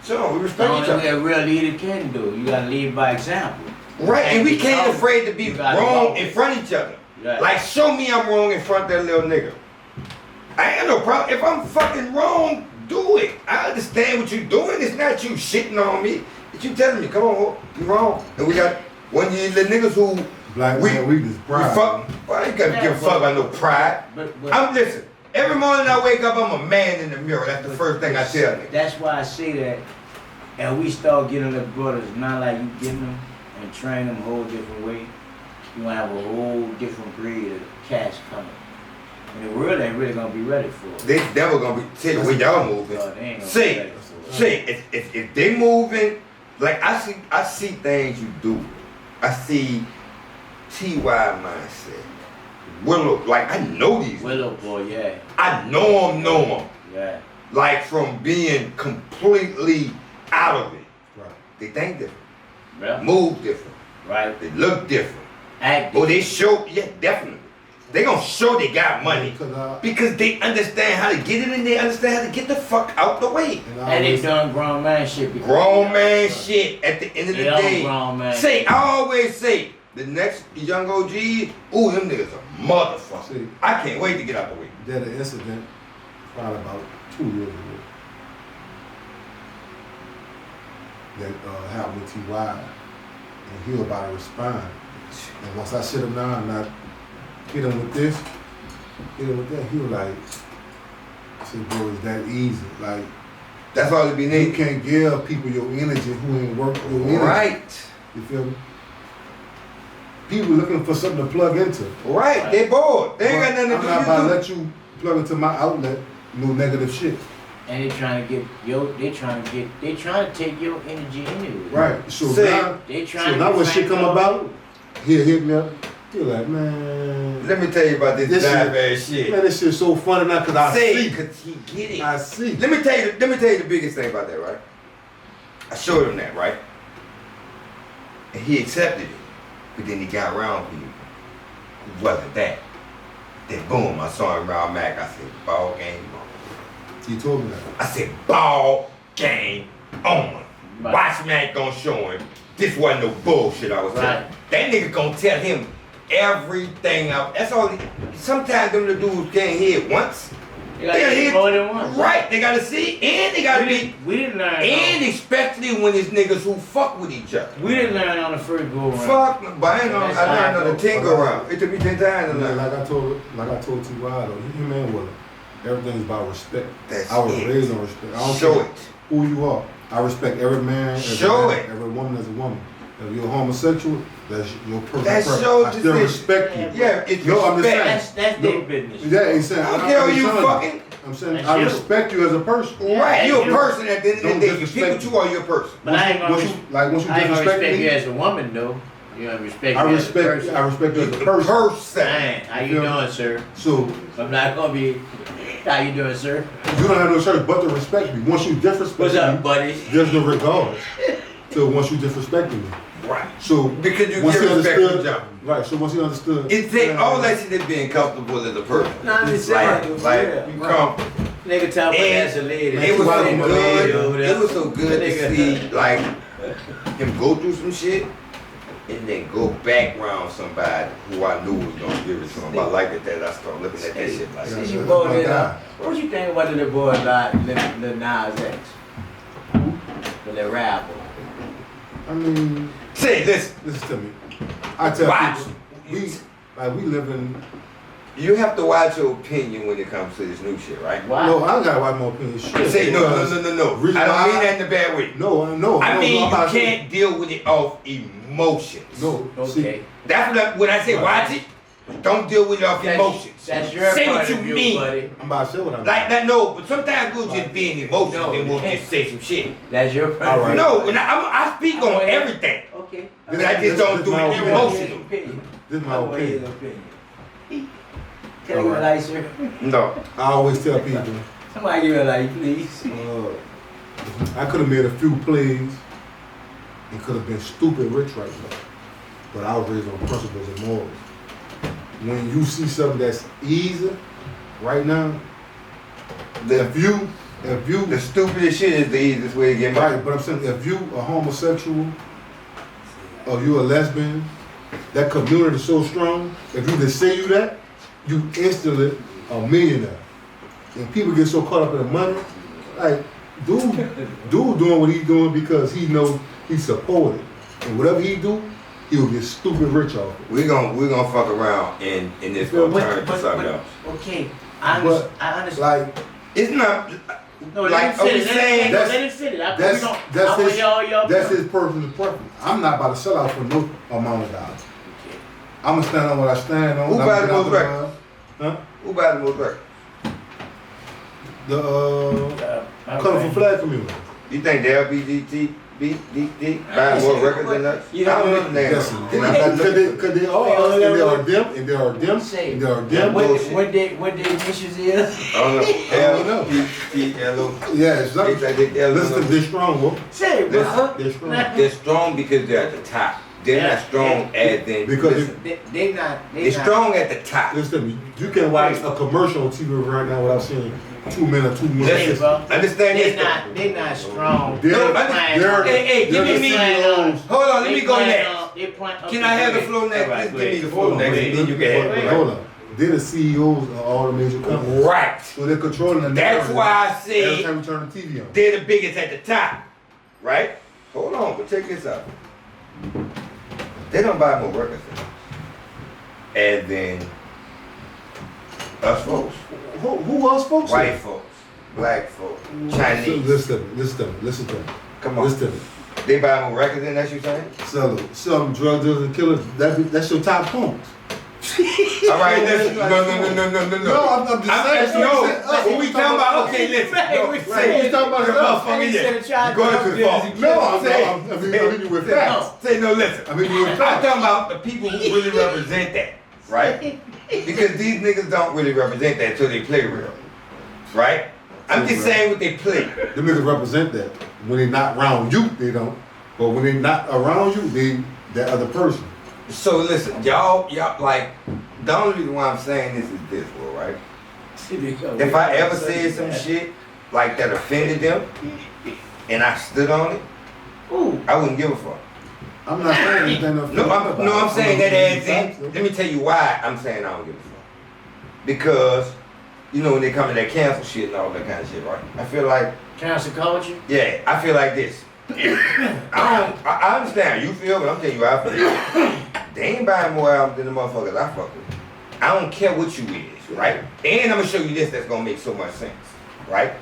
Show them, we respect each The only way other. a real leader can do, you gotta lead by example. Right, and we can't afraid to be You gotta wrong walk. in front of each other. Right. Like, show me I'm wrong in front of that little nigga. I ain't no problem. If I'm fucking wrong, do it. I understand what you're doing. It's not you shitting on me. It's you telling me, come on, you wrong. And we got one of these little niggas who Black man weakness, pride. fuck. Well, I ain't gotta give a fuck about no pride. But Listen, every morning I wake up, I'm a man in the mirror. That's the first thing I tell niggas. that's why I say that, and we start getting the brothers, not like you getting them and train them a whole different way. You gonna have a whole different breed of cash coming. And the world ain't really gonna be ready for it. They never gonna be tell you where y'all moving. God, they ain't gonna be See, ready for it. see, if they moving, like I see things you do. I see TY mindset. Willow, like I know these. Willow boy, yeah, I know them. yeah. Like from being completely out of it. Right. They think different, Yeah. move different, Right. they look different. Act. Oh, they show, yeah, definitely. They gonna show they got money because they understand how to get it and they understand how to get the fuck out the way. And they done grown man shit. because Grown man shit at the end of the They all day. grown man Say, shit. I always say, the next young OG, ooh, them niggas a motherfucker. See. I can't wait to get out the way. They had an incident probably about 2 years ago that happened with TY, and he was about to respond. And once I sit him down and I hit him with this, hit him with that, he was like, I said, bro, it's that easy. Like, That's all it be you needed. can't give people your energy who ain't work your energy. Right. You feel me? People looking for something to plug into. Right. They bored. They ain't got nothing to I'm do. not about to with let you plug into my outlet no negative shit. And they trying to get they trying to take your energy anyway. Right. So See, now, They trying so to now get when shit come Frank about, he'll hit me up. He'll like, man, Let me tell you about this This dive shit- ass shit. man, this shit's so funny now because I See, see. cause he get it. I see. Let me tell you the biggest thing about that, right? I showed him that, right? And he accepted it. But then he got around people who wasn't that. Then boom, I saw him around Mack. I said, ball game on. He told me that. I said, ball game on. Right. Watch Mack gonna show him. This wasn't no bullshit I was telling him. That nigga gonna tell him everything out. That's all. Sometimes them little dudes can't hear it once. You gotta hear more than once. Right, they gotta see, and they gotta be, We didn't learn. and especially when it's niggas who fuck with each other. We didn't learn on the first go around. Fuck, but I ain't know, That's I how learned on the 10 go around. It took me 10 times to And then, learn. like I told TY though, you man, well, everything's about respect. That's I was it. raised on respect. I don't Show care it. who you are. I respect every man, every Show man, it. every woman as a woman. If you're homosexual, that's your personal That preference. shows I still this- respect you. Yeah, it's No, I'm just respect. saying. That's their business. Yeah, ain't saying. I don't care who you telling fucking. I'm saying That's I you. respect you as a person. Right, you a you- person at the end of Don't the day. You disrespect people too are your person. But I ain't gonna Once you I ain't disrespect gonna respect me, you as a woman though. You gonna respect I me as a respect person. you as a The person. person. Man, how you You doing, sir? So I'm not gonna be. How you doing, sir? you don't have no choice but to respect me. Once you disrespect What's up, me, buddy? there's no regard. So once you disrespecting me. Right. So Because you once get he respect understood, from jump. right? So once he understood, It take all that shit as being comfortable as a person. No, I'm just saying. Like Yeah, you right. come. Nigga talk about And as a lady. It was so Nigga good. over there. It was so good to Nigga. see like him go through some shit and then go back around somebody who I knew was gonna give it to him. I like it that I started looking at that shit like Since that. you that's both my in guy. what you think about the little boy like the Nas X? The little rapper. I mean, Say this. listen to me. I tell Watch. people, we live in You have to watch your opinion when it comes to this new shit, right? Why? No, I gotta watch my opinion. Shit. Say no. I Reason don't mean that in a bad way. No. I mean I'm you not can't deal with it off emotions. No. Okay. See, That's when I say watch it. Don't deal with it off emotions. That's your Say point what you of view, mean. buddy. I'm about to say what I'm Like that, no, but sometimes we'll just be in emotions No. and we'll just say some shit. That's your point All of right. view. No, and I speak on everything. Okay. But I just don't do my it opinion. emotional. This is my opinion. Can I give a light, sir? No. I always tell people, Somebody give a light, please. I could have made a few plays and could have been stupid rich right now. But I was raised on principles and morals. When you see something that's easy right now, if you The stupidest shit is the easiest way to get money. right, but I'm saying if you a homosexual or you a lesbian, that community is so strong. If you just say you that, you instantly a millionaire. And people get so caught up in the money, like dude doing what he's doing because he knows he's supported, and whatever he do, he'll get stupid rich off it. We're gonna fuck around and this gonna turn to something else. Okay, I But understand. like It's not No, like let him we finish. saying Let him finish. that's his personal preference. I'm not about to sell out for no amount of dollars. I'm gonna stand on what I stand on. Who I'm buy the gonna most get out records? Huh? Who buys the most records? The colorful flag community. You think the LGBT buy more records than us? You know I don't what? understand. Yes, because they are us, and they are them, and they are them, and they are them. What their issues is? I don't know. I don't know. L-E-T-L-O. Yeah, it's not. They say they L-O. Listen, they're strong, bro. Say, Listen, bro. They're strong. They're strong because they're at the top. They're not strong as in Because listen, They not. they're strong at the top. Listen to me. You can watch a commercial on TV right now without seeing 2 minutes, 2 minutes. Hey, bro. Understand They this? not. They not strong. They're, No, they're, hey, give they're me the me. CEOs. Hold on, let me go next. Can I have the floor next? All right, Just give me the go floor ahead. next, and then you can have it. Hold on. They're the CEOs of all the major companies. Right. So they're controlling the That's narrative why I every said time you turn the TV on. they're the biggest at the top. Right? Hold on, but check this out. They don't buy more records than us. And then us folks, Who else, folks? white folks, black folks, Chinese. Listen to me. Come on. Listen to me. They buy more records than us, you saying? Some drug dealers and killers, that's your top points. All right, listen. No. No, I'm just saying. No, what we talking about? Okay, listen. No, Right, say we talking about the stuff. motherfucker, yeah. You going too far. No, I'm Say- hitting you with facts. Say no, listen. I'm hitting you with I'm facts. talking about the people who really represent that, right? Because these niggas don't really represent that until they play real, right? I'm just saying what they play. Them niggas represent that. When they not around you, they don't. But when they not around you, they that other person. So listen, y'all like, the only reason why I'm saying this is this, bro, right? If I ever said some shit like that offended them, and I stood on it, I wouldn't give a fuck. I'm not saying anything. I'm saying that adds in. Let me tell you why I'm saying I don't give a fuck. Because, you know, when they come to that cancel shit and all that kind of shit, right? I feel like, Cancel culture. yeah, I feel like this. I understand how you feel, but I'm telling you how I feel. They ain't buying more albums than the motherfuckers I fuck with. I don't care what you is, right? And I'm gonna show you this that's gonna make so much sense, right?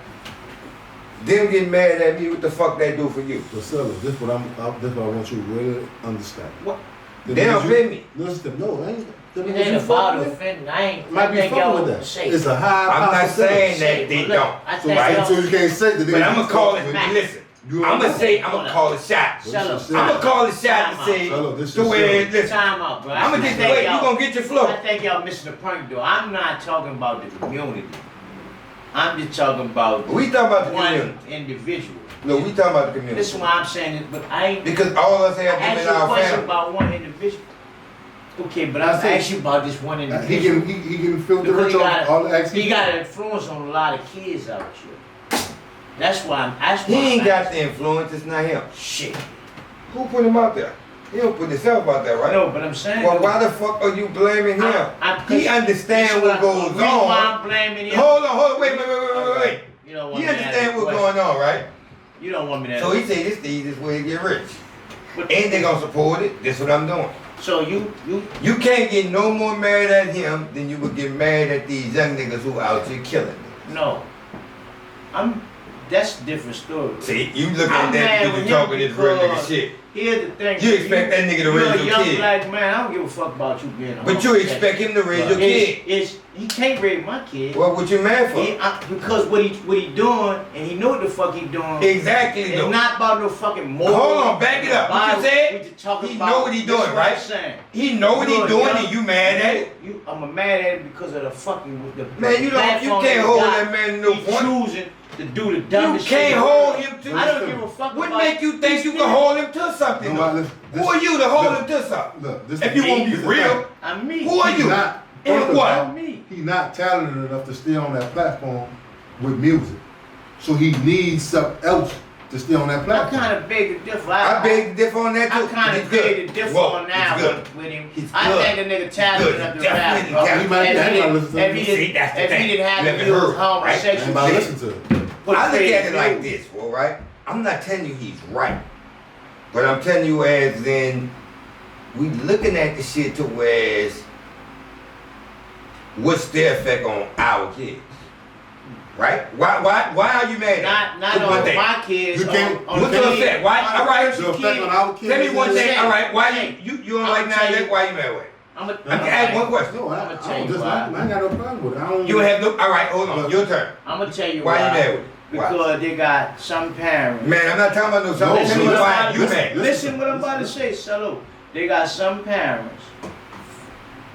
Them getting mad at me, what the fuck they do for you? Marcelo, this is what I want you to really understand. What? They don't offend me. Listen, no, I ain't. It ain't about offending. I Might be think fucking y'all with that. say. It's a high. I'm not saying Say, that they but look, don't. I So, think right? y'all- so you can't say that. But I'm gonna call it, Mack. listen, You I'm don't- gonna say, I'm gonna call a shot. Shut up. This is I'm gonna call a shot and Time say, Hello, this to is where, serious. listen, Time out, bro. I'm gonna I just think wait, you y'all- gonna get your I flow. think y'all missing the point, though. I'm not talking about the community. I'm just talking about We talking about the one community. individual. No, we talking about the community. This is why I'm saying it, but I ain't. Because all of us I have them asked in you a our question family. about one individual. Okay, but I I'm said- asking you about this one He individual. can filter Because rich he off all the got, acts he got an influence on a lot of kids out here. That's why I'm asking. He ain't got the influence, it's not him. Shit. Who put him out there? He don't put himself out there, right? No, but I'm saying. Well, why the fuck are you blaming him? He understands what goes Why on. I'm blaming him. Hold on, wait. You don't want He me to understands ask what's a question. going on, right? You don't want me to. So he said this the easiest way to get rich. But- And they gonna support it, this what I'm doing. So you can't get no more mad at him than you would get mad at these young niggas who out here killing it. no. That's a different story. See, you look at that because you talking this real nigga shit. Here's the thing. You expect that nigga to raise your kid. You're a young black man. I don't give a fuck about you being a But you expect him to raise your kid. He can't raise my kid. Well, what you mad for? Because what he doing, and he know what the fuck he doing. Exactly. It's not about no fucking moral. Hold on, back it up. What you said? He know what he doing, right? He know what he doing, and you mad at it? I'm mad at it because of the fucking man. You can't hold that man in no point. Choosing to do the dumbest shit. You can't hold him to. I don't give a fuck. What make you think you can hold him to something? Who are you to hold him to something? Look, if you won't be real, I'm me. Who are you? And what? He's not talented enough to stay on that platform with music. So he needs something else to stay on that platform. I kind of beg to differ. I beg to differ on that too. I kind of beg to differ on that with him. I think the nigga talented enough to rap, bro. If he didn't have to do his homosexual shit. I look at it like this, all right? I'm not telling you he's right. But I'm telling you as in, we looking at the shit to whereas, what's their effect on our kids? Right? Why are you mad? Not on my kids. What's the effect? Why? All right. The effect on our kids. Tell me one thing. All right. Why you don't like that? Why you mad with it? I'm gonna ask one question. No, I ain't got no problem with it. You don't have no. All right. Hold on. Your turn. I'm gonna tell you why you mad with it. Because they got some parents. Man, I'm not talking about no something. Tell me why you mad. Listen what I'm about to say, Salo. They got some parents,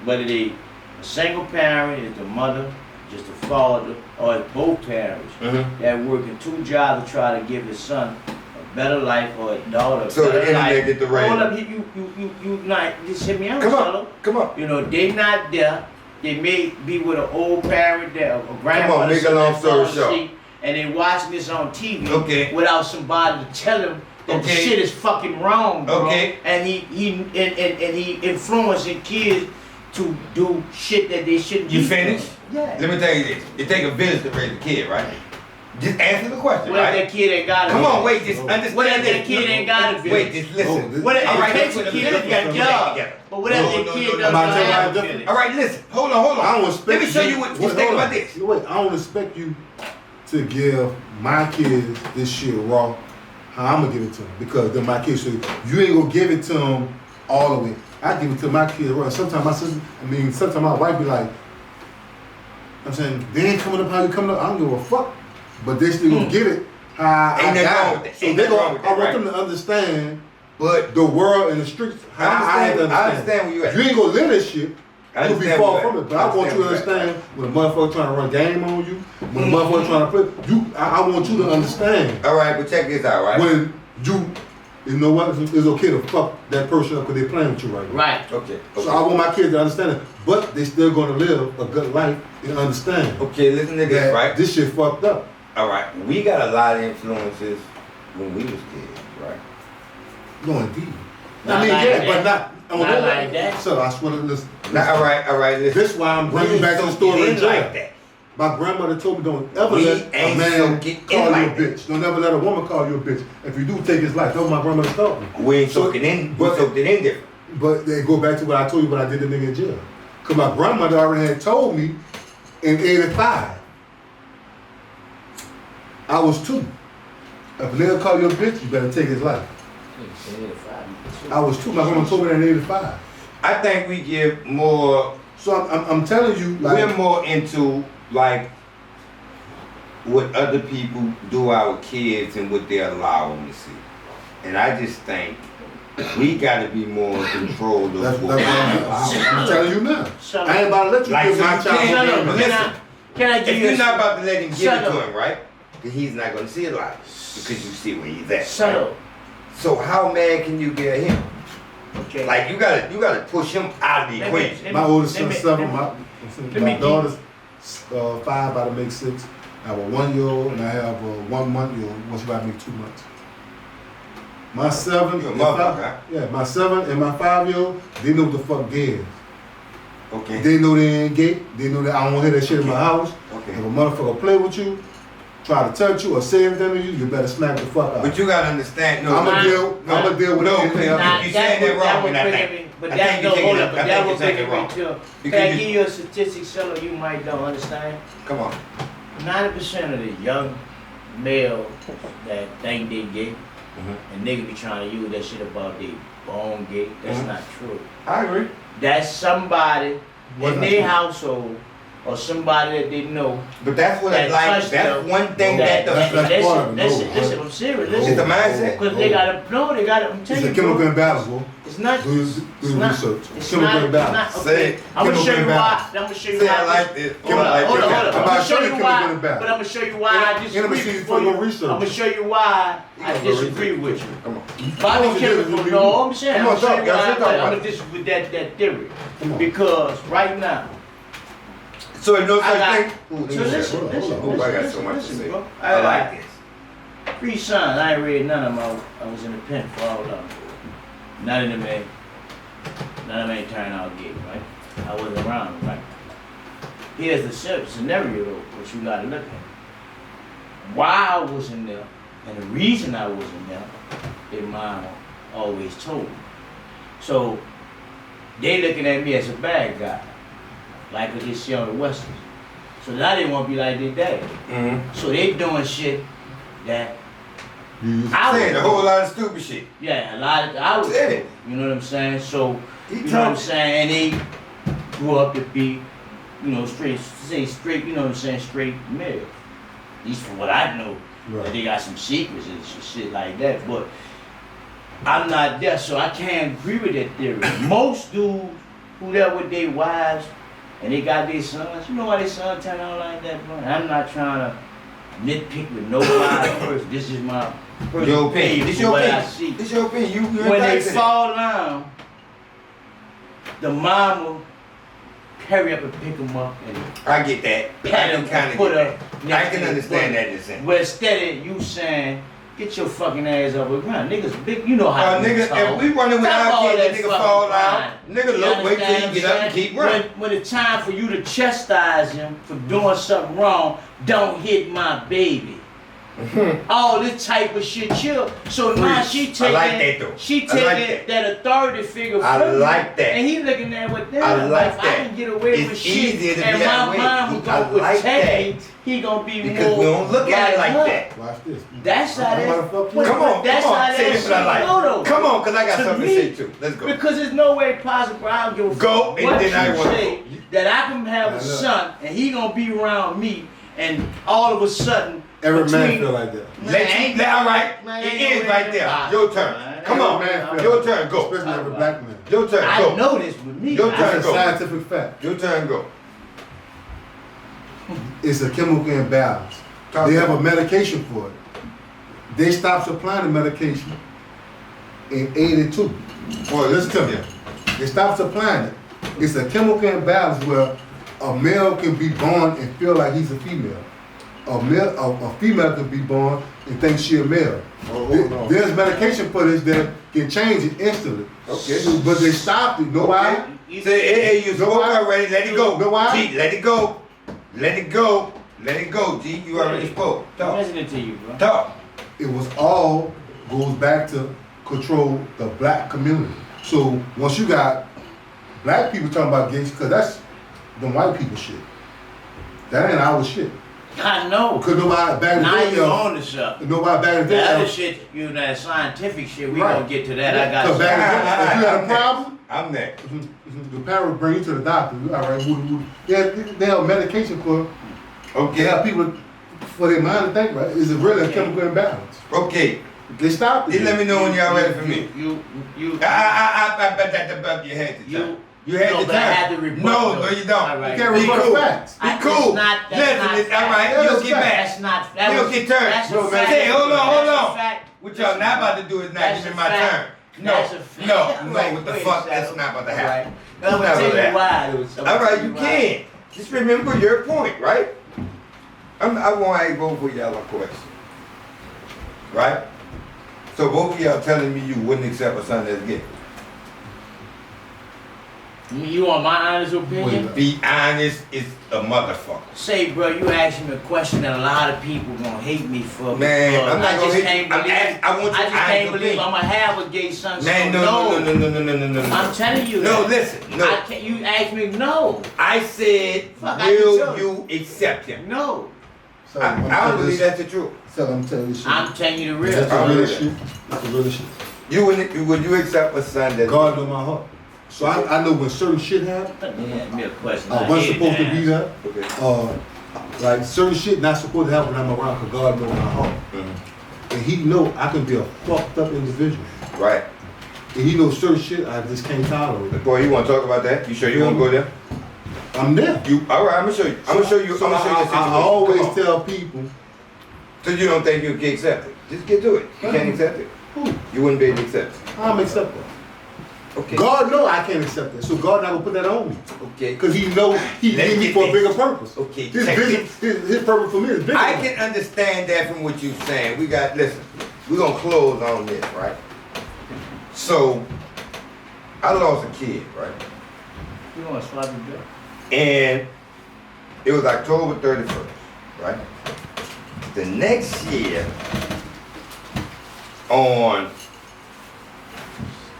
whether they a single parent, is the mother, just a father, or it's both parents that working 2 jobs to try to give his son a better life or a daughter. So the internet get the right. Hold up, you not just hit me out, Salo. Come on. You know they not there. They may be with an old parent there, a grandmother. Come on, make a long story short. And they watching this on TV without somebody to tell them that the shit is fucking wrong, bro. And he influencing kids to do shit that they shouldn't do. You finished? Yeah. Let me tell you this. It take a village to raise a kid, right? Just answer the question, what right? If that kid ain't got a Come on, wait, just understand. What if that kid ain't got a village? Wait, just listen. What if it takes a kid to get a job? But what if that kid doesn't have a village? All right, listen. Hold on. I don't expect Let me show you what you think about this. Wait, I don't expect you to give my kids this shit raw. How I'm gonna give it to them because they're my kids. So you ain't gonna give it to them all the way. I give it to my kids raw. Sometimes my sister, sometimes my wife be like, I'm saying they ain't coming up how you coming up. I don't give a fuck, but they still gonna get it how I got it. So they gonna. I want them to understand, but the world and the streets. I understand where you at. You ain't gonna live this shit. You'll be far from it, but I want you to understand when a motherfucker trying to run game on you, when a motherfucker trying to play, I want you to understand. All right, but check this out, right? When you know what, it's okay to fuck that person up because they playing with you right now. Right. Okay. So I want my kids to understand it, but they still gonna live a good life and understand. Okay, listen to this, right? This shit fucked up. All right, we got a lot of influences when we was kids, right? No, indeed. But not like that. So I swear to listen. All right, listen. This is why I'm bringing back the story in jail. Like that. My grandmother told me don't ever let a man call you a bitch. Don't ever let a woman call you a bitch. If you do, take his life. That's what my grandmother taught me. We ain't soaking in, but soaked it in different. But they go back to what I told you, what I did the nigga in jail. Because my grandmother already had told me in 85. I was 2. If a nigga call you a bitch, you better take his life. I was 2. My grandma told me that in 85. I think we give more. So I'm telling you, like, we're more into like what other people do our kids and what they allow them to see. And I just think we got to be more in control of what we allow. I'm telling you now. I ain't about to let you like, give my child. Listen, can I give if you you're not about to let him give it to up. him, right? Then he's not going to see it live because you see where he's at. Shut up. So how mad can you get him? Okay. Like you gotta push him out of the equation. My oldest son's 7. My daughter's 5, about to make 6. I have a 1-year-old and I have a 1-month-old. What's about to make 2 months. My 7, You're a mother, huh? Yeah, my 7 and my 5-year-old, they know what the fuck gay is. Okay. They know they ain't gay. They know that I don't want to hear that shit in my house. Okay. If a motherfucker play with you, try to touch you or say anything to you, you better smack the fuck out. But you gotta understand. I'm gonna deal with no, anything. you saying that wrong when I think. But I that's think no you're taking hold it- up. But I that think will you're make taking it it wrong. real. Because Can I you- give you a statistic, Cello, you might don't understand? Come on. 90% of the young males that think they gay, Mm-hmm. and niggas be trying to use that shit about they born gay. That's Mhm. not true. I agree. That's somebody What's in not their true? household or somebody that they know. But that's what I That like. touched That's them. one thing That, that that's the. part of it. listen, No, listen, I'm serious. It's Listen, the mindset. because they gotta no, they gotta. I'm It's telling a you, chemical bro, imbalance, bro. it's not. Do your It's research. not. It's Chemical not. imbalance. It's not. Say Okay, it. I'm gonna show you Chemical why. imbalance. I'm gonna show you Say why. I like this. Hold on, Like hold this. on. I'm I'm about gonna to show show you you chemical why. imbalance. But I'm gonna show you why I Internet disagree sees before for you. your research. I'm gonna show you why I You gonna disagree with you. Come on. Biochemical, no, I'm saying, Come I'm on, gonna show talk, you y'all why should talk I'm about gonna it. disagree with that theory. Come on. Because right now, So there's no I such got- thing. so Ooh, listen, hold on, listen, hold on. I got listen, so much to listen, say. bro. I like this. 3 sons, I ain't read none of them. I was in the pen for all of them. None of them ain't turned out gay, right? I wasn't around them, right? Here's the scenario though, which you gotta look at. Why I wasn't there, and the reason I wasn't there, their mom always told me. So they looking at me as a bad guy, like what they see on the westerns. So now they want to be like their daddy. Mm-hmm. So they doing shit that You I Saying would a whole do. lot of stupid shit. Yeah, a lot of I would Said do. it. You know what I'm saying? So He you know what I'm talking. saying? And they grew up to be, straight, you know what I'm saying, straight male. At least from what I know. Right. That they got some secrets and some shit like that. But I'm not there, so I can't agree with that theory. Most dudes who there with their wives and they got their sons, you know why their sons turn out like that, bro? And I'm not trying to nitpick with nobody person. This is my personal Your opinion. This your what I opinion. see. This your opinion. You When they entitled to that. fall down, the mama hurry up and pick them up and I get that. I pat can them kind and of put get her that. I next can to understand the that in a sense. But instead of you saying, get your fucking ass up the ground. Niggas big, you know how Nigga, if we running with Stop our all kid, that the nigga fucking fall crying. out. Nigga, look, wait till understand he get up what and I'm keep saying? running. When it's time for you to chastise him for doing something wrong, don't hit my baby. All this type of shit, chill. So now she taking, I like that though. she I taking like that authority figure I from you, like that. and he looking at what I damn, like if I that. can get away It's with shit, easier to and be that my way. mom was I gonna like protect that. me, he gonna be Because more we don't look at it like her. that. Watch this. That's how I'm that. about to fuck you. But Come on, that's come how on. that Say this what I shit like. go, though. Come on, cause I got To something me, to say too. Let's go. Because there's no way possible I don't give a Go, fuck and what then I you wanna say go. that I can have I a know. son and he gonna be around me and all of a sudden Every man between- feel like that. All right, Man, it ain't ends no right way there. about Your it, turn. man. Come Ain't on, no way about your it. turn. Go. Especially every black man. Your turn. I Go. know this with me. Your turn. That's a go. scientific fact. Your turn. Go. It's a chemical imbalance. Talk They to have me. a medication for it. They stopped supplying the medication in 82. Boy, Listen to me. They stopped supplying it. It's a chemical imbalance where a male can be born and feel like he's a female. A female can be born and think she a male. Oh, hold on. There's medication for this that can change it instantly. Okay. But they stopped it. Know why? Say, hey, you Know spoke why? already. Let it go. Know why? G, let it go. Let it go. Let it go, G. You already spoke. I'm Talk. listening to you, bro. Talk. It was all goes back to control the black community. So once you got black people talking about gays, because that's the white people shit. That ain't our shit. I know. Because nobody back in the Now day, you on to something. nobody back in the The other day. shit, that scientific shit, we Right. gonna get to that. I got Because you. back in the day, if you had a problem, I'm next. the parents bring you to the doctor. All right, they have medication for. They Okay. have people for their mind to think. Right? Is it really a Okay. chemical imbalance? Okay. They stopped it. Just let me know when y'all ready for me. You You had the time. You had no, the but I had to time. rebut No, them. no, you don't. All right. You can't Be rebut cool. facts. Be That's cool. not- that's Listen, not it's all fact. right. That's You'll get fact. back. That's not. That You'll was, get turned. That's a No, fact. Say, hold on, hold That's a on. fact. What y'all not about to do is not That's giving a my fact. turn. No, That's a fact. no, Right, what the wait, fuck? Shadow. That's not about to happen. Right. I'm That's gonna not tell about you to why. It was. All right, you can. Just remember your point, right? I want to ask both of y'all a question. Right? So both of y'all telling me you wouldn't accept a son that's gay. You want my honest opinion? Be honest is a motherfucker. Say, bro, you asking me a question that a lot of people gonna hate me for. Man, I'm not gonna hate you. I want you I just can't believe I'm gonna have a gay son. Man, no. I'm telling you. No, that. listen, no. I can't, you asked me no. I said, Fuck, I can will tell you accept him? No. So, I don't believe that's the truth. So I'm telling you shit. I'm telling you the real. That's the real shit. That's the real shit. Would you accept a son that God know my heart. So I know when certain shit happen, Yeah, me a question. I wasn't supposed to be there. Okay. Like certain shit not supposed to happen when I'm around because God know my heart. And he know I can be a fucked up individual. Right. And he knows certain shit I just can't tolerate. Boy, you want to talk about that? You sure you want to go there? I'm there. All right, I'm gonna show you. I'm gonna show you. So I'm gonna show you the situation. I always Come on. tell people. So you don't think you can accept it? Just get to it. You can't accept it. You wouldn't be able to accept it. I'm accept that. Okay. God know I can't accept that, so God not gonna put that on me. Okay. Cause He know He Let's gave me get for a this. bigger purpose. Okay, His check vision, his purpose for me is bigger. I can understand that from what you're saying. Listen, we're gonna close on this, right? So, I lost a kid, right? You want to swap it back? And it was October 31st, right? The next year, on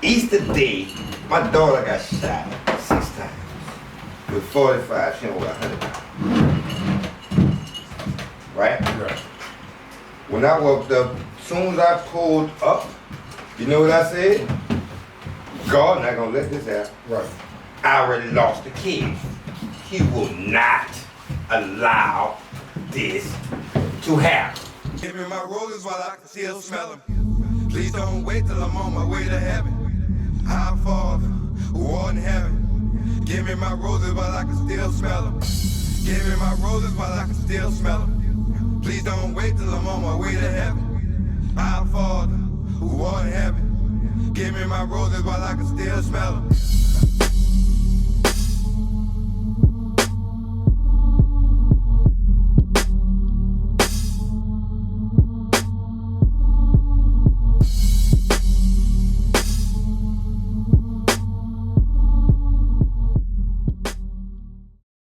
Easter Day, my daughter got shot 6 times with 45. She over 100 pounds. Right? Right. When I walked up, as soon as I pulled up, you know what I said? God not gonna let this happen. Right. I already lost the kid. He will not allow this to happen. Give me my roses while I can still smell them. Please don't wait till I'm on my way to heaven. Our Father, who art in heaven, give me my roses while I can still smell them. Give me my roses while I can still smell them. Please don't wait till I'm on my way to heaven. Our Father, who art in heaven, give me my roses while I can still smell them.